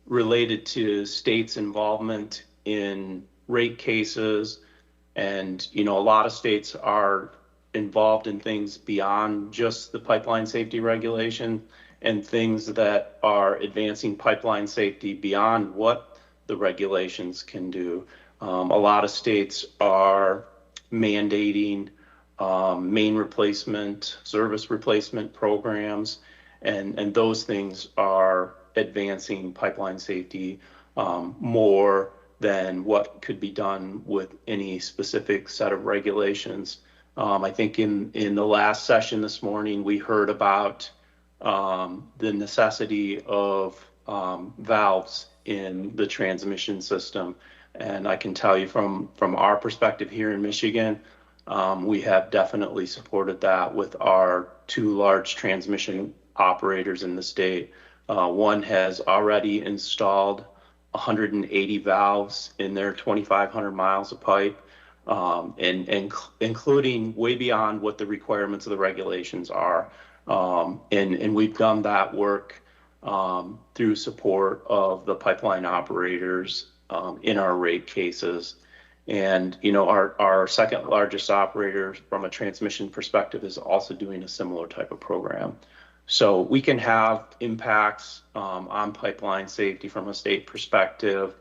related to states' involvement in rate cases. And, a lot of states are involved in things beyond just the pipeline safety regulation, and things that are advancing pipeline safety beyond what the regulations can do. A lot of states are mandating main replacement, service replacement programs, and those things are advancing pipeline safety more than what could be done with any specific set of regulations. I think in the last session this morning, we heard about the necessity of valves in the transmission system. And I can tell you from our perspective here in Michigan, We have definitely supported that with our 2 large transmission operators in the state. One has already installed 180 valves in their 2,500 miles of pipe, and including way beyond what the requirements of the regulations are. And we've done that work through support of the pipeline operators in our rate cases. And, you know, our second largest operator from a transmission perspective is also doing a similar type of program. So we can have impacts on pipeline safety from a state perspective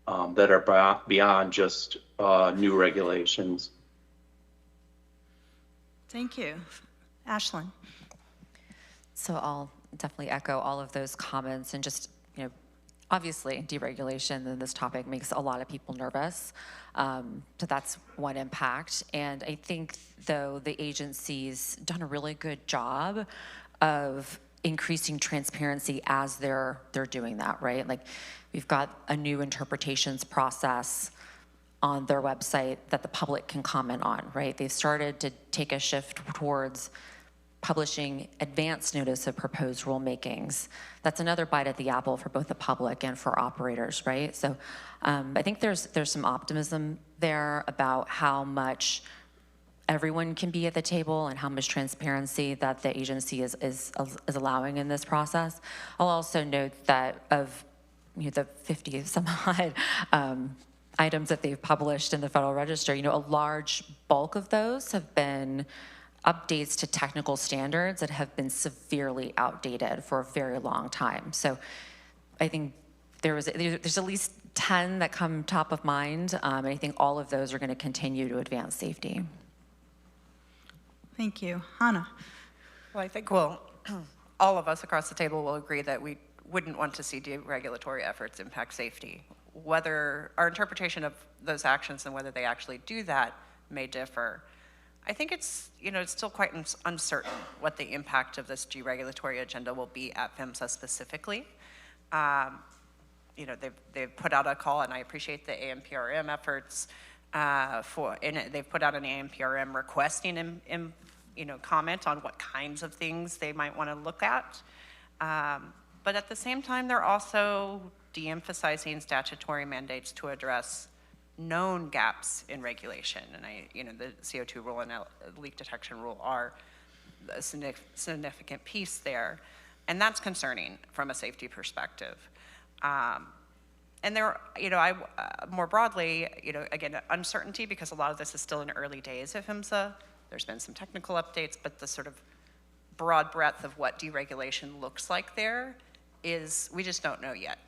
that are beyond just new regulations. Thank you. Ashlyn. So I'll definitely echo all of those comments, and just, you know, obviously deregulation in this topic makes a lot of people nervous. So that's one impact. And I think, though, the agency's done a really good job of increasing transparency as they're doing that, right? Like, we've got a new interpretations process on their website that the public can comment on, right? They've started to take a shift towards publishing advance notice of proposed rulemakings. That's another bite at the apple for both the public and for operators, right? So I think there's some optimism there about how much everyone can be at the table and how much transparency that the agency is allowing in this process. I'll also note that of, you know, the 50 some odd items that they've published in the Federal Register, you know, a large bulk of those have been updates to technical standards that have been severely outdated for a very long time. So I think there's at least 10 that come top of mind, and I think all of those are going to continue to advance safety. Thank you. Hannah. Well, I think all of us across the table will agree that we wouldn't want to see deregulatory efforts impact safety. Whether our interpretation of those actions and whether they actually do that may differ. I think it's, you know, it's still quite uncertain what the impact of this deregulatory agenda will be at PHMSA specifically. You know, they've put out a call, and I appreciate the AMPRM efforts and they've put out an AMPRM requesting you know, comment on what kinds of things they might want to look at. But at the same time, they're also de-emphasizing statutory mandates to address known gaps in regulation. And you know, the CO2 rule and leak detection rule are a significant piece there. And that's concerning from a safety perspective. And there, you know, more broadly, you know, again, uncertainty, because a lot of this is still in early days of PHMSA. There's been some technical updates, but the sort of broad breadth of what deregulation looks like there is, we just don't know yet.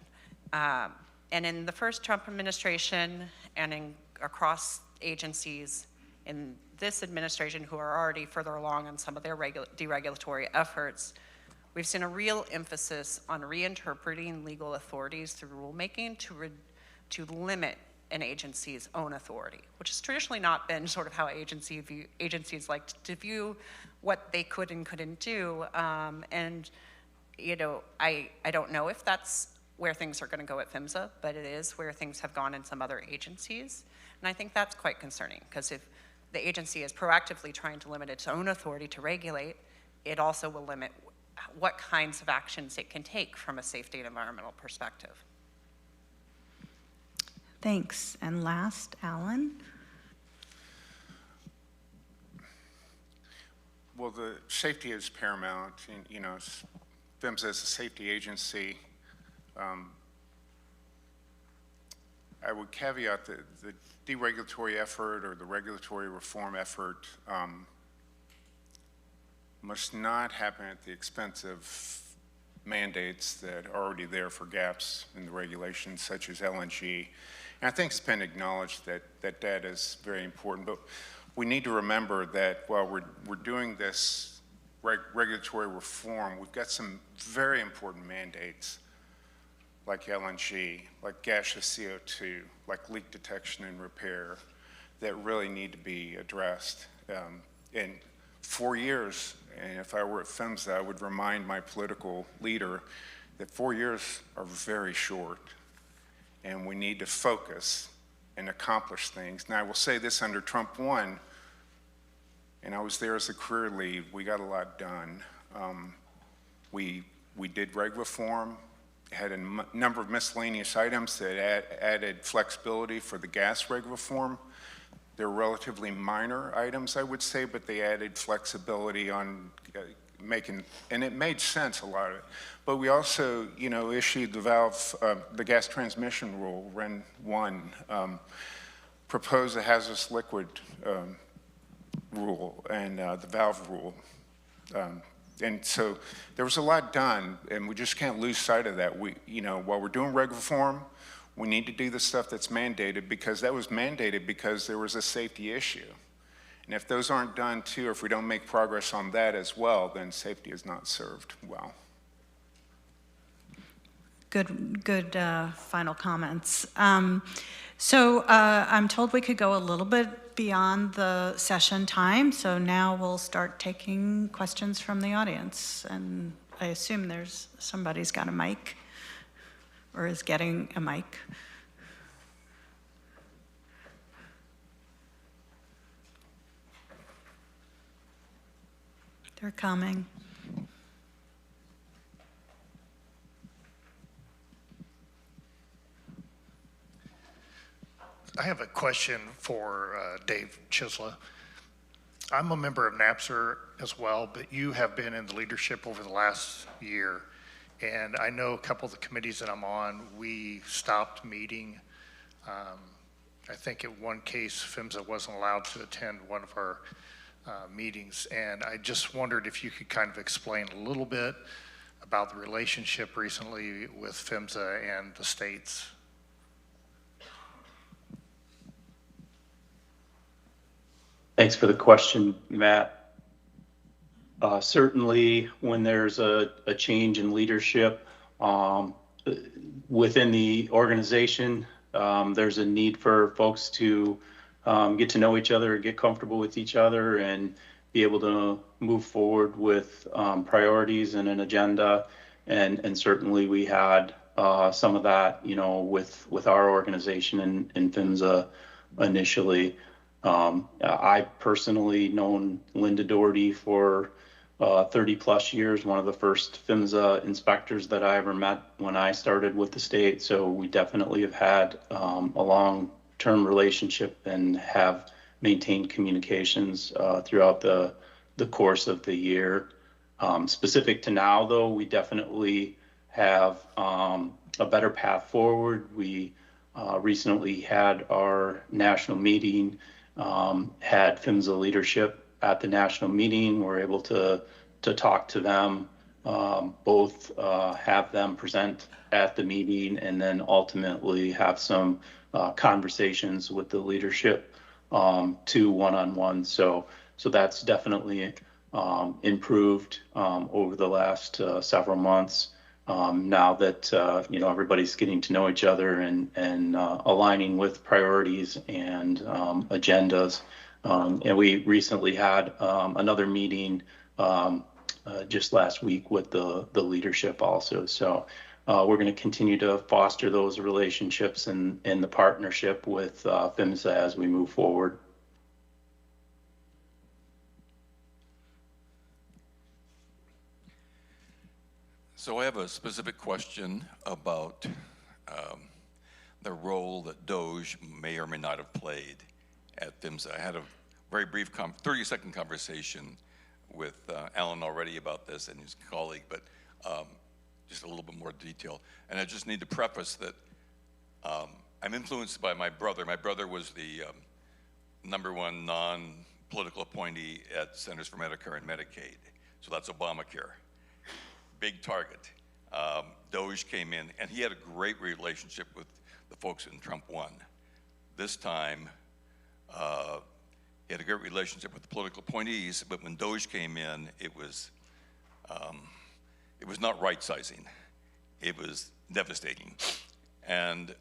And in the first Trump administration and across agencies in this administration who are already further along on some of their deregulatory efforts, we've seen a real emphasis on reinterpreting legal authorities through rulemaking to limit an agency's own authority, which has traditionally not been sort of how agencies like to view what they could and couldn't do. And you know, I don't know if that's where things are going to go at PHMSA, but it is where things have gone in some other agencies. And I think that's quite concerning, because if the agency is proactively trying to limit its own authority to regulate, it also will limit what kinds of actions it can take from a safety and environmental perspective. Thanks. And last, Alan. Well, the safety is paramount. And, you know, PHMSA is a safety agency. I would caveat the deregulatory effort or the regulatory reform effort must not happen at the expense of mandates that are already there for gaps in the regulations, such as LNG. And I think it's been acknowledged that that is very important. But we need to remember that while we're doing this regulatory reform, we've got some very important mandates like LNG, like gaseous CO2, like leak detection and repair, that really need to be addressed. In 4 years, and if I were at PHMSA, I would remind my political leader that 4 years are very short, and we need to focus and accomplish things. Now, I will say this: under Trump 1, and I was there as a career lead. We got a lot done. We did reg reform, had a number of miscellaneous items that added flexibility for the gas reg reform. They're relatively minor items, I would say, but they added flexibility on and it made sense, a lot of it. But we also, issued the gas transmission rule, REN 1, proposed a hazardous liquid rule and the valve rule. And so there was a lot done, and we just can't lose sight of that. While we're doing reg reform, we need to do the stuff that's mandated, because that was mandated because there was a safety issue. And if those aren't done too, or if we don't make progress on that as well, then safety is not served well. Good final comments. So I'm told we could go a little bit beyond the session time, so now we'll start taking questions from the audience. And I assume somebody's got a mic or is getting a mic. They're coming. I have a question for Dave Chisla. I'm a member of NAPSR as well, but you have been in the leadership over the last year. And I know a couple of the committees that I'm on, we stopped meeting. I think in one case, PHMSA wasn't allowed to attend one of our meetings. And I just wondered if you could kind of explain a little bit about the relationship recently with PHMSA and the states. Thanks for the question, Matt. Certainly, when there's a change in leadership within the organization, there's a need for folks to get to know each other, get comfortable with each other, and be able to move forward with priorities and an agenda. And certainly, we had some of that, with our organization and PHMSA initially. I personally known Linda Doherty for 30 plus years, one of the first PHMSA inspectors that I ever met when I started with the state. So we definitely have had a long-term relationship and have maintained communications throughout the course of the year. Specific to now, though, we definitely have a better path forward. We recently had our national meeting. Had PHMSA leadership at the national meeting. We're able to talk to them, both have them present at the meeting, and then ultimately have some conversations with the leadership, two one-on-one. So that's definitely improved over the last several months. Now that everybody's getting to know each other and aligning with priorities and agendas, and we recently had another meeting just last week with the leadership also. So we're going to continue to foster those relationships and the partnership with PHMSA as we move forward. So I have a specific question about the role that DOJ may or may not have played at PHMSA. I had a very brief 30-second conversation with Alan already about this and his colleague, but just a little bit more detail. And I just need to preface that I'm influenced by my brother. My brother was the #1 non-political appointee at Centers for Medicare and Medicaid. So that's Obamacare. Big target. DOJ came in, and he had a great relationship with the folks in Trump 1. This time, he had a great relationship with the political appointees, but when DOJ came in, it was not right-sizing. It was devastating. And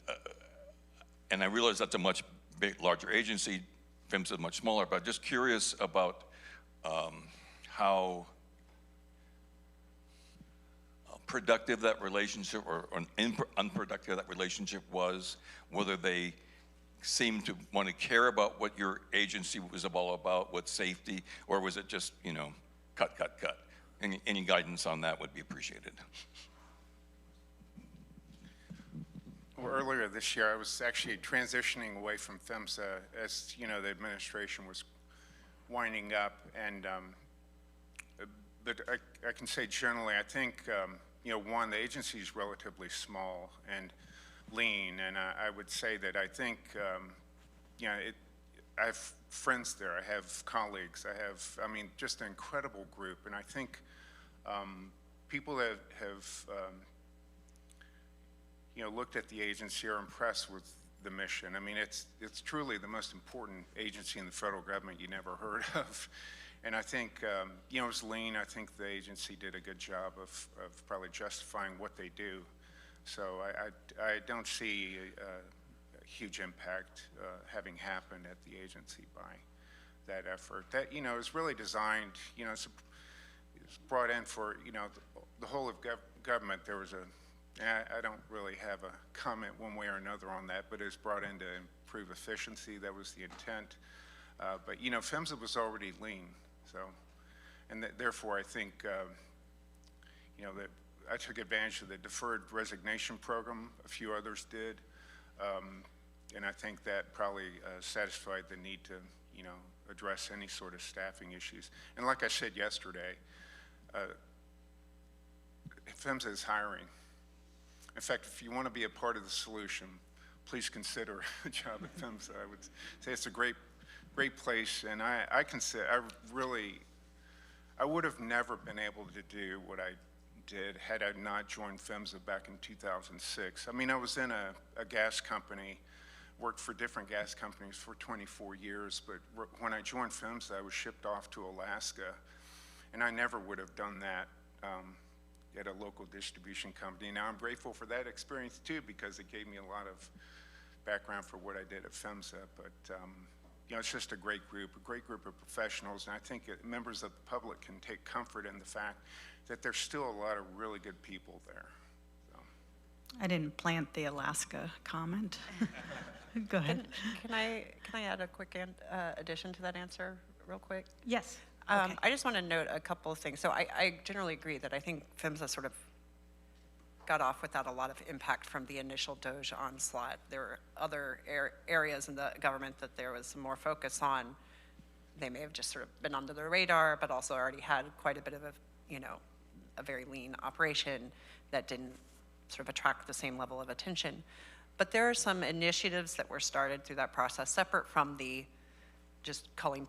I realize that's a much larger agency. PHMSA is much smaller, but I'm just curious about how productive that relationship or unproductive that relationship was, whether they seem to want to care about what your agency was all about, what safety, or was it just, you know, cut, cut, cut? Any guidance on that would be appreciated. Well, earlier this year, I was actually transitioning away from PHMSA as, you know, the administration was winding up. And, but I can say generally, I think, you know, one, the agency is relatively small and lean. And I would say that I think, you know, I have friends there, I have colleagues, I mean, just an incredible group. And I think people that have you know, looked at the agency are impressed with the mission. I mean, it's truly the most important agency in the federal government you never heard of. And I think, you know, it was lean. I think the agency did a good job of probably justifying what they do. So I don't see a huge impact having happened at the agency by that effort. That, you know, is really designed, you know, it's brought in for, you know, the whole of government. There was I don't really have a comment one way or another on that, but it's brought in to improve efficiency. That was the intent. But, you know, PHMSA was already lean. So, and therefore, I think, you know, that I took advantage of the deferred resignation program. A few others did. And I think that probably satisfied the need to, you know, address any sort of staffing issues. And like I said yesterday, PHMSA is hiring. In fact, if you want to be a part of the solution, please consider a job at PHMSA. I would say it's a great place, and I would have never been able to do what I did had I not joined PHMSA back in 2006. I mean, I was in a gas company, worked for different gas companies for 24 years, but when I joined PHMSA, I was shipped off to Alaska, and I never would have done that at a local distribution company. Now, I'm grateful for that experience too, because it gave me a lot of background for what I did at PHMSA. But you know, it's just a great group of professionals, and I think members of the public can take comfort in the fact that there's still a lot of really good people there. So. I didn't plant the Alaska comment. Go ahead. Can I add a quick addition to that answer real quick? Yes. Okay. I just want to note a couple of things. So I generally agree that I think PHMSA sort of got off without a lot of impact from the initial DOGE onslaught. There were other areas in the government that there was more focus on. They may have just sort of been under the radar, but also already had quite a bit of a, you know, a very lean operation that didn't sort of attract the same level of attention. But there are some initiatives that were started through that process, separate from the just calling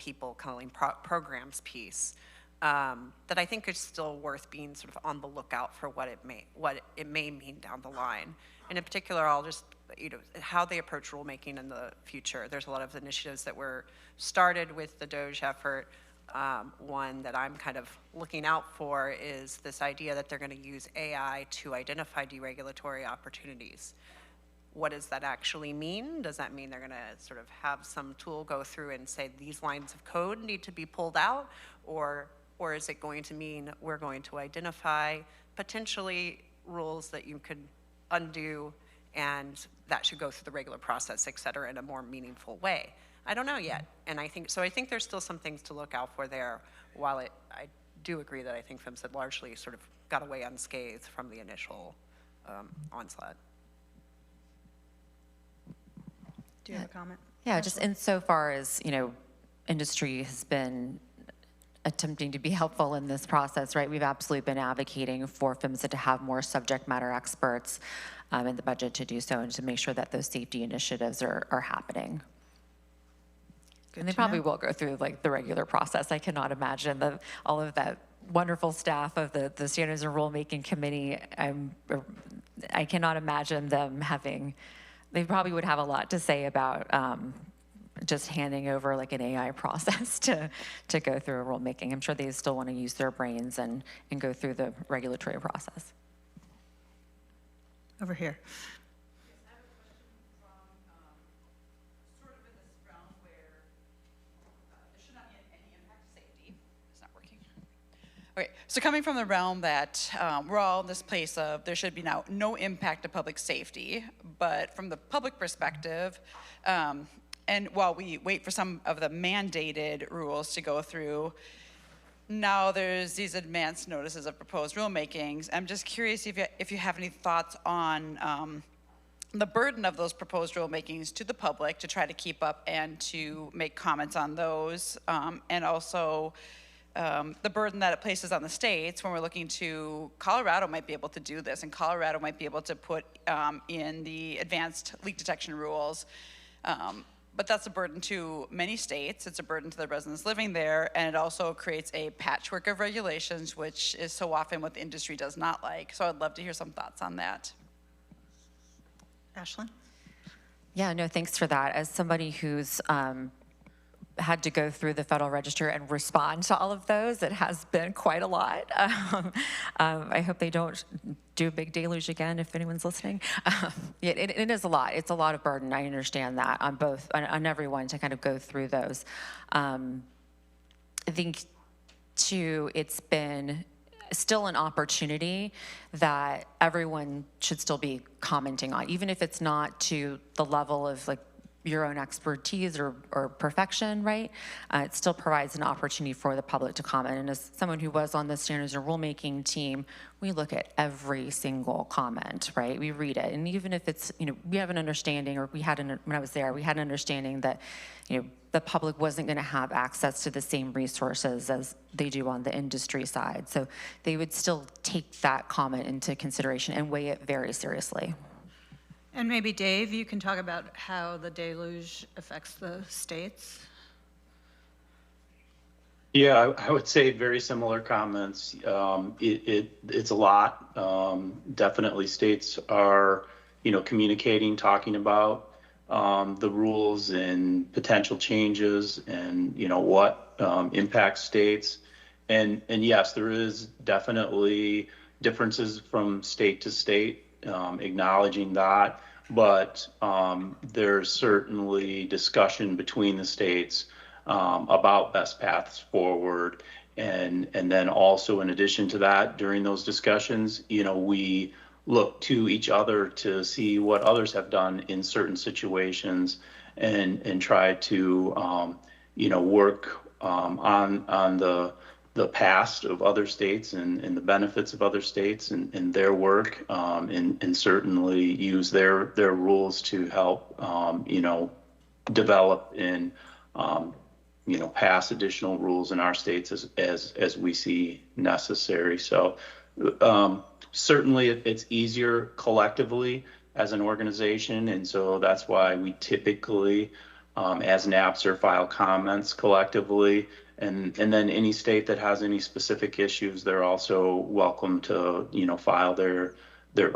programs piece, that I think is still worth being sort of on the lookout for what it may mean down the line. And in particular, I'll just, you know, how they approach rulemaking in the future. There's a lot of initiatives that were started with the DOGE effort. One that I'm kind of looking out for is this idea that they're going to use AI to identify deregulatory opportunities. What does that actually mean? Does that mean they're going to sort of have some tool go through and say these lines of code need to be pulled out? Or is it going to mean we're going to identify potentially rules that you could undo and that should go through the regular process, et cetera, in a more meaningful way? I don't know yet. And I think there's still some things to look out for there, while I do agree that I think PHMSA largely sort of got away unscathed from the initial onslaught. Do you have a comment? Yeah, just insofar as, you know, industry has been attempting to be helpful in this process, right? We've absolutely been advocating for PHMSA to have more subject matter experts in the budget to do so and to make sure that those safety initiatives are happening. And they probably will go through like the regular process. I cannot imagine all of that wonderful staff of the Standards and Rulemaking Committee. I cannot imagine them having. They probably would have a lot to say about just handing over like an AI process to go through a rulemaking. I'm sure they still want to use their brains and go through the regulatory process. Over here. Okay, so coming from the realm that we're all in this place of there should be now no impact to public safety, but from the public perspective, and while we wait for some of the mandated rules to go through, now there's these advanced notices of proposed rulemakings. I'm just curious if you have any thoughts on the burden of those proposed rulemakings to the public to try to keep up and to make comments on those, and also the burden that it places on the states when we're looking to, Colorado might be able to do this, and Colorado might be able to put in the advanced leak detection rules, but that's a burden to many states. It's a burden to the residents living there, and it also creates a patchwork of regulations, which is so often what the industry does not like. So I'd love to hear some thoughts on that. Ashlyn? Yeah, no, thanks for that. As somebody who's had to go through the Federal Register and respond to all of those, it has been quite a lot. I hope they don't do a big deluge again if anyone's listening. It is a lot. It's a lot of burden. I understand that on everyone to kind of go through those. I think, too, it's been still an opportunity that everyone should still be commenting on, even if it's not to the level of like your own expertise or perfection, right? It still provides an opportunity for the public to comment. And as someone who was on the standards and rulemaking team, we look at every single comment, right? We read it. And even if it's, we have an understanding, or when I was there, we had an understanding that, the public wasn't going to have access to the same resources as they do on the industry side. So they would still take that comment into consideration and weigh it very seriously. And maybe Dave, you can talk about how the deluge affects the states. Yeah, I would say very similar comments. It's a lot. Definitely states are, communicating, talking about the rules and potential changes and, what impacts states. And yes, there is definitely differences from state to state, acknowledging that. But there's certainly discussion between the states about best paths forward. And then also in addition to that, during those discussions, we look to each other to see what others have done in certain situations and try to, work on the past of other states and the benefits of other states and their work, and certainly use their rules to help, develop and, pass additional rules in our states as we see necessary. So certainly it's easier collectively as an organization, and so that's why we typically, as NAPSR, file comments collectively. And then any state that has any specific issues, they're also welcome to, file their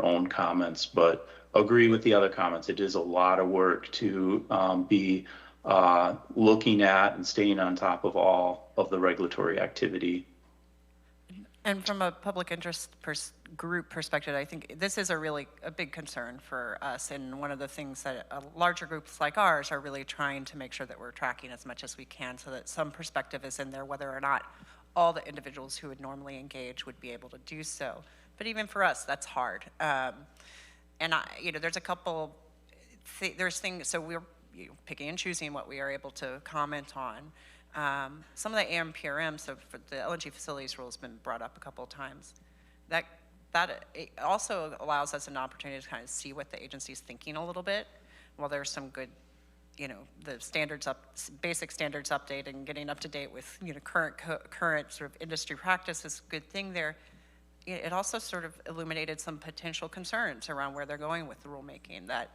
own comments. But agree with the other comments. It is a lot of work to be looking at and staying on top of all of the regulatory activity. And from a public interest group perspective, I think this is a big concern for us, and one of the things that larger groups like ours are really trying to make sure that we're tracking as much as we can so that some perspective is in there, whether or not all the individuals who would normally engage would be able to do so. But even for us, that's hard. And there's a couple, there's things, so we're picking and choosing what we are able to comment on. Some of the AMPRM, so for the LNG facilities rule has been brought up a couple of times. That it also allows us an opportunity to kind of see what the agency's thinking a little bit. While there's some good, the basic standards update and getting up to date with, current sort of industry practice is a good thing there. It also sort of illuminated some potential concerns around where they're going with the rulemaking that,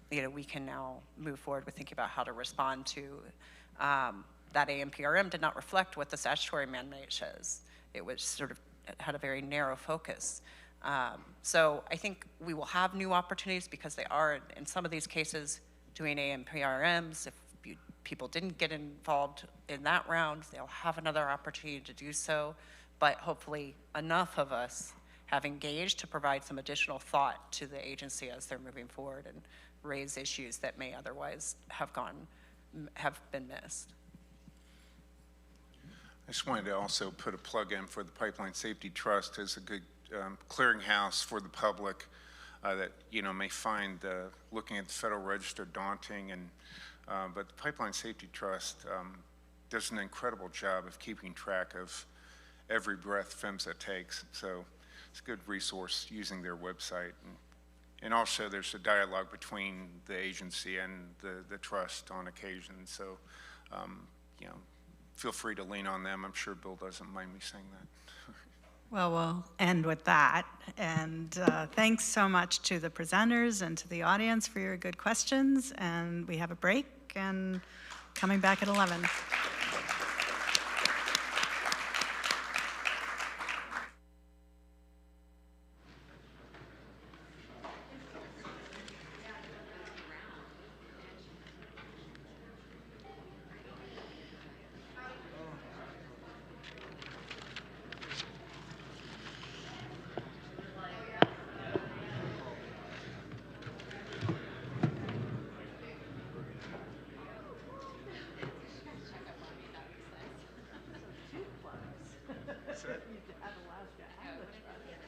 we can now move forward with thinking about how to respond to. That AMPRM did not reflect what the statutory mandate says. It was sort of had a very narrow focus. So I think we will have new opportunities because they are, in some of these cases, doing AMPRMs. If people didn't get involved in that round, they'll have another opportunity to do so. But hopefully enough of us have engaged to provide some additional thought to the agency as they're moving forward and raise issues that may otherwise have been missed. I just wanted to also put a plug in for the Pipeline Safety Trust as a good clearinghouse for the public that may find looking at the Federal Register daunting, but the Pipeline Safety Trust does an incredible job of keeping track of every breath PHMSA takes. So it's a good resource using their website. And also there's a dialogue between the agency and the trust on occasion. So, feel free to lean on them. I'm sure Bill doesn't mind me saying that. Well, we'll end with that. And thanks so much to the presenters and to the audience for your good questions. And we have a break and coming back at 11.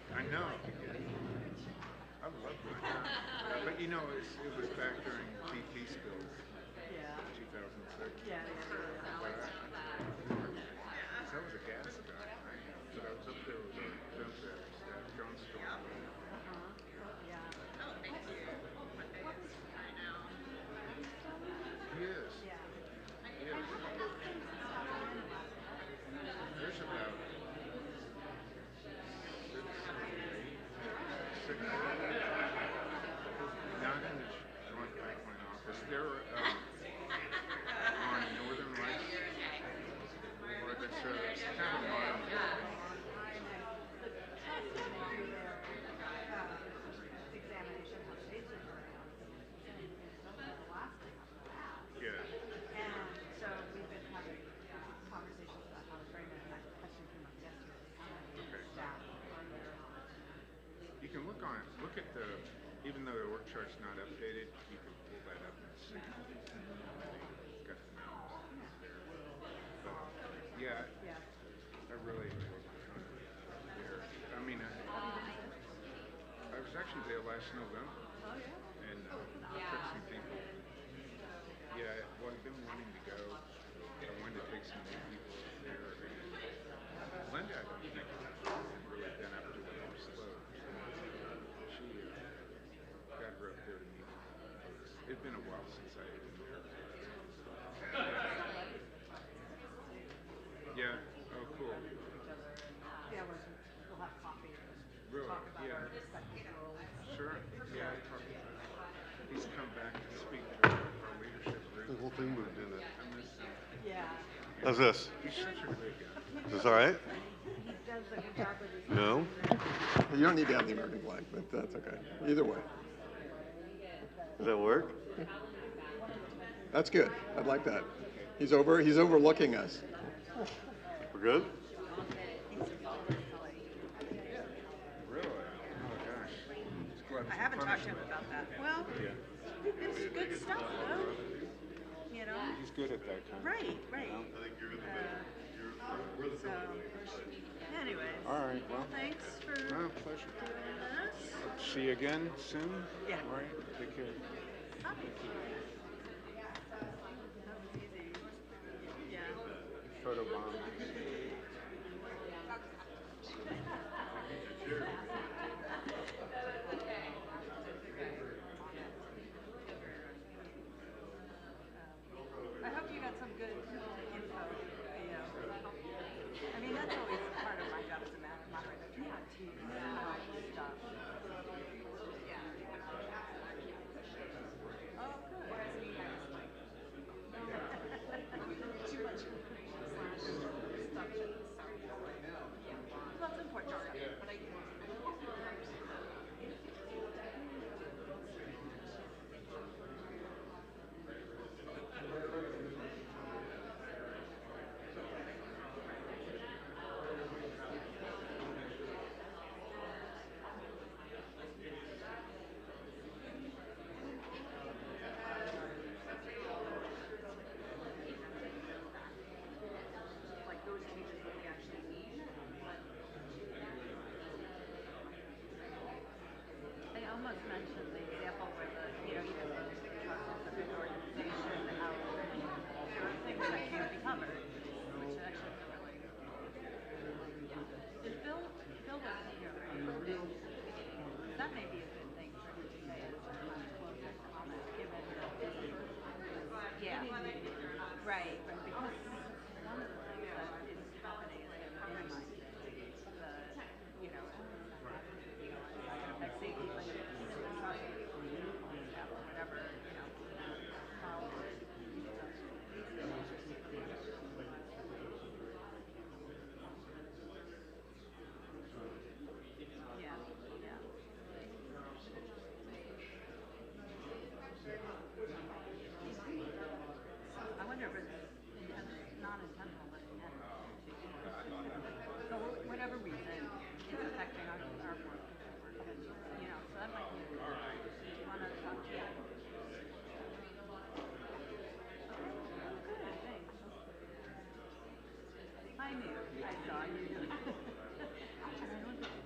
I know. I love that. But it was back during BP spills. Yeah. 2006. Yeah. So I was a gas guy. But I was up there with our PHMSA staff, John Storm. Oh, thank you. He is. He is. There's about not in the Joint Pipeline Office. They're on Northern Lights. Or that's kind of on. Yeah. And so we've been having conversations about how to frame it, and that question came up yesterday. You can look at the, even though the org chart's not updated, you can pull that up and see. Got the numbers there. Yeah, I really wasn't trying to there. I mean, I was actually there last November. Oh, yeah? And took some people. Yeah, well, I've been wanting to go. I wanted to take some new people up there. And Linda, I don't think, had really been up to it or slow. She got her up there to meet folks. It'd been a while since I had been there. Yeah. Oh, cool. Yeah, we'll have coffee. Really? Talk about Yeah. our respective roles. Sure. Yeah, he's come back to speak to our leadership group. The whole thing moved, didn't it? I miss him. Yeah. How's this? He's such a great guy. Is this all right? He does a good job with his. No? You don't need to have the American flag, but that's okay. Either way. Does that work? That's good. I'd like that. He's overlooking us. We're good? Really? Oh, gosh. He's glad I haven't talked to him about that. Well, it's good stuff, though. He's good at that kind of Right. I think you're the So, anyways. All right, well. Thanks for Oh, pleasure. doing this. See you again soon? Yeah. All right, take care. That was easy. Yeah. Photo bomb. I hope you got some good info. I mean, that's always part of my job as a moderator. To stuff. Oh, good. Too much information. that may be a good thing for him to say as a closing comment, given that this is, yeah, right, because one of the things that is happening is they're minimizing the, you know, like safety limits in the truck, or whatever, you know, how yeah, yeah. I wonder if it's non-intentional, but intentional. So whatever we think is affecting our work, and, you know, so that might be, you want to talk to you? Good, thanks. I knew, I saw you. And I looked at you.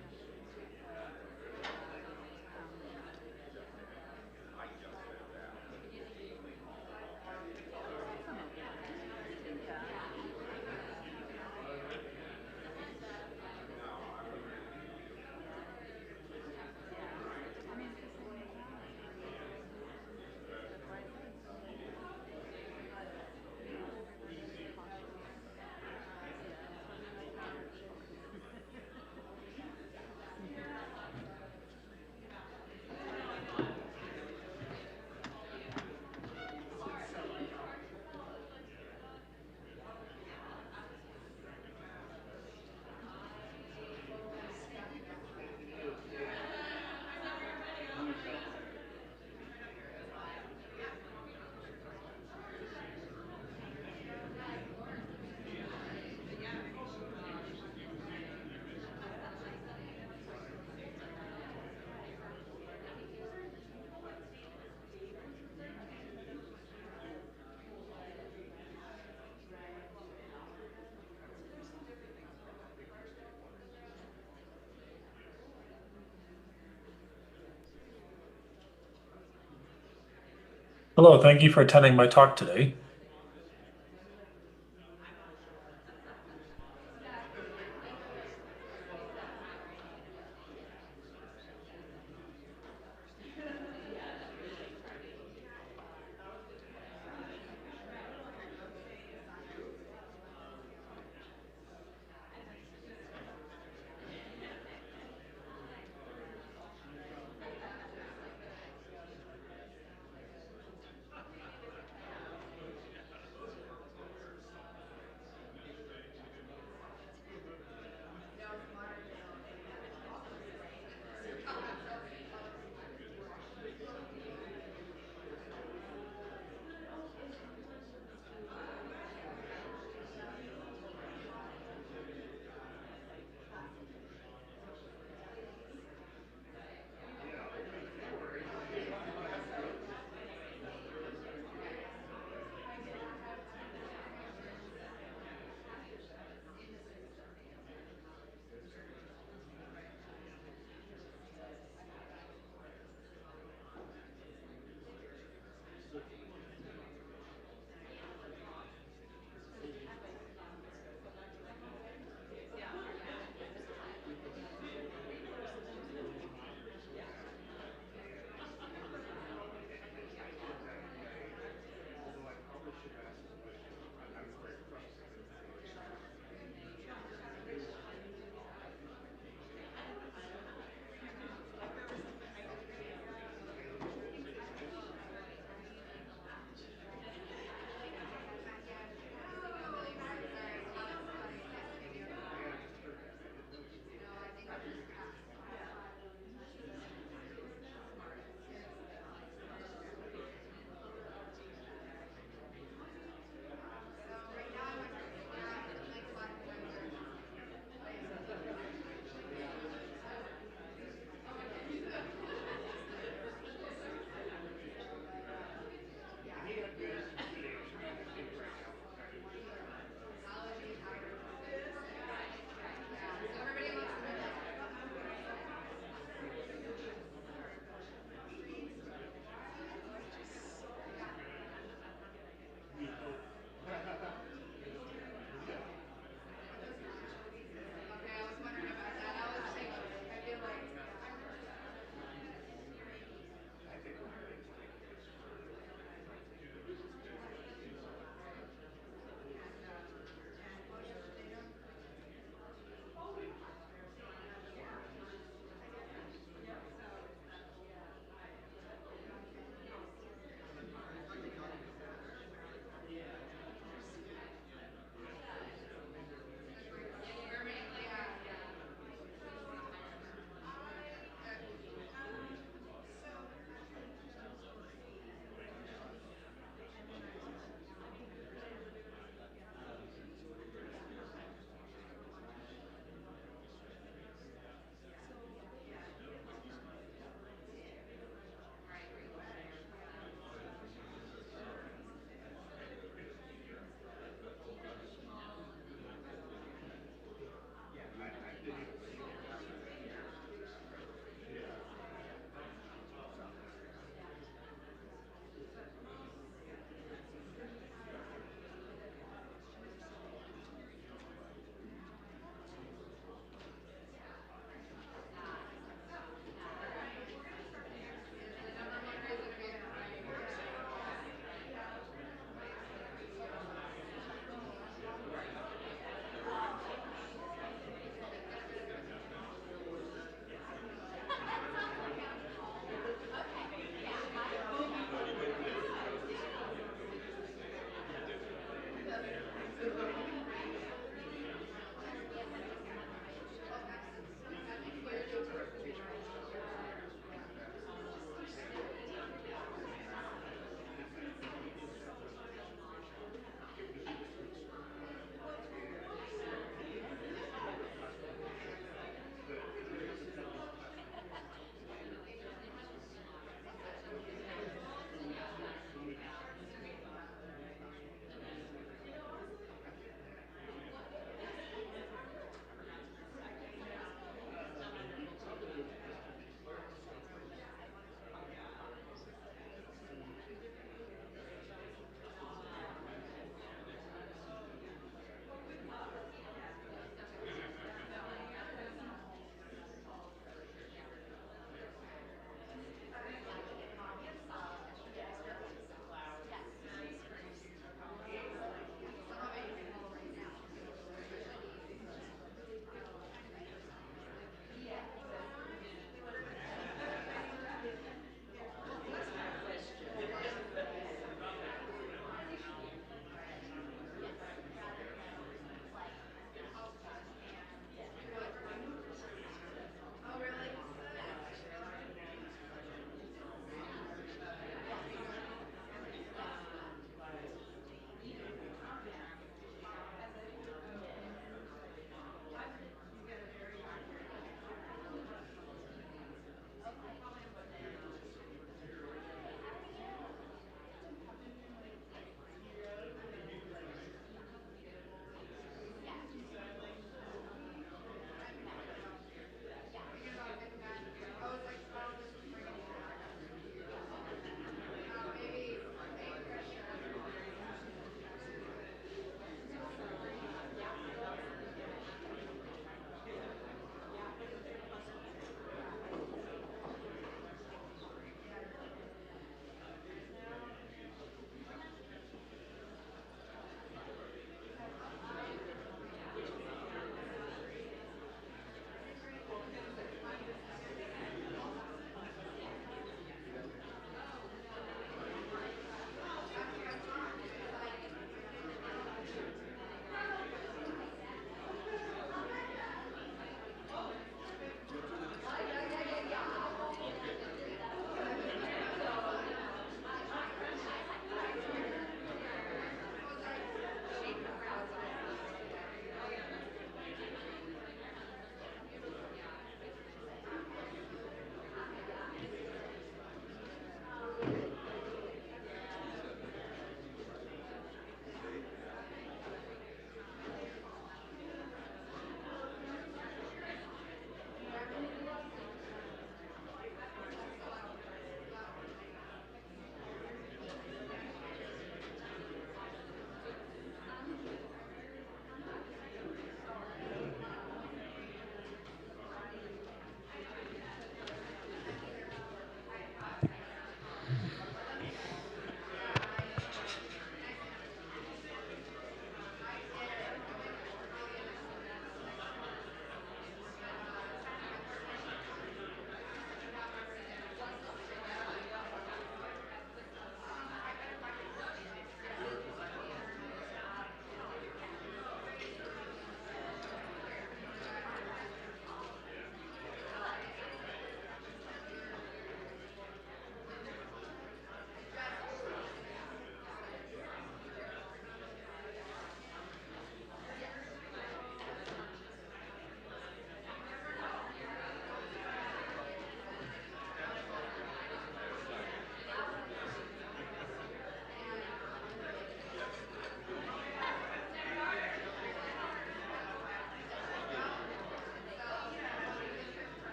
Hello, thank you for attending my talk today.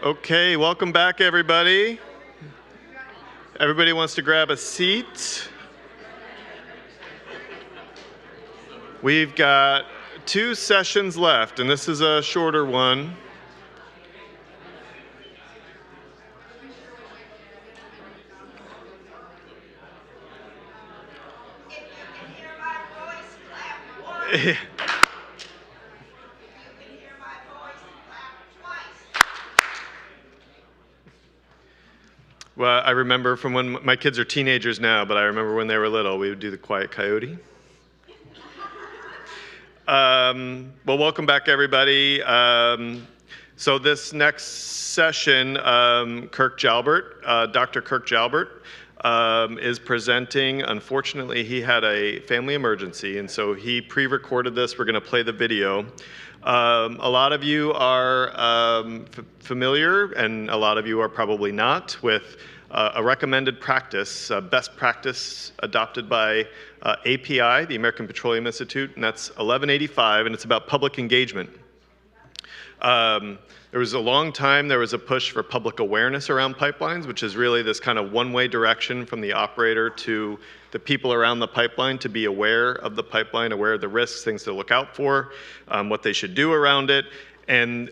Okay, welcome back, everybody. Everybody wants to grab a seat. We've got 2 sessions left, and this is a shorter one. Well, I remember from when my kids are teenagers now, but I remember when they were little, we would do the Quiet Coyote. Well, welcome back, everybody. So this next session, Kirk Jalbert, Dr. Kirk Jalbert, is presenting. Unfortunately, he had a family emergency, and so he pre-recorded this. We're going to play the video. A lot of you are familiar, and a lot of you are probably not, with a recommended practice, best practice adopted by API, the American Petroleum Institute, and that's 1185, and it's about public engagement. There was a long time, there was a push for public awareness around pipelines, which is really this kind of one-way direction from the operator to the people around the pipeline to be aware of the pipeline, aware of the risks, things to look out for, what they should do around it. And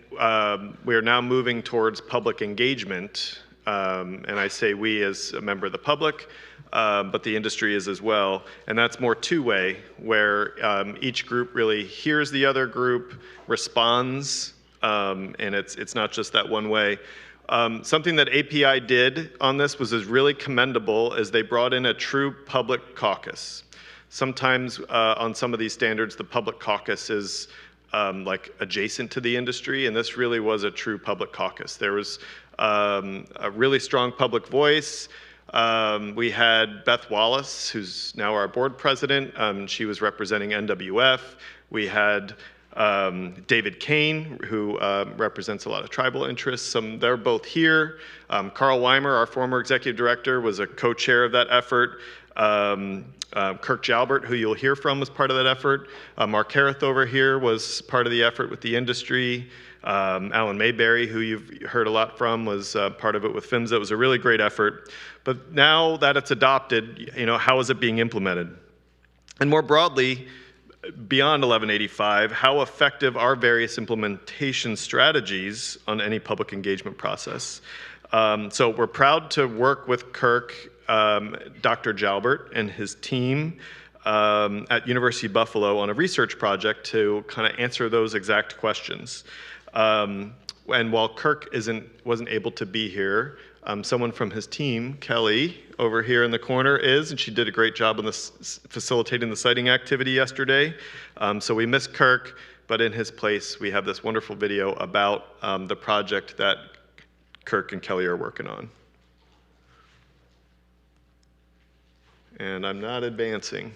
we are now moving towards public engagement. And I say we as a member of the public, but the industry is as well. And that's more two-way, where each group really hears the other group, responds, and it's not just that one way. Something that API did on this was really commendable, is they brought in a true public caucus. Sometimes on some of these standards, the public caucus is like adjacent to the industry, and this really was a true public caucus. There was a really strong public voice. We had Beth Wallace, who's now our board president. She was representing NWF. We had David Kane, who represents a lot of tribal interests. They're both here. Carl Weimer, our former executive director, was a co-chair of that effort. Kirk Jalbert, who you'll hear from, was part of that effort. Mark Hareth over here was part of the effort with the industry. Alan Mayberry, who you've heard a lot from, was part of it with PHMSA. It was a really great effort. But now that it's adopted, how is it being implemented? And more broadly, beyond 1185, how effective are various implementation strategies on any public engagement process? So we're proud to work with Kirk, Dr. Jalbert, and his team at University of Buffalo on a research project to kind of answer those exact questions. And while Kirk wasn't able to be here, someone from his team, Kelly, over here in the corner is, and she did a great job on this, facilitating the siting activity yesterday. So we miss Kirk, but in his place, we have this wonderful video about the project that Kirk and Kelly are working on. And I'm not advancing.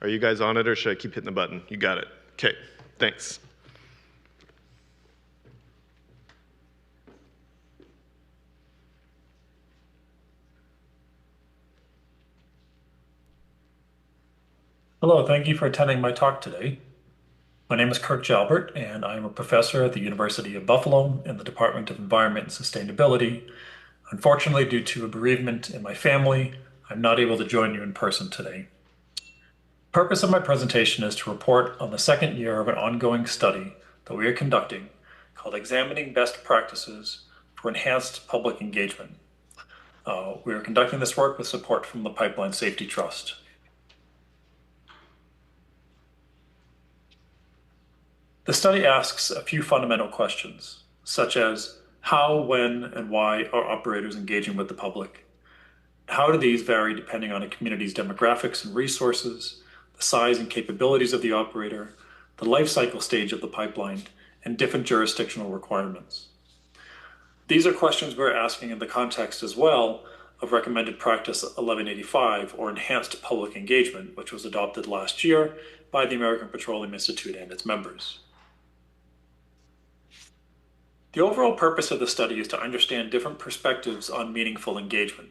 Are you guys on it, or should I keep hitting the button? You got it. Okay, thanks. Hello, thank you for attending my talk today. My name is Kirk Jalbert, and I am a professor at the University of Buffalo in the Department of Environment and Sustainability. Unfortunately, due to a bereavement in my family, I'm not able to join you in person today. The purpose of my presentation is to report on the second year of an ongoing study that we are conducting called Examining Best Practices for Enhanced Public Engagement. We are conducting this work with support from the Pipeline Safety Trust. The study asks a few fundamental questions, such as how, when, and why are operators engaging with the public? How do these vary depending on a community's demographics and resources, the size and capabilities of the operator, the life cycle stage of the pipeline, and different jurisdictional requirements? These are questions we're asking in the context as well of Recommended Practice 1185, or Enhanced Public Engagement, which was adopted last year by the American Petroleum Institute and its members. The overall purpose of the study is to understand different perspectives on meaningful engagement,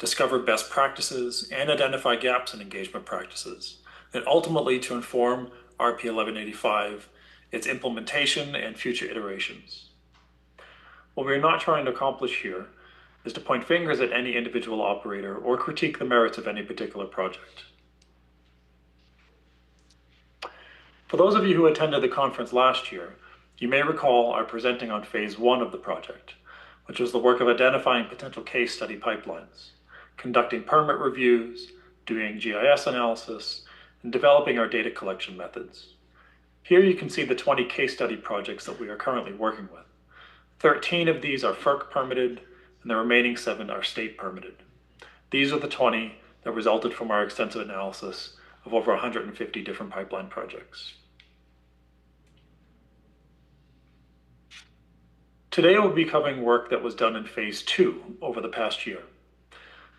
discover best practices, and identify gaps in engagement practices, and ultimately to inform RP 1185, its implementation, and future iterations. What we are not trying to accomplish here is to point fingers at any individual operator or critique the merits of any particular project. For those of you who attended the conference last year, you may recall our presenting on phase 1 of the project, which was the work of identifying potential case study pipelines, conducting permit reviews, doing GIS analysis, and developing our data collection methods. Here you can see the 20 case study projects that we are currently working with. 13 of these are FERC permitted, and the remaining 7 are state permitted. These are the 20 that resulted from our extensive analysis of over 150 different pipeline projects. Today we'll be covering work that was done in phase 2 over the past year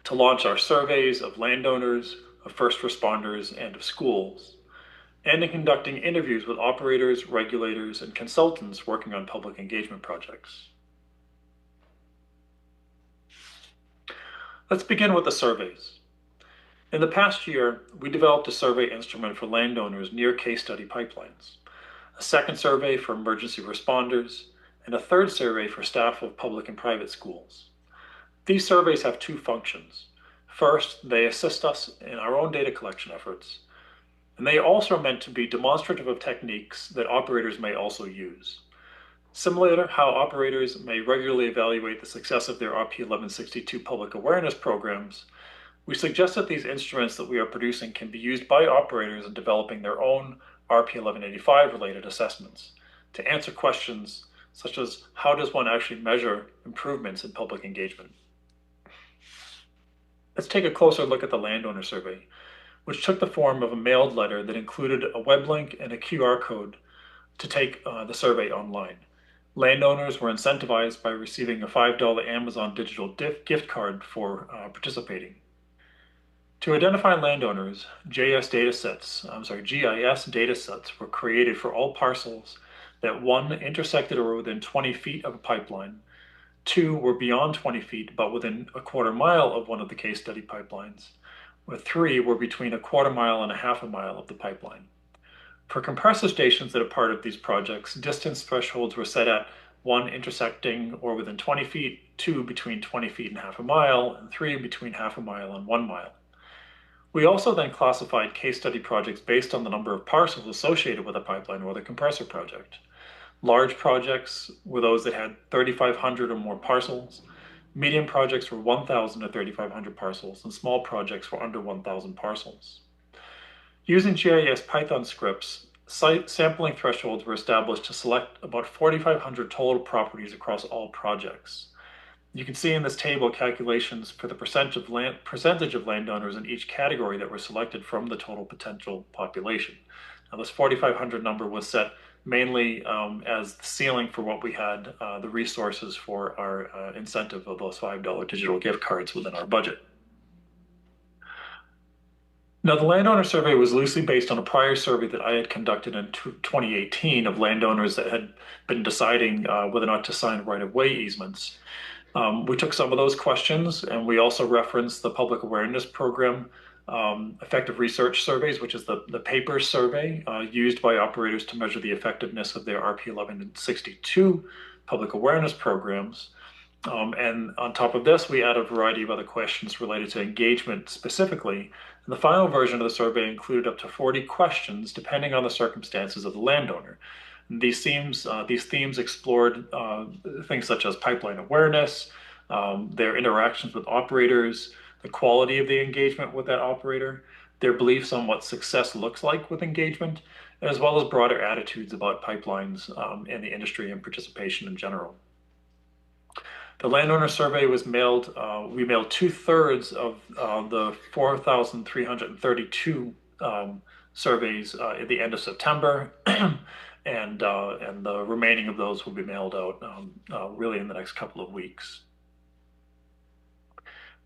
to launch our surveys of landowners, of first responders, and of schools, and in conducting interviews with operators, regulators, and consultants working on public engagement projects. Let's begin with the surveys. In the past year, we developed a survey instrument for landowners near case study pipelines, a second survey for emergency responders, and a third survey for staff of public and private schools. These surveys have 2 functions. First, they assist us in our own data collection efforts, and they also are meant to be demonstrative of techniques that operators may also use. Similar to how operators may regularly evaluate the success of their RP 1162 public awareness programs, we suggest that these instruments that we are producing can be used by operators in developing their own RP 1185 related assessments to answer questions such as how does one actually measure improvements in public engagement. Let's take a closer look at the landowner survey, which took the form of a mailed letter that included a web link and a QR code to take the survey online. Landowners were incentivized by receiving a $5 Amazon digital gift card for participating. To identify landowners, GIS datasets were created for all parcels that 1, intersected or within 20 feet of a pipeline, 2, were beyond 20 feet but within a quarter mile of one of the case study pipelines, or 3, were between a quarter mile and a half a mile of the pipeline. For compressor stations that are part of these projects, distance thresholds were set at 1, intersecting or within 20 feet, 2, between 20 feet and half a mile, and 3, between half a mile and 1 mile. We also then classified case study projects based on the number of parcels associated with a pipeline or the compressor project. Large projects were those that had 3,500 or more parcels. Medium projects were 1,000 to 3,500 parcels, and small projects were under 1,000 parcels. Using GIS Python scripts, sampling thresholds were established to select about 4,500 total properties across all projects. You can see in this table calculations for the percentage of landowners in each category that were selected from the total potential population. Now, this 4,500 number was set mainly as the ceiling for what we had the resources for our incentive of those $5 digital gift cards within our budget. Now, the landowner survey was loosely based on a prior survey that I had conducted in 2018 of landowners that had been deciding whether or not to sign right-of-way easements. We took some of those questions, and we also referenced the public awareness program effective research surveys, which is the paper survey used by operators to measure the effectiveness of their RP 1162 public awareness programs. And on top of this, we added a variety of other questions related to engagement specifically. And the final version of the survey included up to 40 questions depending on the circumstances of the landowner. And these themes explored things such as pipeline awareness, their interactions with operators, the quality of the engagement with that operator, their beliefs on what success looks like with engagement, as well as broader attitudes about pipelines and the industry and participation in general. The landowner survey was mailed, we mailed 2/3 of the 4,332 surveys at the end of September, and the remaining of those will be mailed out really in the next couple of weeks.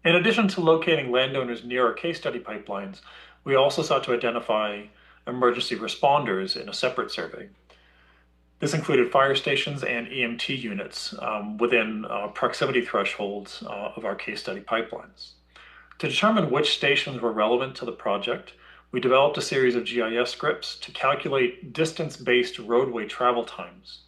In addition to locating landowners near our case study pipelines, we also sought to identify emergency responders in a separate survey. This included fire stations and EMT units within proximity thresholds of our case study pipelines. To determine which stations were relevant to the project, we developed a series of GIS scripts to calculate distance-based roadway travel times.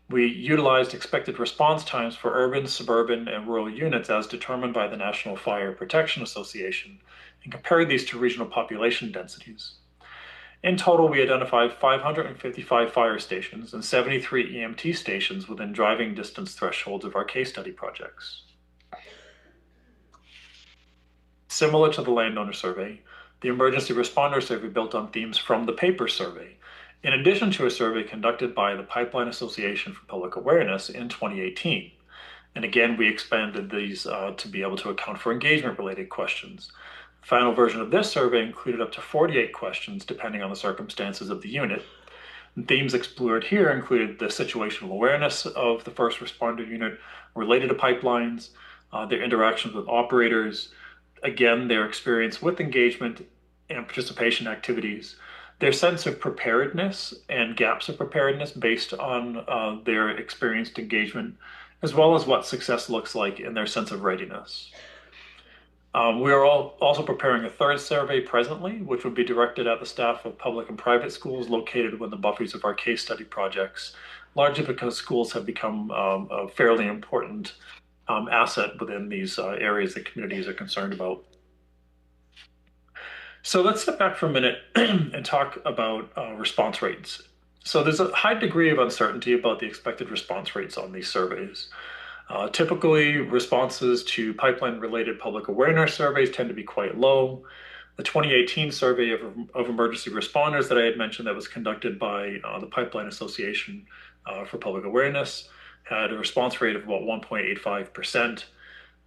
We utilized expected response times for urban, suburban, and rural units as determined by the National Fire Protection Association and compared these to regional population densities. In total, we identified 555 fire stations and 73 EMT stations within driving distance thresholds of our case study projects. Similar to the landowner survey, the emergency responder survey built on themes from the paper survey, in addition to a survey conducted by the Pipeline Association for Public Awareness in 2018. And again, we expanded these to be able to account for engagement-related questions. The final version of this survey included up to 48 questions depending on the circumstances of the unit. And themes explored here included the situational awareness of the first responder unit related to pipelines, their interactions with operators, again, their experience with engagement and participation activities, their sense of preparedness and gaps of preparedness based on their experienced engagement, as well as what success looks like in their sense of readiness. We are also preparing a third survey presently, which would be directed at the staff of public and private schools located within the buffers of our case study projects, largely because schools have become a fairly important asset within these areas that communities are concerned about. So let's step back for a minute and talk about response rates. So there's a high degree of uncertainty about the expected response rates on these surveys. Typically, responses to pipeline-related public awareness surveys tend to be quite low. The 2018 survey of emergency responders that I had mentioned that was conducted by the Pipeline Association for Public Awareness had a response rate of about 1.85%.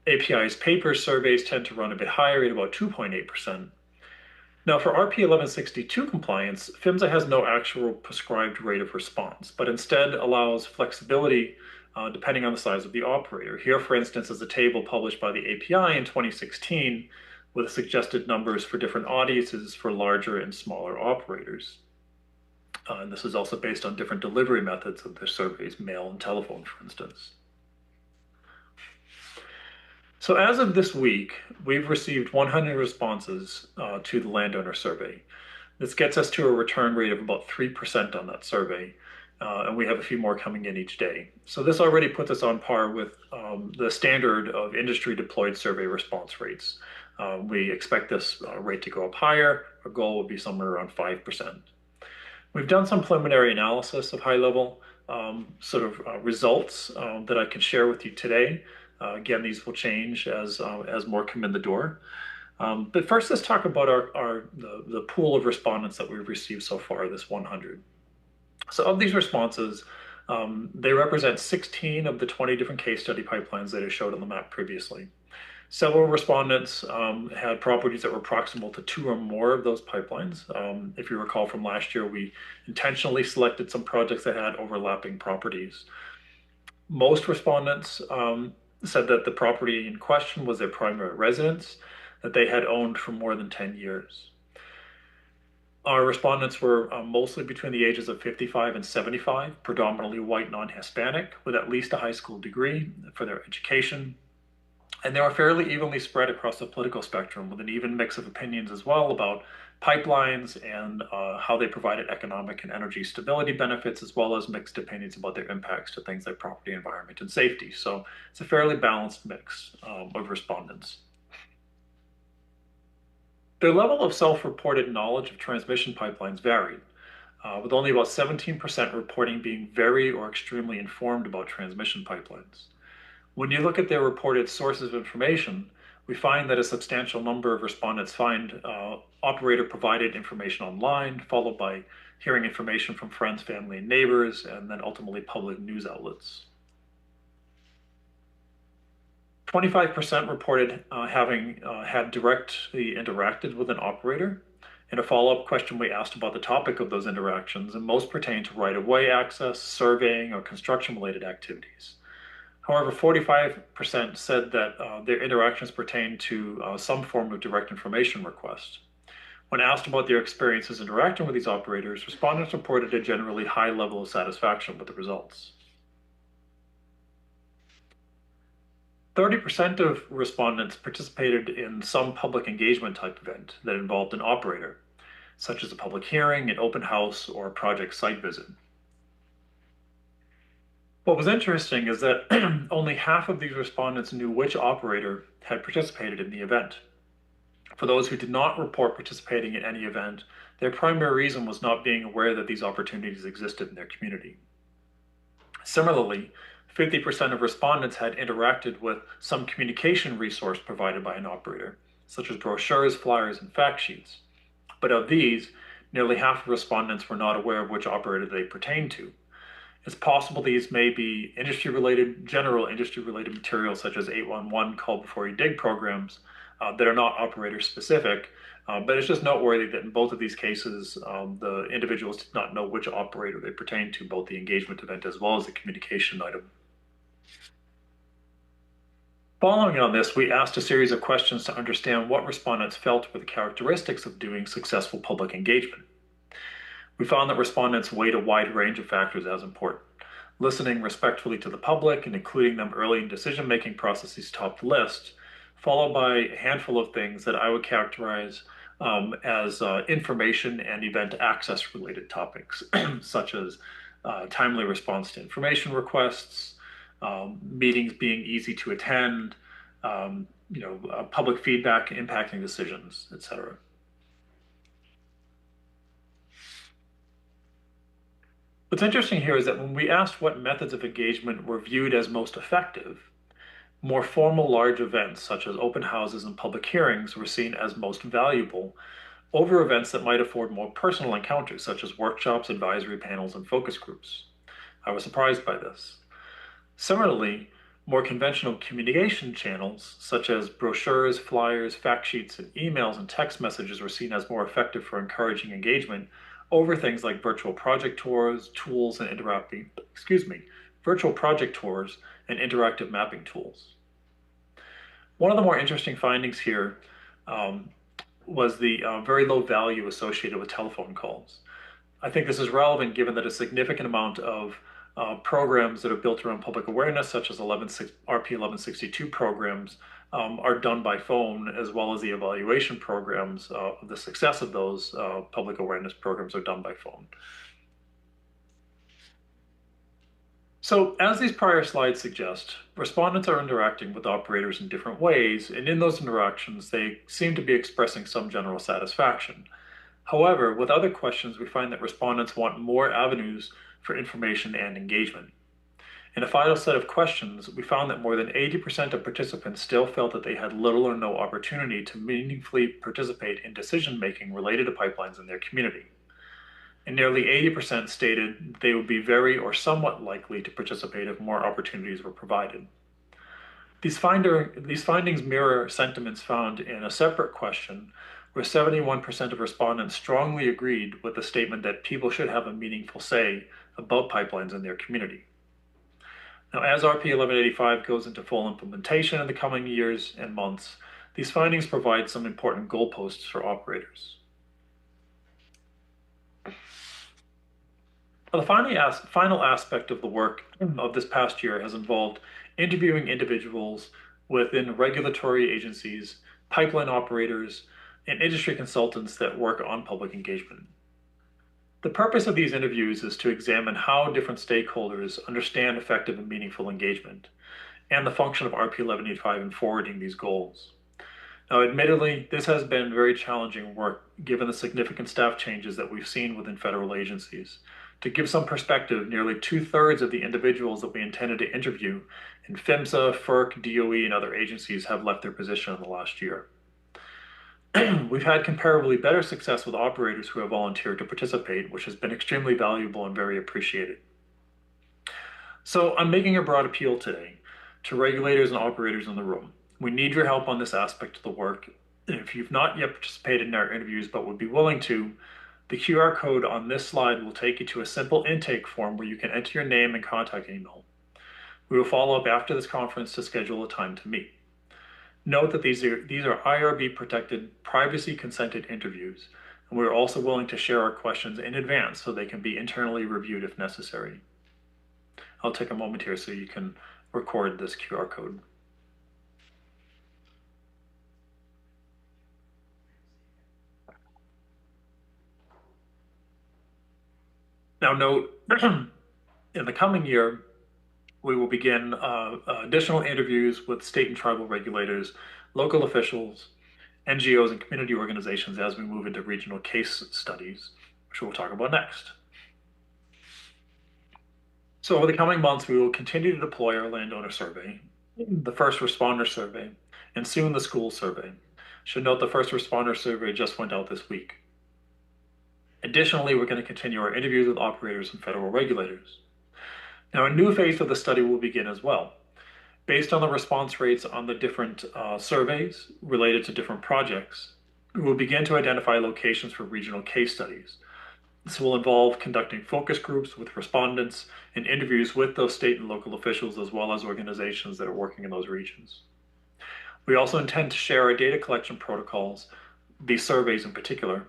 API's paper surveys tend to run a bit higher at about 2.8%. Now, for RP 1162 compliance, PHMSA has no actual prescribed rate of response, but instead allows flexibility depending on the size of the operator. Here, for instance, is a table published by the API in 2016 with suggested numbers for different audiences for larger and smaller operators. And this is also based on different delivery methods of the surveys, mail and telephone, for instance. So as of this week, we've received 100 responses to the landowner survey. This gets us to a return rate of about 3% on that survey, and we have a few more coming in each day. So this already puts us on par with the standard of industry deployed survey response rates. We expect this rate to go up higher. Our goal would be somewhere around 5%. We've done some preliminary analysis of high-level results that I can share with you today. Again, these will change as more come in the door. But first, let's talk about the pool of respondents that we've received so far, this 100. So of these responses, they represent 16 of the 20 different case study pipelines that I showed on the map previously. Several respondents had properties that were proximal to 2 or more of those pipelines. If you recall from last year, we intentionally selected some projects that had overlapping properties. Most respondents said that the property in question was their primary residence, that they had owned for more than 10 years. Our respondents were mostly between the ages of 55 and 75, predominantly white non-Hispanic, with at least a high school degree for their education. And they were fairly evenly spread across the political spectrum, with an even mix of opinions as well about pipelines and how they provided economic and energy stability benefits, as well as mixed opinions about their impacts to things like property, environment, and safety. So it's a fairly balanced mix of respondents. Their level of self-reported knowledge of transmission pipelines varied, with only about 17% reporting being very or extremely informed about transmission pipelines. When you look at their reported sources of information, we find that a substantial number of respondents find operator-provided information online, followed by hearing information from friends, family, and neighbors, and then ultimately public news outlets. 25% reported having had directly interacted with an operator. In a follow-up question, we asked about the topic of those interactions, and most pertain to right-of-way access, surveying, or construction-related activities. However, 45% said that their interactions pertained to some form of direct information request. When asked about their experiences interacting with these operators, respondents reported a generally high level of satisfaction with the results. 30% of respondents participated in some public engagement type event that involved an operator, such as a public hearing, an open house, or a project site visit. What was interesting is that only half of these respondents knew which operator had participated in the event. For those who did not report participating in any event, their primary reason was not being aware that these opportunities existed in their community. Similarly, 50% of respondents had interacted with some communication resource provided by an operator, such as brochures, flyers, and fact sheets. But of these, nearly half of respondents were not aware of which operator they pertained to. It's possible these may be general industry-related materials such as 811 call before you dig programs that are not operator specific, but it's just noteworthy that in both of these cases, the individuals did not know which operator they pertained to, both the engagement event as well as the communication item. Following on this, we asked a series of questions to understand what respondents felt were the characteristics of doing successful public engagement. We found that respondents weighed a wide range of factors as important. Listening respectfully to the public and including them early in decision-making processes topped the list, followed by a handful of things that I would characterize as information and event access related topics, such as timely response to information requests, meetings being easy to attend, public feedback impacting decisions, etc. What's interesting here is that when we asked what methods of engagement were viewed as most effective, more formal large events such as open houses and public hearings were seen as most valuable over events that might afford more personal encounters such as workshops, advisory panels, and focus groups. I was surprised by this. Similarly, more conventional communication channels such as brochures, flyers, fact sheets, and emails and text messages were seen as more effective for encouraging engagement over things like virtual project tours, tools, and virtual project tours and interactive mapping tools. One of the more interesting findings here was the very low value associated with telephone calls. I think this is relevant given that a significant amount of programs that are built around public awareness, such as RP 1162 programs, are done by phone, as well as the evaluation programs. The success of those public awareness programs are done by phone. So, as these prior slides suggest, respondents are interacting with operators in different ways, and in those interactions, they seem to be expressing some general satisfaction. However, with other questions, we find that respondents want more avenues for information and engagement. In a final set of questions, we found that more than 80% of participants still felt that they had little or no opportunity to meaningfully participate in decision-making related to pipelines in their community. And nearly 80% stated they would be very or somewhat likely to participate if more opportunities were provided. These findings mirror sentiments found in a separate question where 71% of respondents strongly agreed with the statement that people should have a meaningful say about pipelines in their community. Now, as RP 1185 goes into full implementation in the coming years and months, these findings provide some important goalposts for operators. Now, the final aspect of the work of this past year has involved interviewing individuals within regulatory agencies, pipeline operators, and industry consultants that work on public engagement. The purpose of these interviews is to examine how different stakeholders understand effective and meaningful engagement, and the function of RP 1185 in forwarding these goals. Now, admittedly, this has been very challenging work given the significant staff changes that we've seen within federal agencies. To give some perspective, nearly 2/3 of the individuals that we intended to interview in PHMSA, FERC, DOE, and other agencies have left their position in the last year. We've had comparably better success with operators who have volunteered to participate, which has been extremely valuable and very appreciated. So I'm making a broad appeal today to regulators and operators in the room. We need your help on this aspect of the work. And if you've not yet participated in our interviews but would be willing to, the QR code on this slide will take you to a simple intake form where you can enter your name and contact email. We will follow up after this conference to schedule a time to meet. Note that these are IRB-protected, privacy-consented interviews, and we're also willing to share our questions in advance so they can be internally reviewed if necessary. I'll take a moment here so you can record this QR code. Now note, in the coming year, we will begin additional interviews with state and tribal regulators, local officials, NGOs, and community organizations as we move into regional case studies, which we'll talk about next. So over the coming months, we will continue to deploy our landowner survey, the first responder survey, and soon the school survey. Should note the first responder survey just went out this week. Additionally, we're going to continue our interviews with operators and federal regulators. Now, a new phase of the study will begin as well. Based on the response rates on the different surveys related to different projects, we will begin to identify locations for regional case studies. This will involve conducting focus groups with respondents and interviews with those state and local officials as well as organizations that are working in those regions. We also intend to share our data collection protocols, these surveys in particular,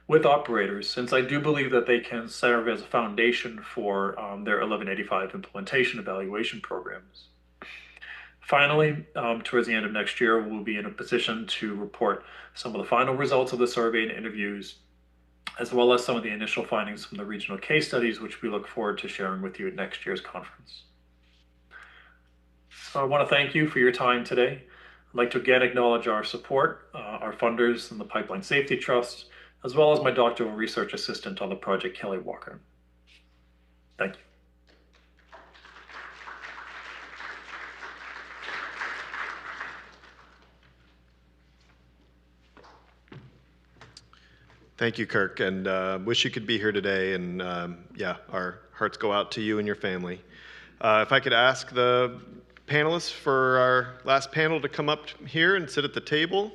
with operators, since I do believe that they can serve as a foundation for their 1185 implementation evaluation programs. Finally, towards the end of next year, we'll be in a position to report some of the final results of the survey and interviews, as well as some of the initial findings from the regional case studies, which we look forward to sharing with you at next year's conference. So I want to thank you for your time today. I'd like to again acknowledge our support, our funders and the Pipeline Safety Trust, as well as my doctoral research assistant on the project, Kelly Walker. Thank you. Thank you, Kirk, and wish you could be here today, and yeah, our hearts go out to you and your family. If I could ask the panelists for our last panel to come up here and sit at the table.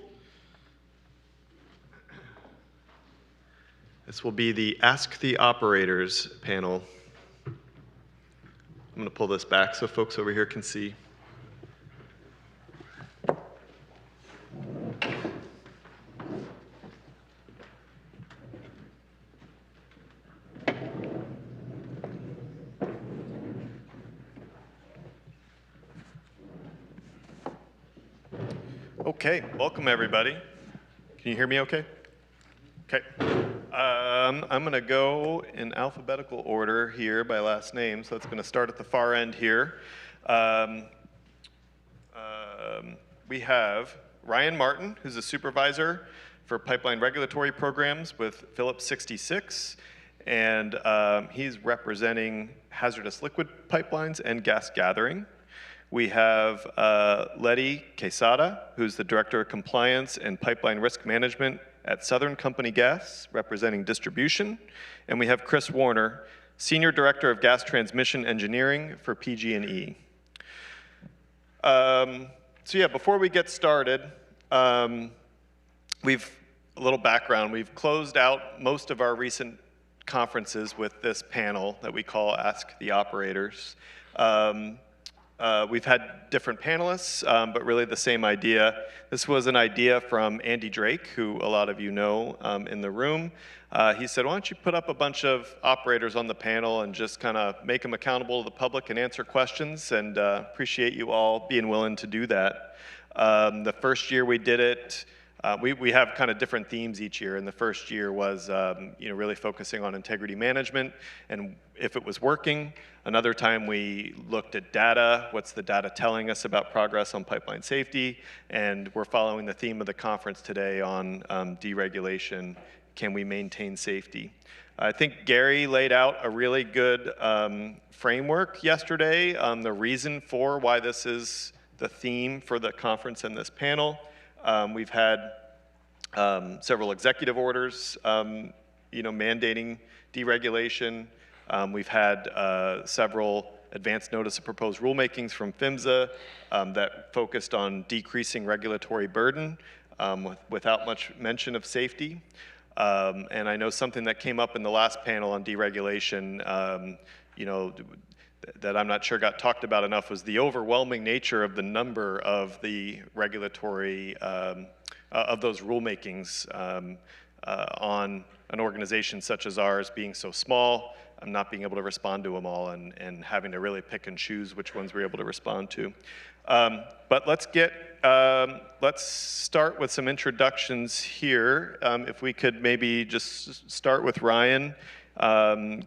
This will be the Ask the Operators panel. I'm going to pull this back so folks over here can see. Okay, welcome everybody. Can you hear me okay? Okay. I'm going to go in alphabetical order here by last name, so that's going to start at the far end here. We have Ryan Martin, who's a supervisor for pipeline regulatory programs with Phillips 66, and he's representing hazardous liquid pipelines and gas gathering. We have Letty Quesada, who's the Director of Compliance and Pipeline Risk Management at Southern Company Gas, representing distribution. And we have Chris Warner, Senior Director of Gas Transmission Engineering for PG&E. So yeah, before we get started, a little background. We've closed out most of our recent conferences with this panel that we call Ask the Operators. We've had different panelists, but really the same idea. This was an idea from Andy Drake, who a lot of you know in the room. He said, why don't you put up a bunch of operators on the panel and just kind of make them accountable to the public and answer questions, and appreciate you all being willing to do that. The first year we did it, we have kind of different themes each year, and the first year was really focusing on integrity management and if it was working. Another time we looked at data, what's the data telling us about progress on pipeline safety, and we're following the theme of the conference today on deregulation, can we maintain safety? I think Gary laid out a really good framework yesterday on the reason for why this is the theme for the conference and this panel. We've had several executive orders, mandating deregulation. We've had several advanced notice of proposed rulemakings from PHMSA that focused on decreasing regulatory burden without much mention of safety. And I know something that came up in the last panel on deregulation, that I'm not sure got talked about enough, was the overwhelming nature of the number of the regulatory, of those rulemakings on an organization such as ours being so small, not being able to respond to them all, and having to really pick and choose which ones we're able to respond to. But let's start with some introductions here. If we could maybe just start with Ryan.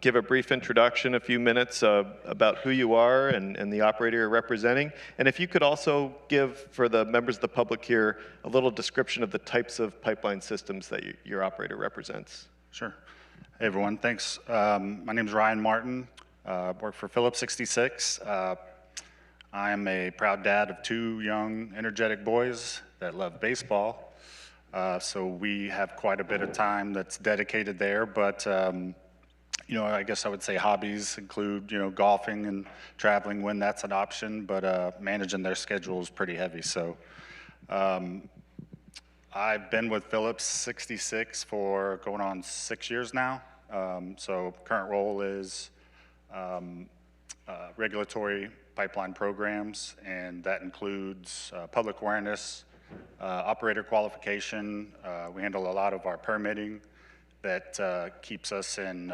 give a brief introduction, a few minutes about who you are and the operator you're representing. And if you could also give, for the members of the public here, a little description of the types of pipeline systems that your operator represents. Sure. Hey, everyone. Thanks. My name is Ryan Martin. I work for Phillips 66. I am a proud dad of 2 young, energetic boys that love baseball. So we have quite a bit of time that's dedicated there, but you know, I guess I would say hobbies include, you know, golfing and traveling when that's an option, but managing their schedule is pretty heavy. So I've been with Phillips 66 for going on 6 years now. So current role is regulatory pipeline programs, and that includes public awareness, operator qualification. We handle a lot of our permitting that keeps us in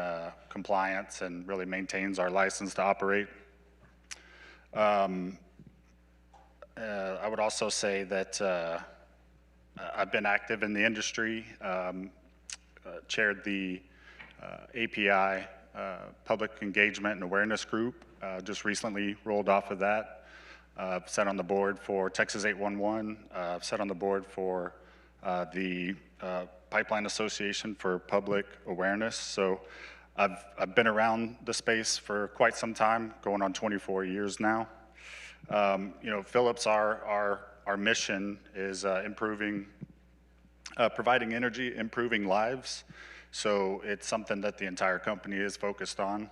compliance and really maintains our license to operate. I would also say that I've been active in the industry, chaired the API Public Engagement and Awareness Group, just recently rolled off of that. Sat on the board for Texas 811, sat on the board for the Pipeline Association for Public Awareness. So I've been around the space for quite some time, going on 24 years now. You know, Phillips, our mission is providing energy, improving lives. So it's something that the entire company is focused on.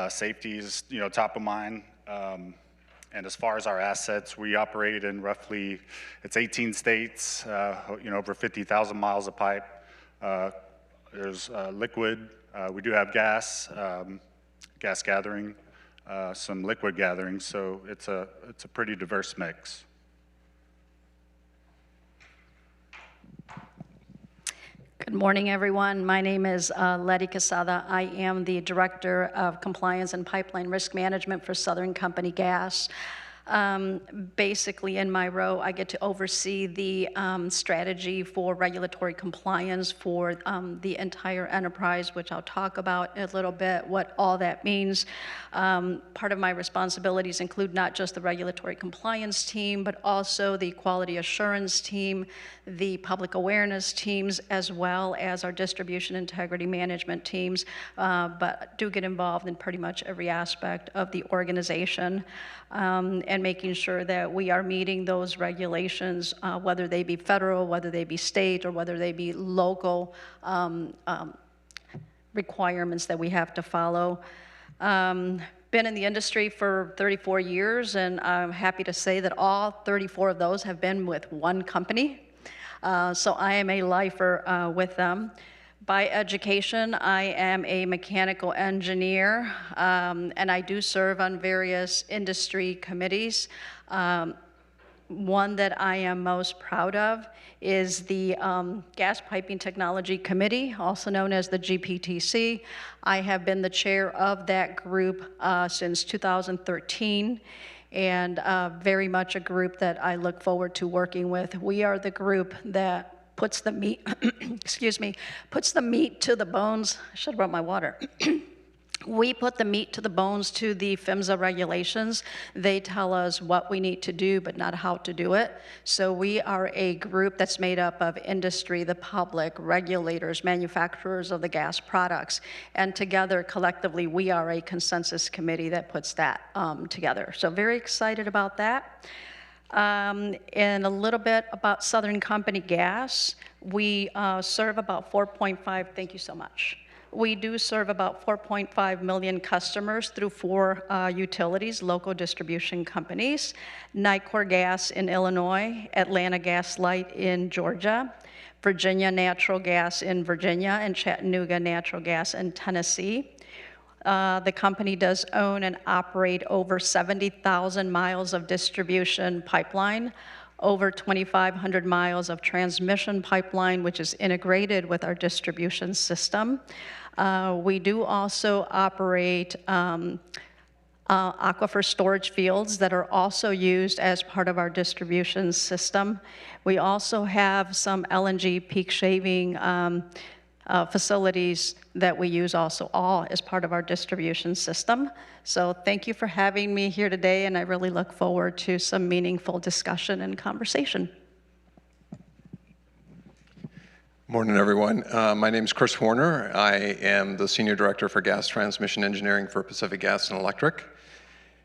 Safety is, you know, top of mind. And as far as our assets, we operate in roughly, it's 18 states, you know, over 50,000 miles of pipe. There's liquid. We do have gas, gas gathering, some liquid gathering. So it's a pretty diverse mix. Good morning, everyone. My name is Letty Quesada. I am the Director of Compliance and Pipeline Risk Management for Southern Company Gas. Basically, in my role, I get to oversee the strategy for regulatory compliance for the entire enterprise, which I'll talk about in a little bit, what all that means. Part of my responsibilities include not just the regulatory compliance team, but also the quality assurance team, the public awareness teams, as well as our distribution integrity management teams, but do get involved in pretty much every aspect of the organization. And making sure that we are meeting those regulations, whether they be federal, whether they be state, or whether they be local requirements that we have to follow. Been in the industry for 34 years, and I'm happy to say that all 34 of those have been with one company. So I am a lifer with them. By education, I am a mechanical engineer, and I do serve on various industry committees. One that I am most proud of is the Gas Piping Technology Committee, also known as the GPTC. I have been the chair of that group since 2013. And very much a group that I look forward to working with. We are the group that puts the meat, excuse me, puts the meat to the bones. I should have brought my water. We put the meat to the bones to the PHMSA regulations. They tell us what we need to do, but not how to do it. So we are a group that's made up of industry, the public, regulators, manufacturers of the gas products. And together, collectively, we are a consensus committee that puts that together. So very excited about that. And a little bit about Southern Company Gas. We serve about 4.5, thank you so much. We do serve about 4.5 million customers through 4 utilities, local distribution companies: Nicor Gas in Illinois, Atlanta Gas Light in Georgia, Virginia Natural Gas in Virginia, and Chattanooga Natural Gas in Tennessee. The company does own and operate over 70,000 miles of distribution pipeline, over 2,500 miles of transmission pipeline, which is integrated with our distribution system. We do also operate aquifer storage fields that are also used as part of our distribution system. We also have some LNG peak shaving facilities that we use also all as part of our distribution system. So thank you for having me here today, and I really look forward to some meaningful discussion and conversation. Morning, everyone. My name is Chris Horner. I am the Senior Director for Gas Transmission Engineering for Pacific Gas and Electric.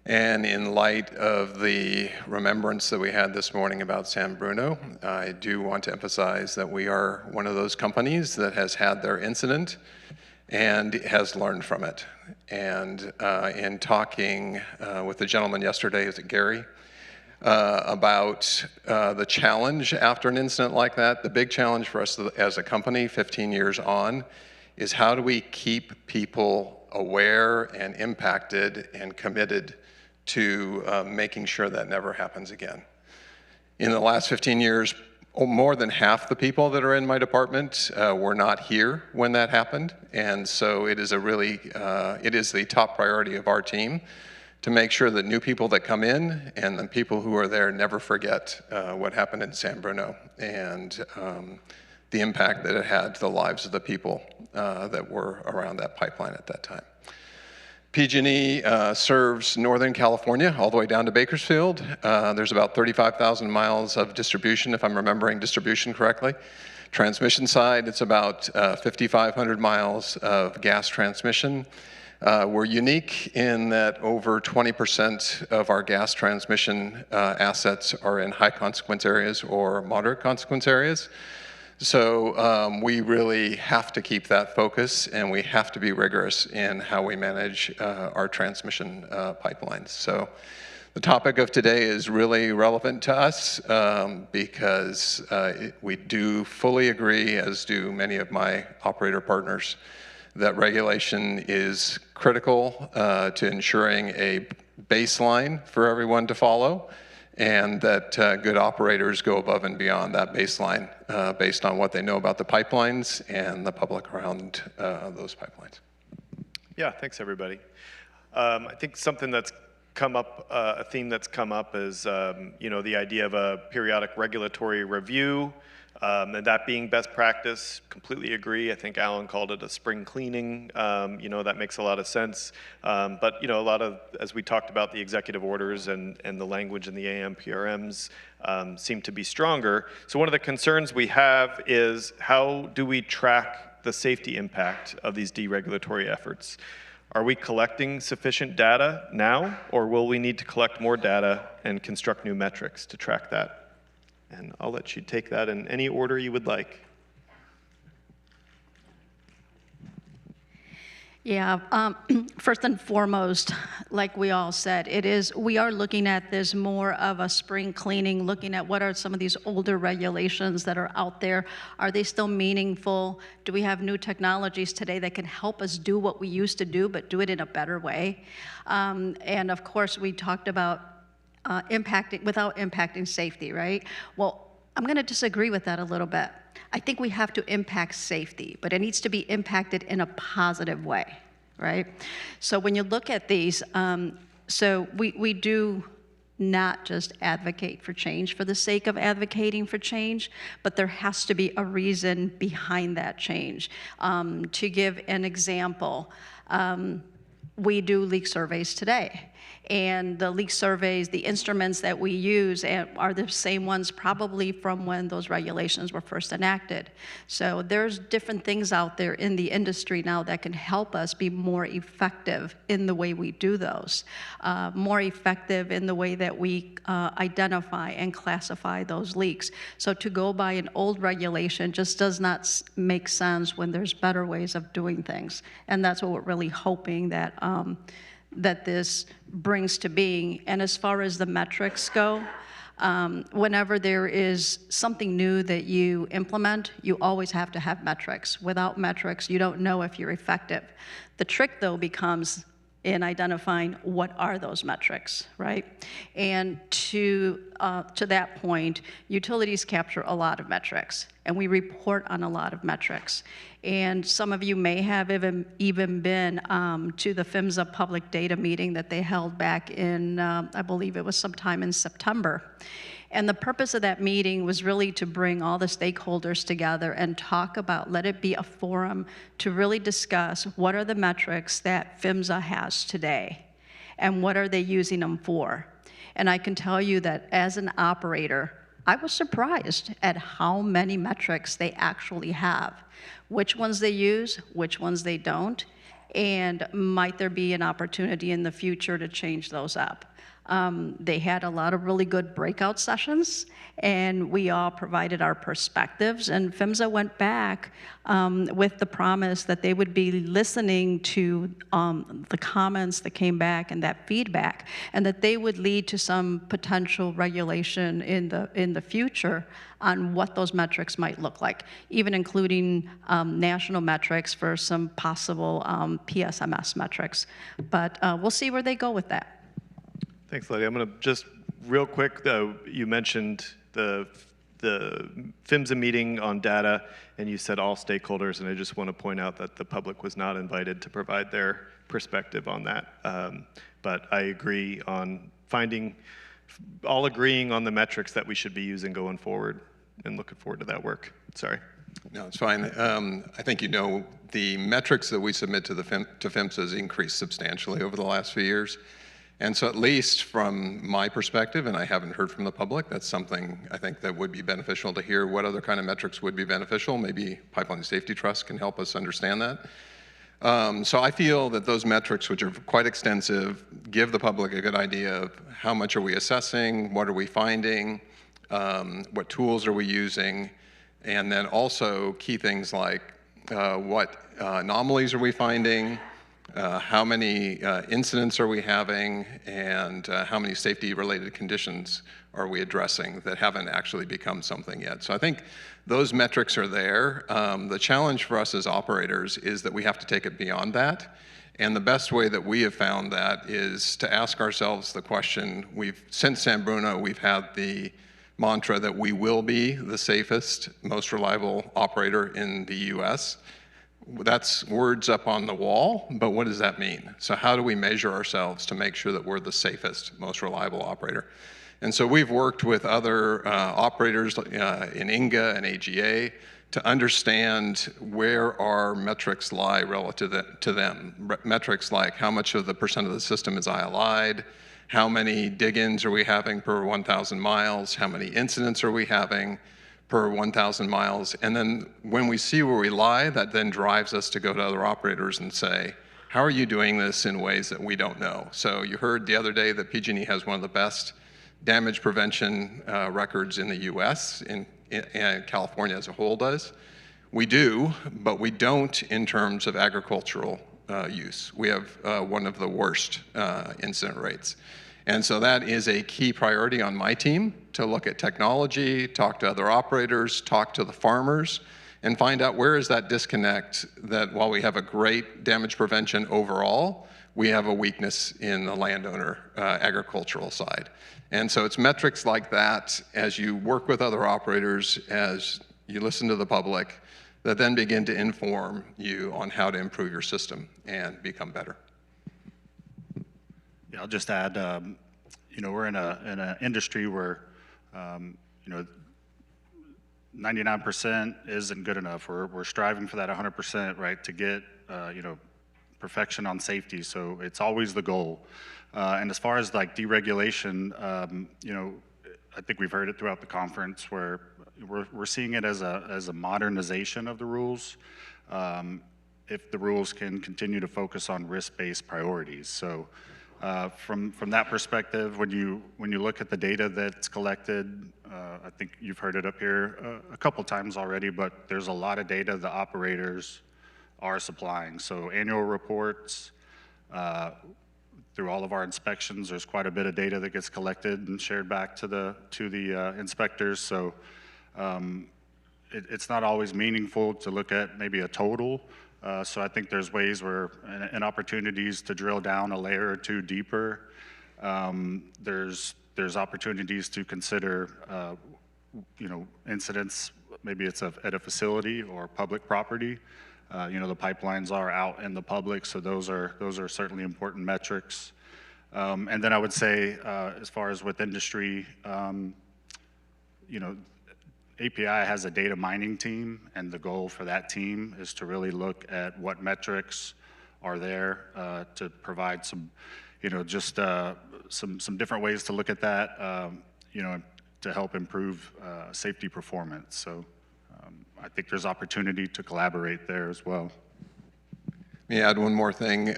And in light of the remembrance that we had this morning about San Bruno, I do want to emphasize that we are one of those companies that has had their incident and has learned from it. And in talking with the gentleman yesterday, is it Gary, about the challenge after an incident like that, the big challenge for us as a company 15 years on is how do we keep people aware and impacted and committed to making sure that never happens again. In the last 15 years, more than half the people that are in my department were not here when that happened, and so it is it is the top priority of our team to make sure that new people that come in and the people who are there never forget what happened in San Bruno and the impact that it had to the lives of the people that were around that pipeline at that time. PG&E serves Northern California all the way down to Bakersfield. There's about 35,000 miles of distribution, if I'm remembering distribution correctly. Transmission side, it's about 5,500 miles of gas transmission. We're unique in that over 20% of our gas transmission assets are in high consequence areas or moderate consequence areas. So we really have to keep that focus, and we have to be rigorous in how we manage our transmission pipelines. So the topic of today is really relevant to us because we do fully agree, as do many of my operator partners, that regulation is critical to ensuring a baseline for everyone to follow, and that good operators go above and beyond that baseline based on what they know about the pipelines and the public around those pipelines. Yeah, thanks everybody. I think something that's come up, a theme that's come up is, the idea of a periodic regulatory review, and that being best practice. Completely agree. I think Alan called it a spring cleaning. That makes a lot of sense. But a lot of, as we talked about, the executive orders and the language in the AMPRMs seem to be stronger. So one of the concerns we have is how do we track the safety impact of these deregulatory efforts? Are we collecting sufficient data now, or will we need to collect more data and construct new metrics to track that? And I'll let you take that in any order you would like. Yeah, first and foremost, like we all said, we are looking at this more of a spring cleaning, looking at what are some of these older regulations that are out there. Are they still meaningful? Do we have new technologies today that can help us do what we used to do, but do it in a better way? And of course, we talked about without impacting safety, right? Well, I'm going to disagree with that a little bit. I think we have to impact safety, but it needs to be impacted in a positive way, right? So when you look at these, so we do not just advocate for change for the sake of advocating for change, but there has to be a reason behind that change. To give an example, we do leak surveys today. And the leak surveys, the instruments that we use are the same ones probably from when those regulations were first enacted. So there's different things out there in the industry now that can help us be more effective in the way we do those, more effective in the way that we identify and classify those leaks. So to go by an old regulation just does not make sense when there's better ways of doing things. And that's what we're really hoping that that this brings to being. And as far as the metrics go, whenever there is something new that you implement, you always have to have metrics. Without metrics, you don't know if you're effective. The trick, though, becomes in identifying what are those metrics, right? And to that point, utilities capture a lot of metrics, and we report on a lot of metrics. And some of you may have even been to the PHMSA public data meeting that they held back in, I believe it was sometime in September. And the purpose of that meeting was really to bring all the stakeholders together and talk about, let it be a forum to really discuss what are the metrics that PHMSA has today and what are they using them for. And I can tell you that as an operator, I was surprised at how many metrics they actually have, which ones they use, which ones they don't, and might there be an opportunity in the future to change those up. They had a lot of really good breakout sessions, and we all provided our perspectives, and PHMSA went back with the promise that they would be listening to the comments that came back and that feedback, and that they would lead to some potential regulation in the future on what those metrics might look like, even including national metrics for some possible PSMS metrics. But we'll see where they go with that. Thanks, Lydia. I'm going to just real quick, though, you mentioned the PHMSA meeting on data, and you said all stakeholders, and I just want to point out that the public was not invited to provide their perspective on that. But I agree on all agreeing on the metrics that we should be using going forward, and looking forward to that work. Sorry. No, it's fine. I think you know the metrics that we submit to PHMSA has increased substantially over the last few years. And so at least from my perspective, and I haven't heard from the public, that's something I think that would be beneficial to hear. What other kind of metrics would be beneficial? Maybe Pipeline Safety Trust can help us understand that. So I feel that those metrics, which are quite extensive, give the public a good idea of how much are we assessing, what are we finding, what tools are we using, and then also key things like what anomalies are we finding, how many incidents are we having, and how many safety-related conditions are we addressing that haven't actually become something yet. So I think those metrics are there. The challenge for us as operators is that we have to take it beyond that. And the best way that we have found that is to ask ourselves the question, since San Bruno, we've had the mantra that we will be the safest, most reliable operator in the US. That's words up on the wall, but what does that mean? So how do we measure ourselves to make sure that we're the safest, most reliable operator? And so we've worked with other operators in INGA and AGA to understand where our metrics lie relative to them. Metrics like how much of the percent of the system is ILI'd, how many dig-ins are we having per 1,000 miles, how many incidents are we having per 1,000 miles. And then when we see where we lie, that then drives us to go to other operators and say, how are you doing this in ways that we don't know? So you heard the other day that PG&E has one of the best damage prevention records in the US, and California as a whole does. We do, but we don't in terms of agricultural use. We have one of the worst incident rates. And so that is a key priority on my team, to look at technology, talk to other operators, talk to the farmers, and find out where is that disconnect that while we have a great damage prevention overall, we have a weakness in the landowner agricultural side. And so it's metrics like that, as you work with other operators, as you listen to the public, that then begin to inform you on how to improve your system and become better. Yeah, I'll just add, you know, we're in an industry where, you know, 99% isn't good enough. We're striving for that 100%, right, to get, you know, perfection on safety. So it's always the goal. And as far as like deregulation, you know, I think we've heard it throughout the conference where we're seeing it as a modernization of the rules. If the rules can continue to focus on risk-based priorities. So from that perspective, when you look at the data that's collected, I think you've heard it up here a couple times already, but there's a lot of data the operators are supplying. So annual reports, through all of our inspections, there's quite a bit of data that gets collected and shared back to the inspectors. So it's not always meaningful to look at maybe a total. So I think there's ways where, and opportunities to drill down a layer or two deeper. There's opportunities to consider, you know, incidents. Maybe it's at a facility or public property. You know, the pipelines are out in the public, so those are certainly important metrics. And then I would say, as far as with industry, API has a data mining team, and the goal for that team is to really look at what metrics are there to provide some, just some different ways to look at that, to help improve safety performance. So I think there's opportunity to collaborate there as well. Let me add one more thing.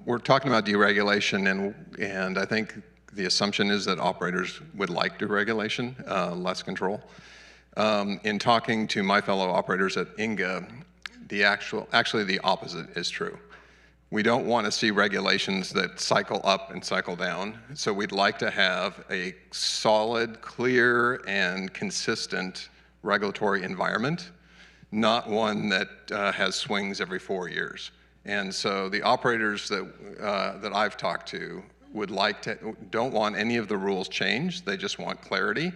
We're talking about deregulation, and I think the assumption is that operators would like deregulation, less control. In talking to my fellow operators at INGA, actually the opposite is true. We don't want to see regulations that cycle up and cycle down. So we'd like to have a solid, clear, and consistent regulatory environment, not one that has swings every 4 years. And so the operators that I've talked to don't want any of the rules changed. They just want clarity.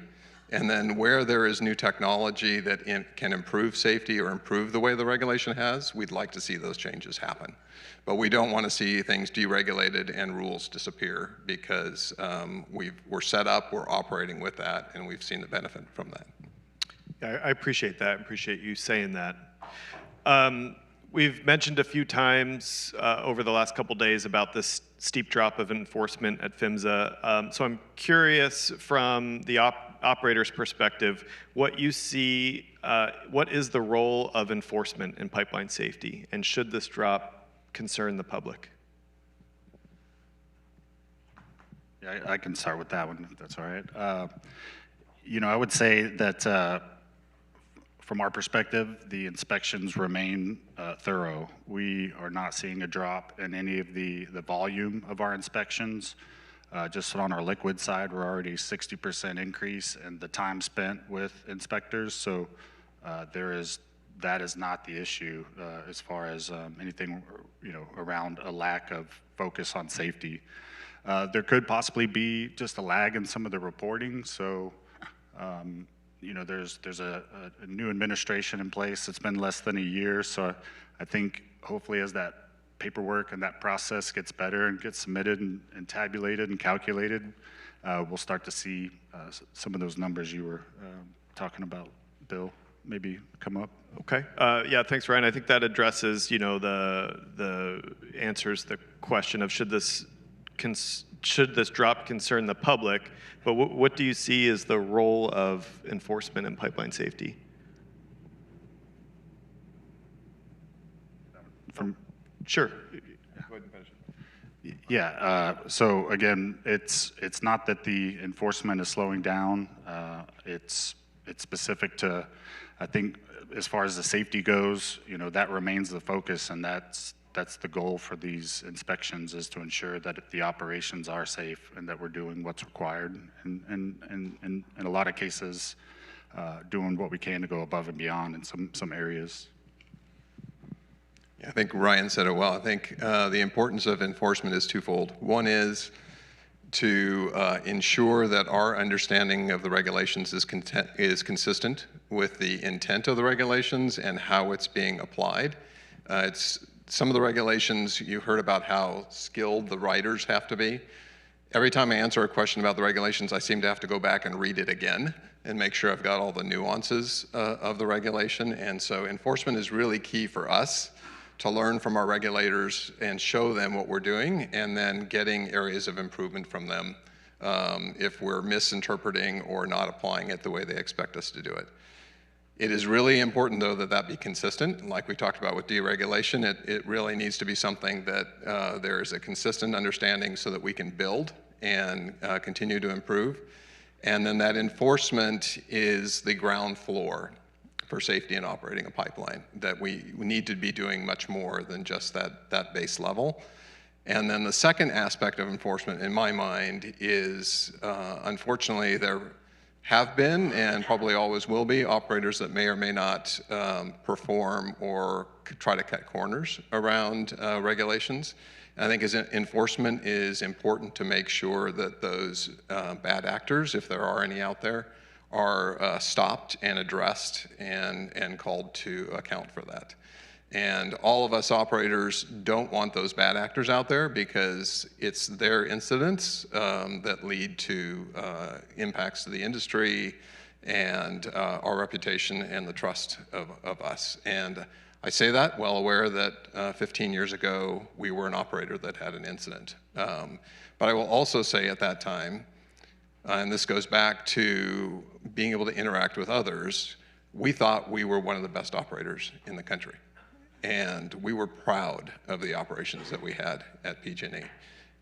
And then where there is new technology that can improve safety or improve the way the regulation has, we'd like to see those changes happen. But we don't want to see things deregulated and rules disappear, because we're set up, we're operating with that, and we've seen the benefit from that. Yeah, I appreciate that. I appreciate you saying that. We've mentioned a few times over the last couple days about this steep drop of enforcement at PHMSA. So I'm curious from the operator's perspective, what you see, what is the role of enforcement in pipeline safety, and should this drop concern the public? Yeah, I can start with that one, if that's all right. I would say that from our perspective, the inspections remain thorough. We are not seeing a drop in any of the volume of our inspections. Just on our liquid side, we're already 60% increase in the time spent with inspectors. So that is not the issue as far as anything around a lack of focus on safety. There could possibly be just a lag in some of the reporting. So there's a new administration in place. It's been less than a year. So I think hopefully as that paperwork and that process gets better and gets submitted and tabulated and calculated, we'll start to see some of those numbers you were talking about, Bill, maybe come up. Okay. Yeah, thanks, Ryan. I think that addresses, the answers the question of should this drop concern the public, but what do you see as the role of enforcement in pipeline safety? Sure. Go ahead and finish. Yeah. So again, it's not that the enforcement is slowing down. It's specific to, I think, as far as the safety goes, that remains the focus, and that's the goal for these inspections, is to ensure that the operations are safe and that we're doing what's required, and in a lot of cases, doing what we can to go above and beyond in some areas. Yeah, I think Ryan said it well. I think the importance of enforcement is twofold. One is to ensure that our understanding of the regulations is consistent with the intent of the regulations and how it's being applied. Some of the regulations, you heard about how skilled the writers have to be. Every time I answer a question about the regulations, I seem to have to go back and read it again and make sure I've got all the nuances of the regulation. And so enforcement is really key for us to learn from our regulators and show them what we're doing, and then getting areas of improvement from them if we're misinterpreting or not applying it the way they expect us to do it. It is really important, though, that be consistent. Like we talked about with deregulation, it really needs to be something that there is a consistent understanding so that we can build and continue to improve. And then that enforcement is the ground floor for safety in operating a pipeline, that we need to be doing much more than just that base level. And then the second aspect of enforcement, in my mind, is unfortunately there have been and probably always will be operators that may or may not perform or try to cut corners around regulations. And I think as enforcement is important to make sure that those bad actors, if there are any out there, are stopped and addressed and called to account for that. And all of us operators don't want those bad actors out there, because it's their incidents that lead to impacts to the industry and our reputation and the trust of us. And I say that well aware that 15 years ago, we were an operator that had an incident. But I will also say at that time, and this goes back to being able to interact with others, we thought we were one of the best operators in the country. And we were proud of the operations that we had at PG&E.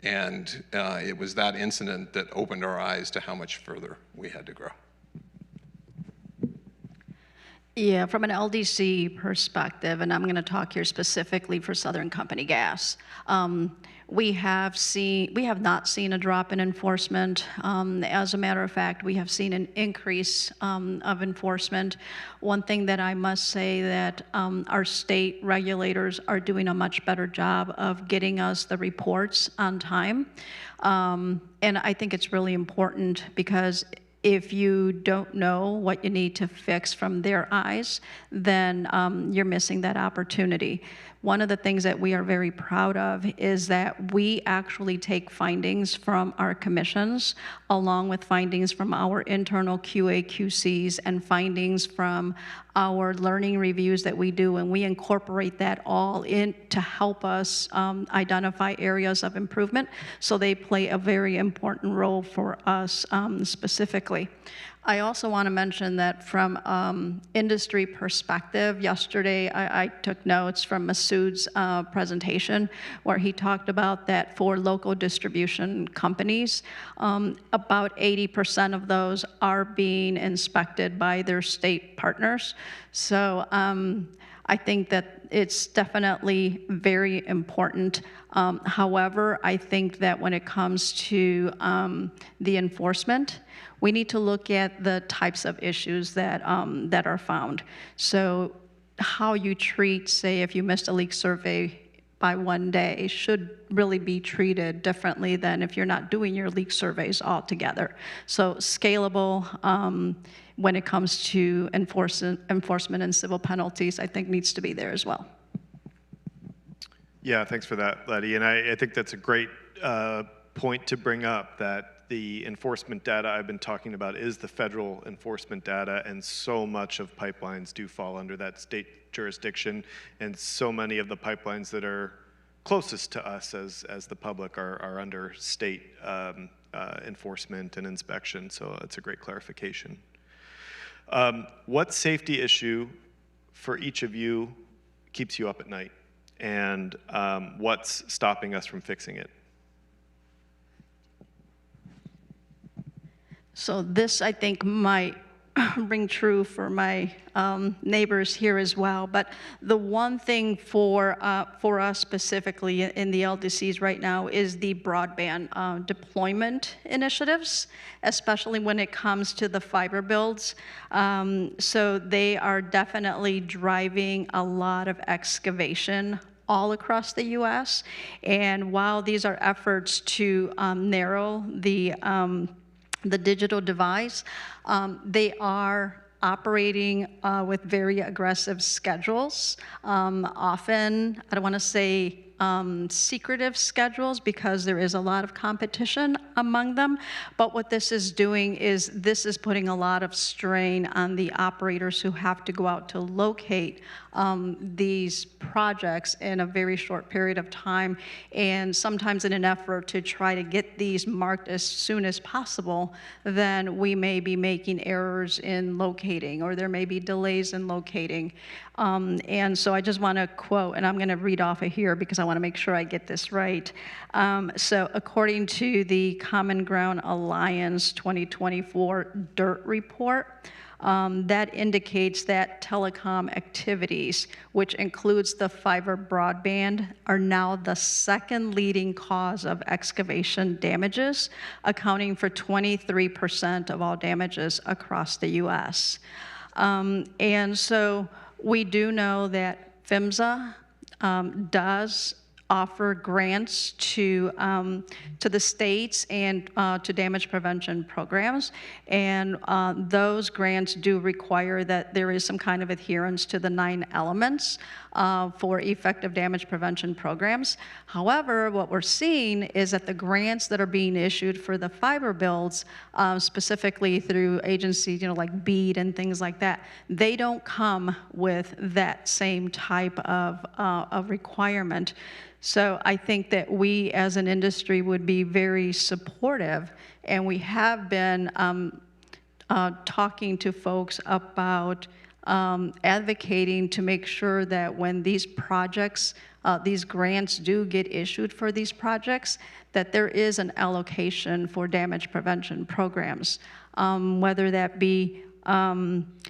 And it was that incident that opened our eyes to how much further we had to grow. Yeah, from an LDC perspective, and I'm going to talk here specifically for Southern Company Gas, we have not seen a drop in enforcement. As a matter of fact, we have seen an increase of enforcement. One thing that I must say that our state regulators are doing a much better job of getting us the reports on time. And I think it's really important because if you don't know what you need to fix from their eyes, then you're missing that opportunity. One of the things that we are very proud of is that we actually take findings from our commissions along with findings from our internal QA/QCs and findings from our learning reviews that we do, and we incorporate that all in to help us identify areas of improvement. So they play a very important role for us specifically. I also want to mention that from industry perspective, yesterday I took notes from Masood's presentation where he talked about that for local distribution companies, about 80% of those are being inspected by their state partners. So I think that it's definitely very important. However, I think that when it comes to the enforcement, we need to look at the types of issues that that are found. So how you treat, say, if you missed a leak survey by 1 day should really be treated differently than if you're not doing your leak surveys altogether. So scalable when it comes to enforcement and civil penalties, I think needs to be there as well. Yeah, thanks for that, Letty. And I think that's a great point to bring up, that the enforcement data I've been talking about is the federal enforcement data, and so much of pipelines do fall under that state jurisdiction, and so many of the pipelines that are closest to us as the public are under state enforcement and inspection, so that's a great clarification. What safety issue for each of you keeps you up at night, and what's stopping us from fixing it? So this, I think, might ring true for my neighbors here as well. But the one thing for us specifically in the LDCs right now is the broadband deployment initiatives, especially when it comes to the fiber builds. So they are definitely driving a lot of excavation all across the U.S. And while these are efforts to narrow the digital device, they are operating with very aggressive schedules. Often, I don't want to say secretive schedules because there is a lot of competition among them, but what this is doing is this is putting a lot of strain on the operators who have to go out to locate these projects in a very short period of time, and sometimes in an effort to try to get these marked as soon as possible, then we may be making errors in locating, or there may be delays in locating. And so I just want to quote, and I'm going to read off of here because I want to make sure I get this right. So according to the Common Ground Alliance 2024 DIRT report, that indicates that telecom activities, which includes the fiber broadband, are now the second leading cause of excavation damages, accounting for 23% of all damages across the U.S. And so we do know that PHMSA does offer grants to the states and to damage prevention programs. And those grants do require that there is some kind of adherence to the 9 elements for effective damage prevention programs. However, what we're seeing is that the grants that are being issued for the fiber builds, specifically through agencies, like BEAD and things like that, they don't come with that same type of requirement. So I think that we as an industry would be very supportive, and we have been talking to folks about advocating to make sure that when these projects, these grants do get issued for these projects, that there is an allocation for damage prevention programs, whether that be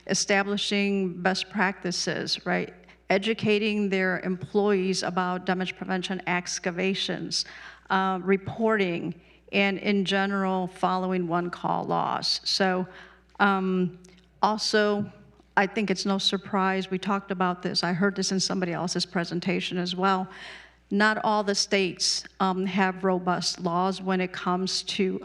establishing best practices, right? Educating their employees about damage prevention excavations, reporting, and in general, following one-call laws. So also, I think it's no surprise, we talked about this, I heard this in somebody else's presentation as well. Not all the states have robust laws when it comes to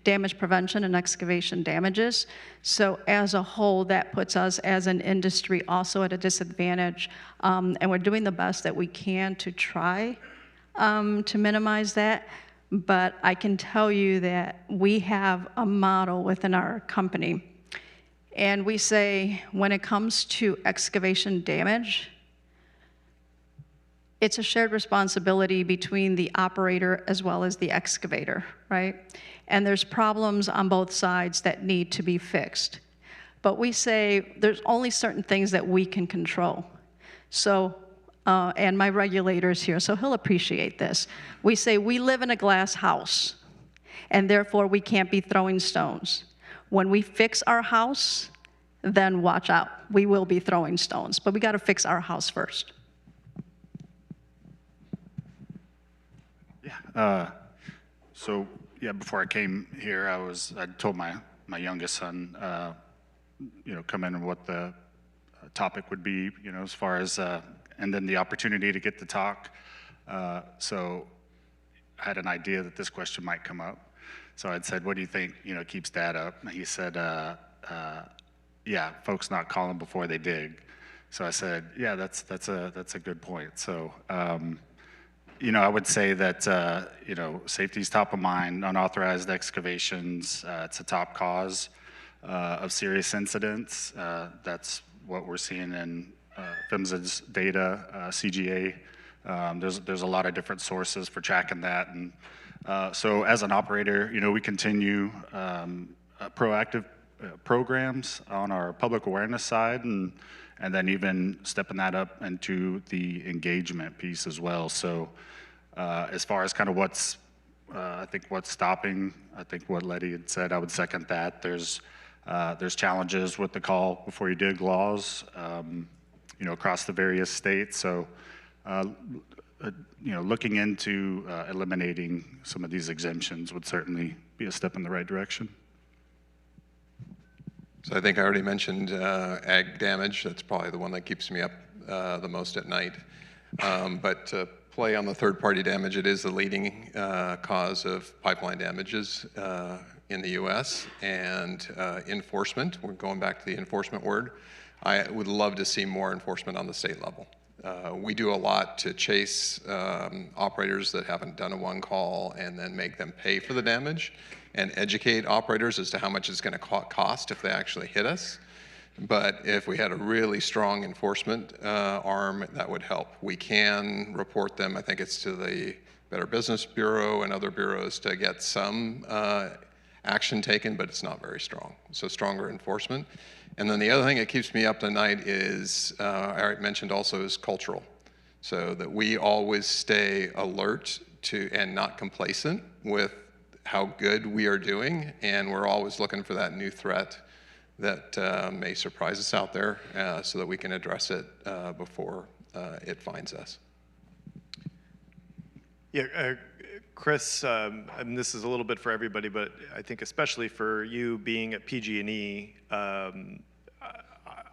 damage prevention and excavation damages. So as a whole, that puts us as an industry also at a disadvantage. And we're doing the best that we can to try to minimize that. But I can tell you that we have a model within our company. And we say when it comes to excavation damage, it's a shared responsibility between the operator as well as the excavator, right? And there's problems on both sides that need to be fixed. But we say there's only certain things that we can control. So, and my regulator's here, so he'll appreciate this. We say we live in a glass house, and therefore we can't be throwing stones. When we fix our house, then watch out. We will be throwing stones, but we gotta fix our house first. So yeah, before I came here, I told my youngest son, come in and what the topic would be, as far as, and then the opportunity to get to talk. So I had an idea that this question might come up. So I'd said, what do you think, keeps Dad up? And he said, yeah, folks not calling before they dig. So I said, yeah, that's a good point. So, I would say that, safety is top of mind. Unauthorized excavations, it's a top cause of serious incidents. That's what we're seeing in PHMSA's data, CGA. There's a lot of different sources for tracking that. And so as an operator, we continue proactive programs on our public awareness side, and then even stepping that up into the engagement piece as well. So as far as kind of what's stopping, I think what Letty had said, I would second that. There's challenges with the call before you dig laws, across the various states. So, looking into eliminating some of these exemptions would certainly be a step in the right direction. So I think I already mentioned ag damage. That's probably the one that keeps me up the most at night. But to play on the third-party damage, it is the leading cause of pipeline damages in the U.S. And enforcement, we're going back to the enforcement word. I would love to see more enforcement on the state level. We do a lot to chase operators that haven't done a one call and then make them pay for the damage, and educate operators as to how much it's going to cost if they actually hit us. But if we had a really strong enforcement arm, that would help. We can report them, I think it's to the Better Business Bureau and other bureaus, to get some action taken, but it's not very strong. So stronger enforcement. And then the other thing that keeps me up at night is, Eric mentioned also, is cultural. So that we always stay alert to and not complacent with how good we are doing, and we're always looking for that new threat that may surprise us out there, so that we can address it before it finds us. Yeah, Chris, and this is a little bit for everybody, but I think especially for you being at PG&E,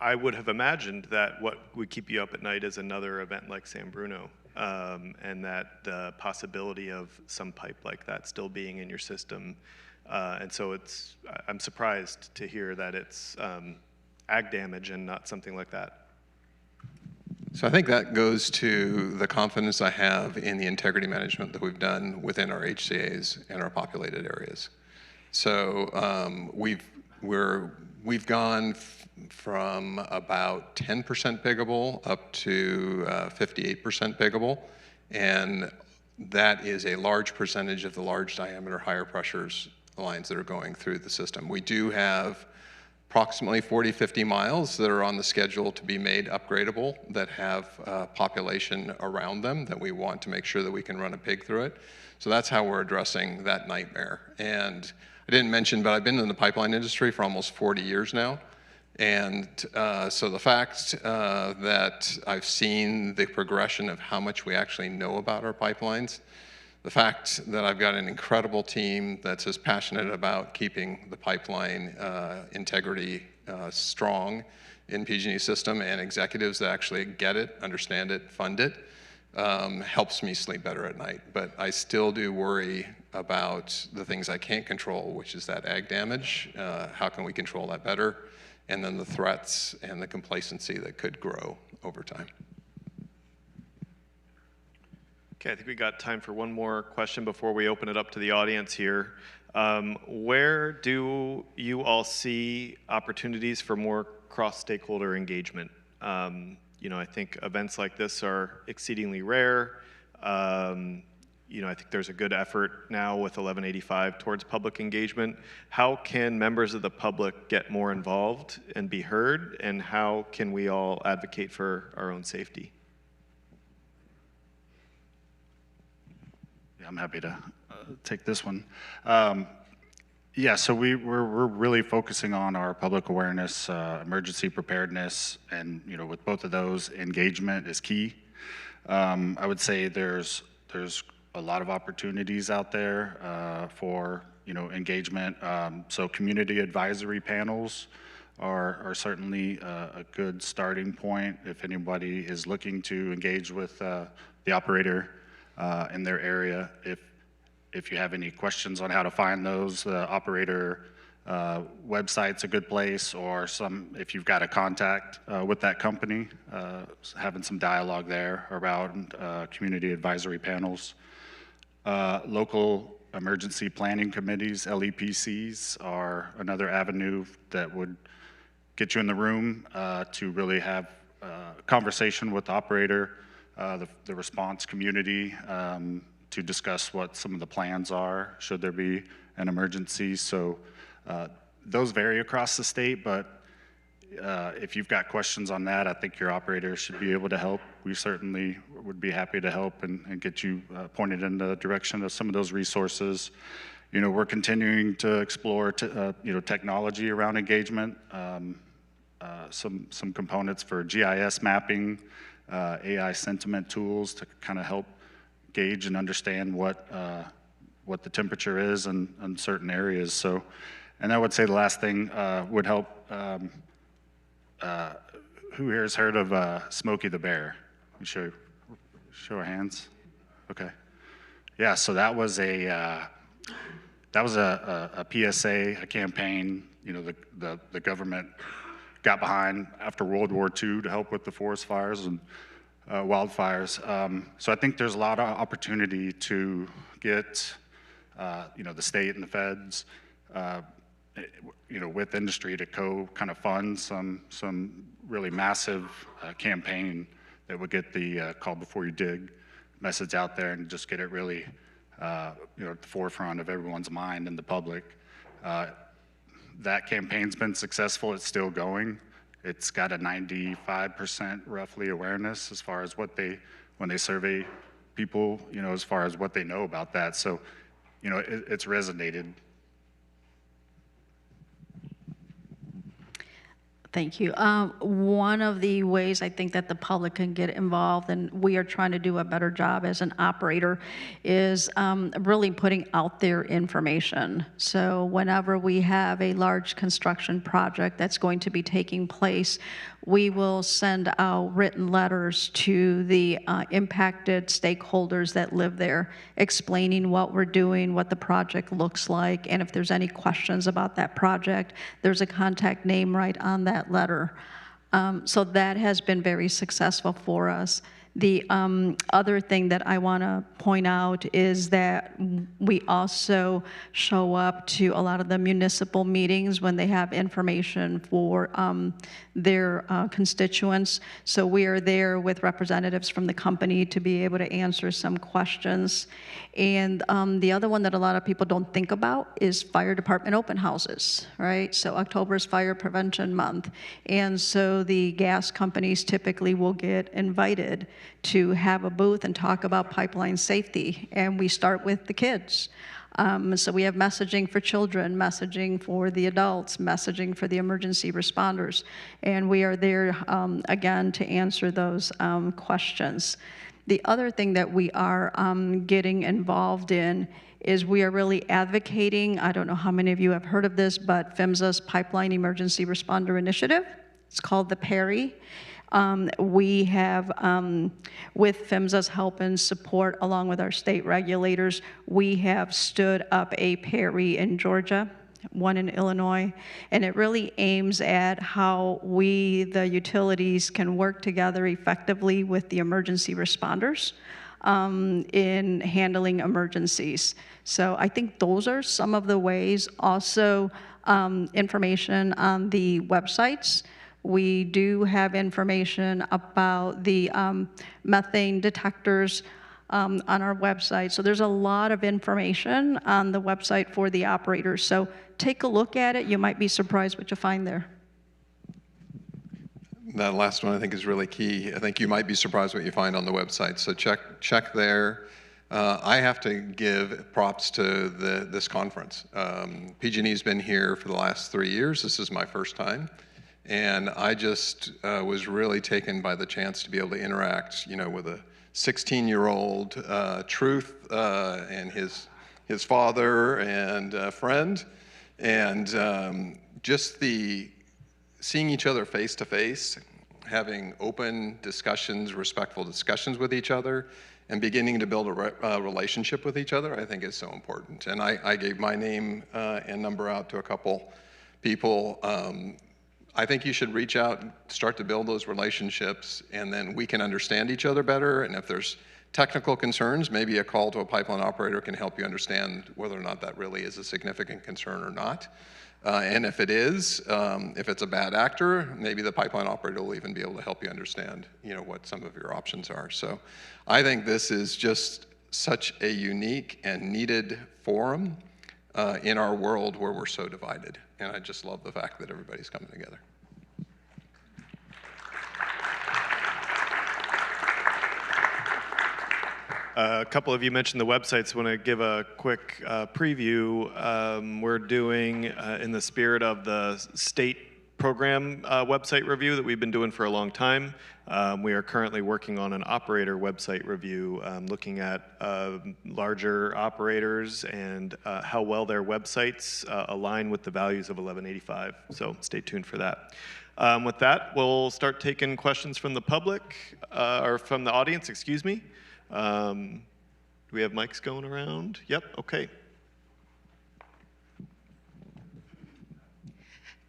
I would have imagined that what would keep you up at night is another event like San Bruno. and that the possibility of some pipe like that still being in your system. And so I'm surprised to hear that it's ag damage and not something like that. So I think that goes to the confidence I have in the integrity management that we've done within our HCAs and our populated areas. So we've gone from about 10% piggable up to 58% piggable, and that is a large percentage of the large diameter, higher pressures lines that are going through the system. We do have approximately 40, 50 miles that are on the schedule to be made upgradable that have population around them that we want to make sure that we can run a pig through it. So that's how we're addressing that nightmare. And I didn't mention, but I've been in the pipeline industry for almost 40 years now. And so the fact that I've seen the progression of how much we actually know about our pipelines, the fact that I've got an incredible team that's as passionate about keeping the pipeline integrity strong in PG&E system, and executives that actually get it, understand it, fund it, helps me sleep better at night. But I still do worry about the things I can't control, which is that ag damage. How can we control that better? And then the threats and the complacency that could grow over time. Okay, I think we got time for one more question before we open it up to the audience here. Where do you all see opportunities for more cross-stakeholder engagement? You know, I think events like this are exceedingly rare. You know, I think there's a good effort now with 1185 towards public engagement. How can members of the public get more involved and be heard, and how can we all advocate for our own safety? Yeah, I'm happy to take this one. Yeah, so we're really focusing on our public awareness, emergency preparedness, and you know, with both of those, engagement is key. I would say there's a lot of opportunities out there for engagement. So community advisory panels are certainly a good starting point if anybody is looking to engage with the operator in their area. If you have any questions on how to find those, the operator website's a good place, or if you've got a contact with that company, having some dialogue there around community advisory panels. Local emergency planning committees, LEPCs, are another avenue that would get you in the room to really have a conversation with the operator, the response community, to discuss what some of the plans are should there be an emergency. So those vary across the state, but if you've got questions on that, I think your operator should be able to help. We certainly would be happy to help and get you pointed in the direction of some of those resources. You know, we're continuing to explore technology around engagement, some components for GIS mapping, AI sentiment tools to kind of help gauge and understand what the temperature is in certain areas. So, and I would say the last thing would help. Who here has heard of Smokey the Bear? Show our hands. Okay. Yeah. So that was a PSA, a campaign. You know, the government got behind after World War II to help with the forest fires and wildfires. So I think there's a lot of opportunity to get the state and the feds, with industry to kind of fund some really massive campaign that would get the call before you dig message out there and just get it really at the forefront of everyone's mind and the public. That campaign's been successful. It's still going. It's got a 95% roughly awareness as far as when they survey people, as far as what they know about that. So, it's resonated. Thank you. One of the ways I think that the public can get involved, and we are trying to do a better job as an operator, is really putting out there information. So whenever we have a large construction project that's going to be taking place, we will send out written letters to the impacted stakeholders that live there, explaining what we're doing, what the project looks like, and if there's any questions about that project, there's a contact name right on that letter. So that has been very successful for us. The other thing that I want to point out is that we also show up to a lot of the municipal meetings when they have information for their constituents. So we are there with representatives from the company to be able to answer some questions. And the other one that a lot of people don't think about is fire department open houses, right? So October is Fire Prevention Month. And so the gas companies typically will get invited to have a booth and talk about pipeline safety. And we start with the kids. So we have messaging for children, messaging for the adults, messaging for the emergency responders. And we are there, again, to answer those questions. The other thing that we are getting involved in is we are really advocating, I don't know how many of you have heard of this, but PHMSA's Pipeline Emergency Responder Initiative. It's called the PERI. We have, with PHMSA's help and support, along with our state regulators, we have stood up a PERI in Georgia, one in Illinois, and it really aims at how we, the utilities, can work together effectively with the emergency responders in handling emergencies. So I think those are some of the ways. Also, information on the websites. We do have information about the methane detectors on our website. So there's a lot of information on the website for the operators. So take a look at it. You might be surprised what you find there. That last one I think is really key. I think you might be surprised what you find on the website. So check there. I have to give props to this conference. PG&E's been here for the last 3 years. This is my first time. And I just was really taken by the chance to be able to interact, with a 16-year-old Truth and his father and friend, and just the seeing each other face to face, having open discussions, respectful discussions with each other, and beginning to build a relationship with each other, I think is so important. And I gave my name and number out to a couple people. I think you should reach out and start to build those relationships, and then we can understand each other better. And if there's technical concerns, maybe a call to a pipeline operator can help you understand whether or not that really is a significant concern or not. And if it is, if it's a bad actor, maybe the pipeline operator will even be able to help you understand, what some of your options are. So I think this is just such a unique and needed forum in our world where we're so divided. And I just love the fact that everybody's coming together. A couple of you mentioned the websites. I want to give a quick preview. We're doing, in the spirit of the state program website review that we've been doing for a long time, we are currently working on an operator website review, looking at larger operators and how well their websites align with the values of 1185. So stay tuned for that. With that, we'll start taking questions from the public, or from the audience, excuse me. Do we have mics going around? Yep, okay.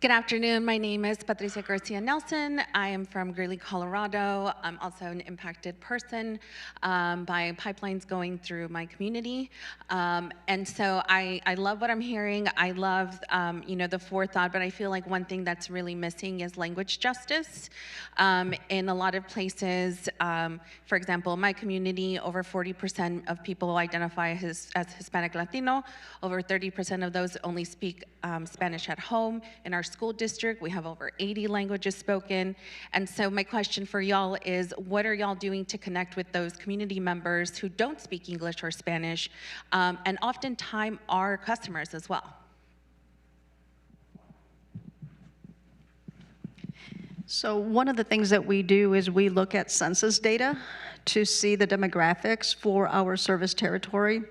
Good afternoon. My name is Patricia Garcia Nelson. I am from Greeley, Colorado. I'm also an impacted person by pipelines going through my community. And so I love what I'm hearing. I love, the forethought, but I feel like one thing that's really missing is language justice. In a lot of places, for example, my community, over 40% of people identify as Hispanic Latino. Over 30% of those only speak Spanish at home. In our school district, we have over 80 languages spoken. And so my question for y'all is, what are y'all doing to connect with those community members who don't speak English or Spanish, and oftentimes are customers as well? So one of the things that we do is we look at census data to see the demographics for our service territory,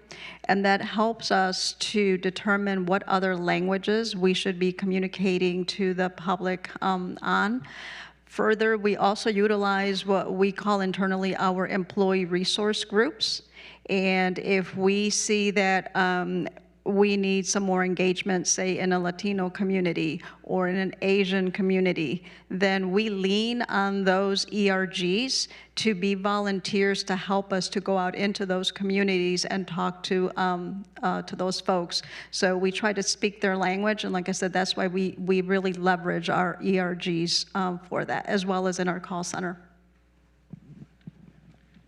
and that helps us to determine what other languages we should be communicating to the public on. Further, we also utilize what we call internally our employee resource groups, and if we see that we need some more engagement, say in a Latino community or in an Asian community, then we lean on those ERGs to be volunteers to help us to go out into those communities and talk to those folks. So we try to speak their language, and like I said, that's why we really leverage our ERGs for that, as well as in our call center.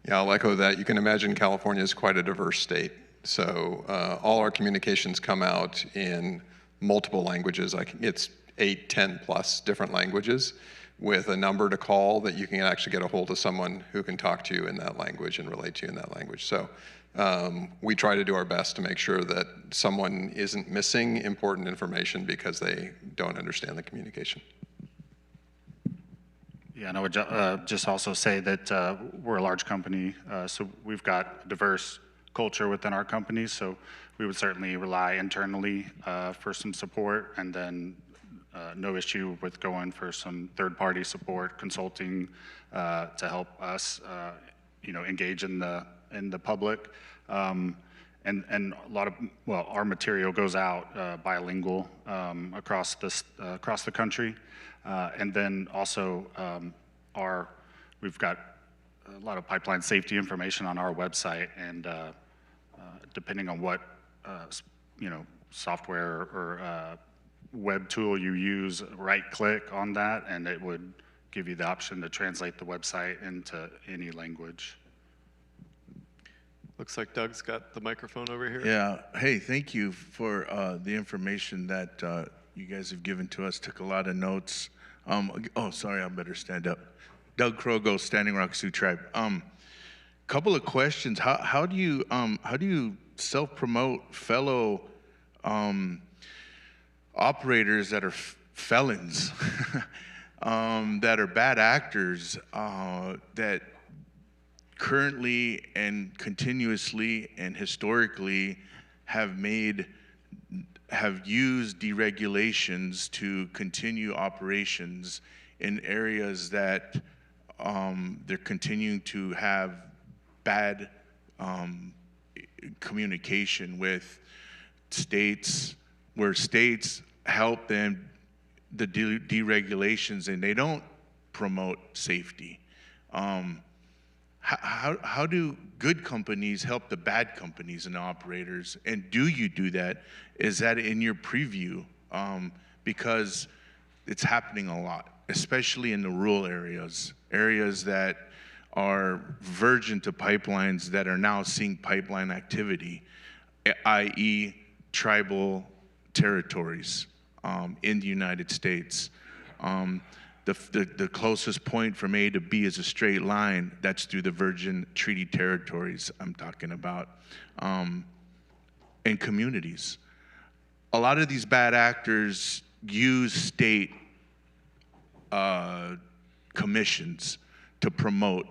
Yeah, I'll echo that. You can imagine California is quite a diverse state. So all our communications come out in multiple languages. It's 8, 10 plus different languages with a number to call that you can actually get a hold of someone who can talk to you in that language and relate to you in that language. So we try to do our best to make sure that someone isn't missing important information because they don't understand the communication. Yeah, and I would just also say that we're a large company, so we've got a diverse culture within our company, so we would certainly rely internally for some support, and then no issue with going for some third-party support, consulting to help us, engage in the public. And a lot of, our material goes out bilingual across the country, and then also we've got a lot of pipeline safety information on our website, and depending on what software or web tool you use, right-click on that, and it would give you the option to translate the website into any language. Looks like Doug's got the microphone over here. Yeah. Hey, thank you for the information that you guys have given to us. Took a lot of notes. Oh, sorry, I better stand up. Doug Krogo, Standing Rock Sioux Tribe. Couple of questions. How do you self-promote fellow operators that are felons, that are bad actors, that currently and continuously and historically have used deregulations to continue operations in areas that they're continuing to have bad communication with states, where states help them, the deregulations, and they don't promote safety. How do good companies help the bad companies and operators? And do you do that? Is that in your preview? Because it's happening a lot, especially in the rural areas that are virgin to pipelines that are now seeing pipeline activity, i.e. tribal territories in the United States. The closest point from A to B is a straight line. That's through the virgin treaty territories I'm talking about, and communities. A lot of these bad actors use state commissions to promote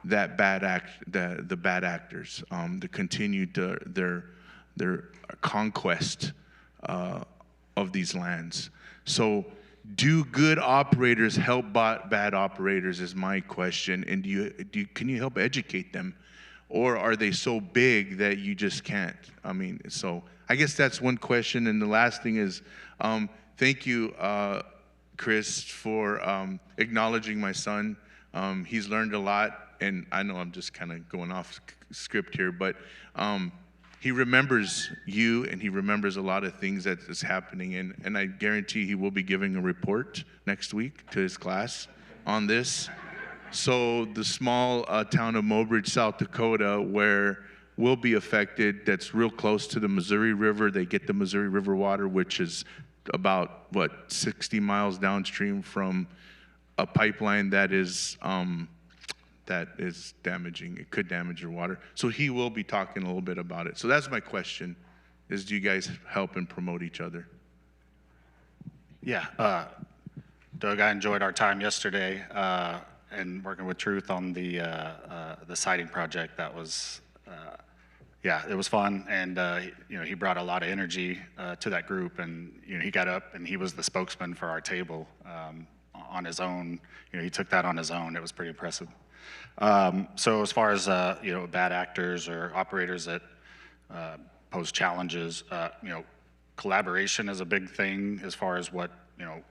that the bad actors, to continue their conquest of these lands. So, do good operators help bad operators is my question, and can you help educate them, or are they so big that you just can't? I mean, so I guess that's one question, and the last thing is, thank you, Chris, for acknowledging my son. He's learned a lot, and I know I'm just kind of going off script here, but he remembers you, and he remembers a lot of things that is happening, and I guarantee he will be giving a report next week to his class on this. So the small town of Mobridge, South Dakota, where we'll be affected, that's real close to the Missouri River. They get the Missouri River water, which is about, 60 miles downstream from a pipeline that is damaging. It could damage your water. So he will be talking a little bit about it. So that's my question, is do you guys help and promote each other? Yeah, Doug, I enjoyed our time yesterday and working with Truth on the siting project. That was, yeah, it was fun, and you know, he brought a lot of energy to that group, and you know, he got up and he was the spokesman for our table on his own. You know, he took that on his own. It was pretty impressive. So as far as you know, bad actors or operators that pose challenges, you know, collaboration is a big thing as far as what, you know,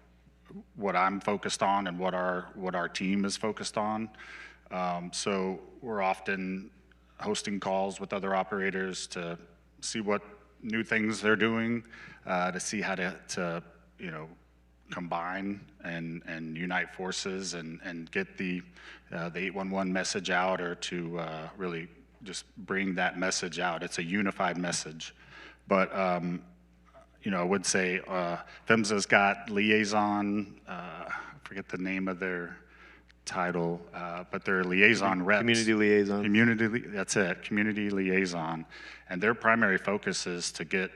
what I'm focused on and what our team is focused on. So we're often hosting calls with other operators to see what new things they're doing, to see how to you know, combine and unite forces and get the 811 message out, or to really just bring that message out. It's a unified message. But you know, I would say PHMSA's got liaison, I forget the name of their title, but they're liaison reps. Community liaison. That's it, community liaison. And their primary focus is to get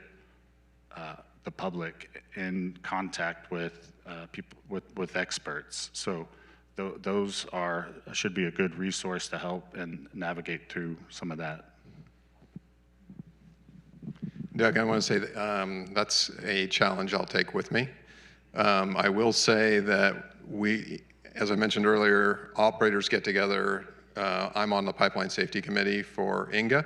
the public in contact with people, with experts. So those should be a good resource to help and navigate through some of that. Doug, I want to say that that's a challenge I'll take with me. I will say that we, as I mentioned earlier, operators get together. I'm on the Pipeline Safety Committee for INGA.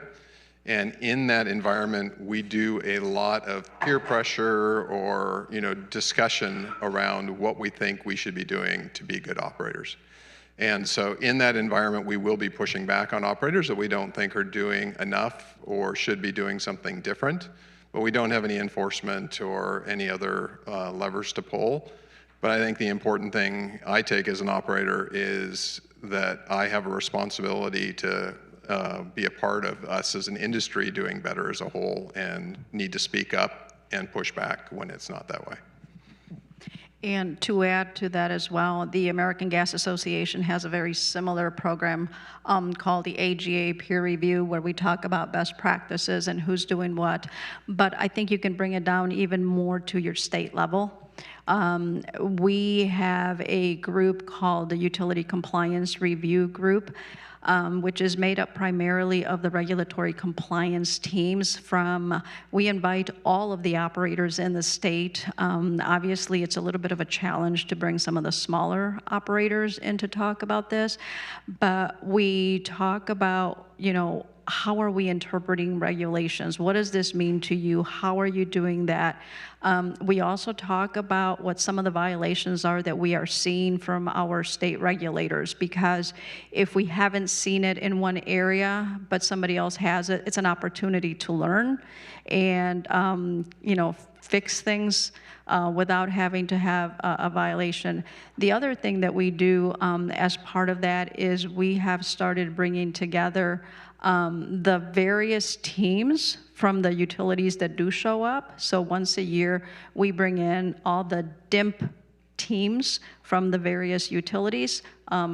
And in that environment, we do a lot of peer pressure or, you know, discussion around what we think we should be doing to be good operators. And so in that environment, we will be pushing back on operators that we don't think are doing enough or should be doing something different, but we don't have any enforcement or any other levers to pull. But I think the important thing I take as an operator is that I have a responsibility to be a part of us as an industry doing better as a whole, and need to speak up and push back when it's not that way. And to add to that as well, the American Gas Association has a very similar program called the AGA peer review, where we talk about best practices and who's doing what. But I think you can bring it down even more to your state level. We have a group called the Utility Compliance Review Group, which is made up primarily of the regulatory compliance teams we invite all of the operators in the state. Obviously, it's a little bit of a challenge to bring some of the smaller operators in to talk about this, but we talk about, you know, how are we interpreting regulations? What does this mean to you? How are you doing that? We also talk about what some of the violations are that we are seeing from our state regulators, because if we haven't seen it in one area, but somebody else has it, it's an opportunity to learn and, you know, fix things without having to have a violation. The other thing that we do as part of that is we have started bringing together the various teams from the utilities that do show up. So once a year, we bring in all the DIMP teams from the various utilities.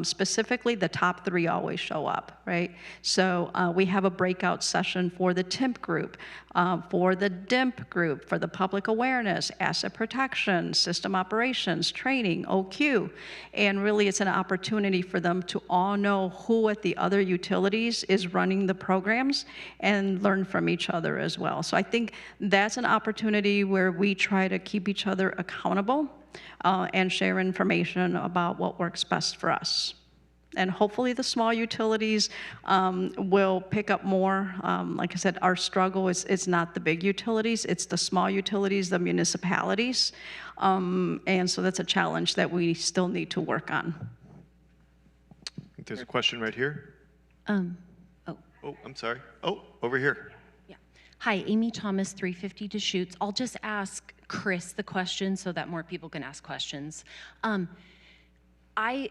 Specifically, the top 3 always show up, right? So we have a breakout session for the TIMP group, for the DIMP group, for the public awareness, asset protection, system operations, training, OQ. And really, it's an opportunity for them to all know who at the other utilities is running the programs and learn from each other as well. So I think that's an opportunity where we try to keep each other accountable and share information about what works best for us. And hopefully the small utilities will pick up more. Like I said, our struggle is it's not the big utilities, it's the small utilities, the municipalities. And so that's a challenge that we still need to work on. There's a question right here. Oh, I'm sorry. Oh, over here. Hi, Amy Thomas, 350 Deschutes. I'll just ask Chris the question so that more people can ask questions. I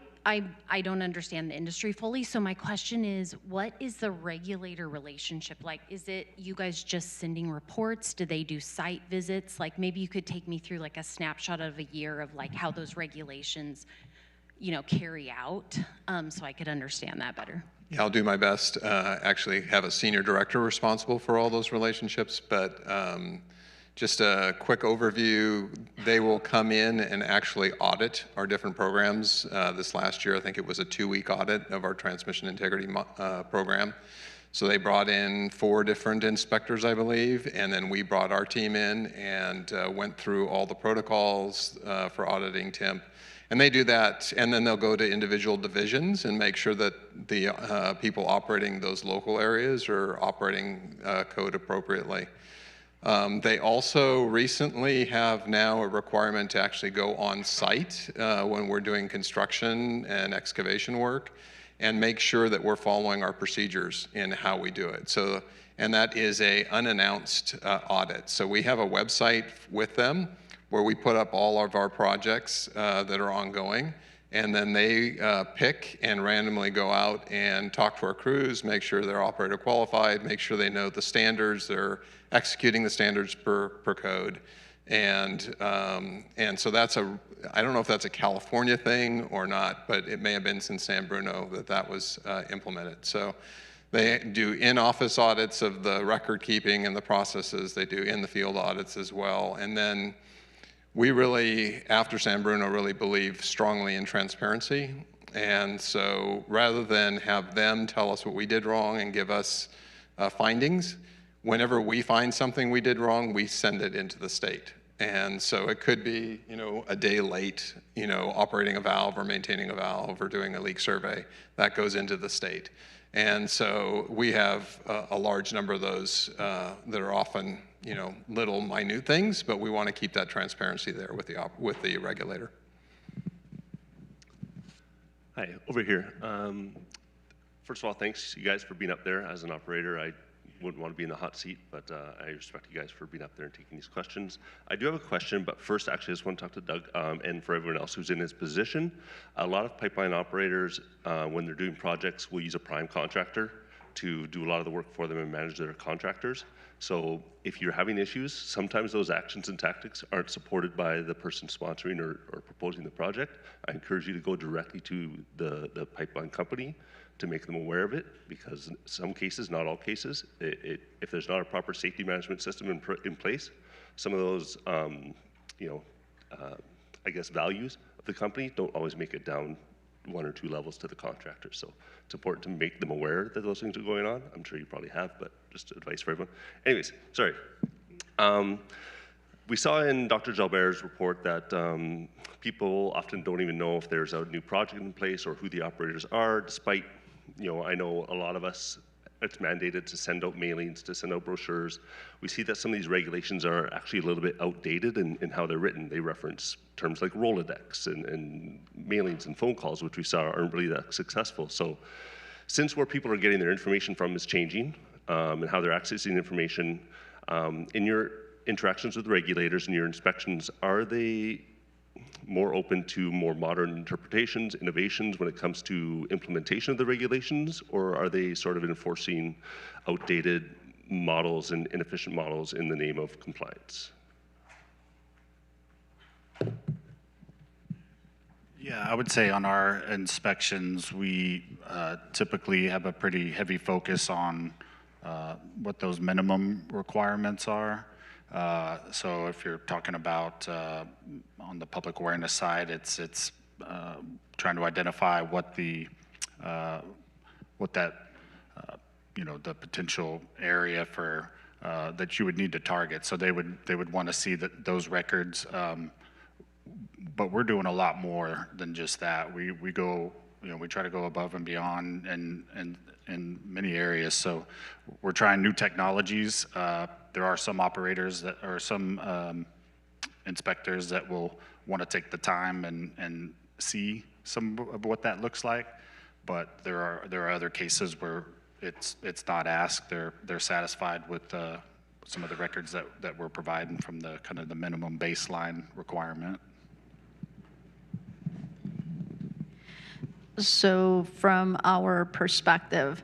don't understand the industry fully, so my question is, what is the regulator relationship like? Is it you guys just sending reports? Do they do site visits? Like, maybe you could take me through like a snapshot of a year of like how those regulations, you know, carry out, so I could understand that better. Yeah, I'll do my best. Actually have a senior director responsible for all those relationships, but just a quick overview, they will come in and actually audit our different programs. This last year, I think it was a 2-week audit of our transmission integrity program. So they brought in 4 different inspectors, I believe, and then we brought our team in and went through all the protocols for auditing TIMP. And they do that, and then they'll go to individual divisions and make sure that the people operating those local areas are operating code appropriately. They also recently have now a requirement to actually go on site when we're doing construction and excavation work and make sure that we're following our procedures in how we do it. So, and that is a unannounced audit. So we have a website with them where we put up all of our projects that are ongoing, and then they pick and randomly go out and talk to our crews, make sure they're operator qualified, make sure they know the standards, they're executing the standards per code. And so that's I don't know if that's a California thing or not, but it may have been since San Bruno that was implemented. So they do in-office audits of the record keeping and the processes. They do in-the-field audits as well. And then we really, after San Bruno, really believe strongly in transparency. And so rather than have them tell us what we did wrong and give us findings, whenever we find something we did wrong, we send it into the state. And so it could be, a day late, operating a valve or maintaining a valve or doing a leak survey. That goes into the state. And so we have a large number of those that are often, little minute things, but we want to keep that transparency there with the regulator. Hi, over here. First of all, thanks you guys for being up there. As an operator, I wouldn't want to be in the hot seat, but I respect you guys for being up there and taking these questions. I do have a question, but first, actually, I just want to talk to Doug and for everyone else who's in his position. A lot of pipeline operators, when they're doing projects, will use a prime contractor to do a lot of the work for them and manage their contractors. So if you're having issues, sometimes those actions and tactics aren't supported by the person sponsoring or proposing the project. I encourage you to go directly to the pipeline company to make them aware of it, because in some cases, not all cases, if there's not a proper safety management system in place, some of those, I guess, values of the company don't always make it down 1 or 2 levels to the contractor. So it's important to make them aware that those things are going on. I'm sure you probably have, but just advice for everyone. Anyways, sorry. We saw in Dr. Jalbert's report that people often don't even know if there's a new project in place or who the operators are, despite, I know a lot of us, it's mandated to send out mailings, to send out brochures. We see that some of these regulations are actually a little bit outdated in how they're written. They reference terms like Rolodex and mailings and phone calls, which we saw aren't really that successful. So since where people are getting their information from is changing and how they're accessing information, in your interactions with regulators and your inspections, are they more open to more modern interpretations, innovations when it comes to implementation of the regulations, or are they sort of enforcing outdated models and inefficient models in the name of compliance? Yeah, I would say on our inspections, we typically have a pretty heavy focus on what those minimum requirements are. So if you're talking about on the public awareness side, it's trying to identify what the potential area for that you would need to target. So they would want to see those records. But we're doing a lot more than just that. We go, we try to go above and beyond in many areas. So we're trying new technologies. There are some operators that or some inspectors that will want to take the time and see some of what that looks like. But there are other cases where it's not asked. They're satisfied with some of the records that we're providing from the kind of the minimum baseline requirement. So from our perspective,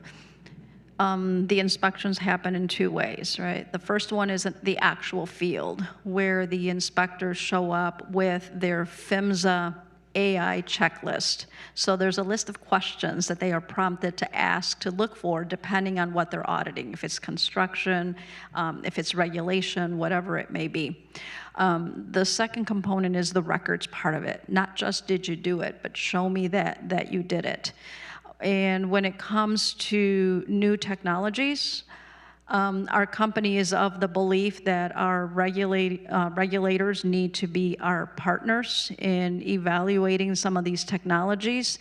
the inspections happen in 2 ways, right? The first one is the actual field, where the inspectors show up with their PHMSA AI checklist. So there's a list of questions that they are prompted to ask, to look for, depending on what they're auditing, if it's construction, if it's regulation, whatever it may be. The second component is the records part of it. Not just did you do it, but show me that you did it. And when it comes to new technologies, our company is of the belief that our regulators need to be our partners in evaluating some of these technologies,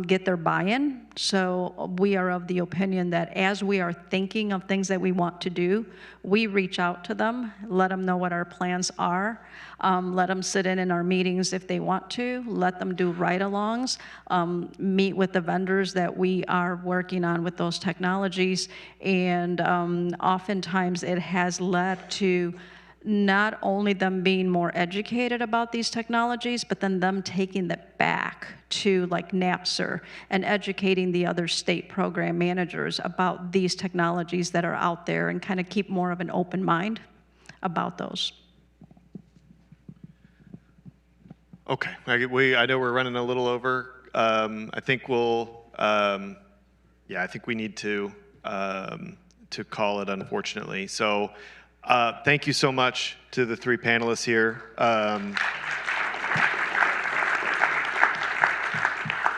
get their buy-in. So we are of the opinion that as we are thinking of things that we want to do, we reach out to them, let them know what our plans are, let them sit in our meetings if they want to, let them do ride-alongs, meet with the vendors that we are working on with those technologies, and oftentimes it has led to not only them being more educated about these technologies, but then them taking that back to like NAPSR and educating the other state program managers about these technologies that are out there and kind of keep more of an open mind about those. Okay, I know we're running a little over. I think we'll, yeah, I think we need to call it, unfortunately. So thank you so much to the three panelists here.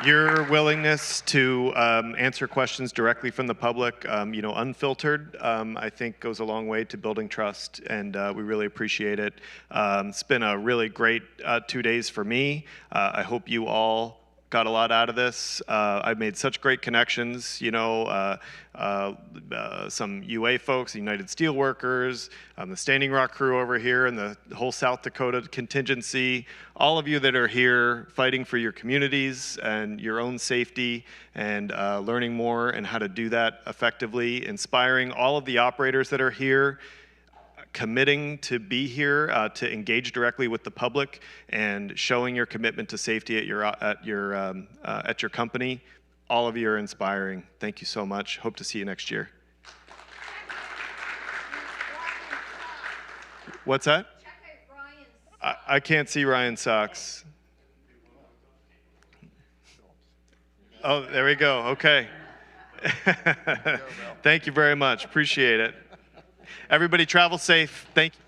Your willingness to answer questions directly from the public, you know, unfiltered, I think goes a long way to building trust, and we really appreciate it. It's been a really great 2 days for me. I hope you all got a lot out of this. I've made such great connections, you know, some UA folks, United Steelworkers, the Standing Rock crew over here, and the whole South Dakota contingency. All of you that are here fighting for your communities and your own safety and learning more and how to do that effectively, inspiring all of the operators that are here, committing to be here, to engage directly with the public, and showing your commitment to safety at your company. All of you are inspiring. Thank you so much. Hope to see you next year. What's that? I can't see Ryan's socks. Oh, there we go. Okay. Thank you very much. Appreciate it. Everybody travel safe. Thank you.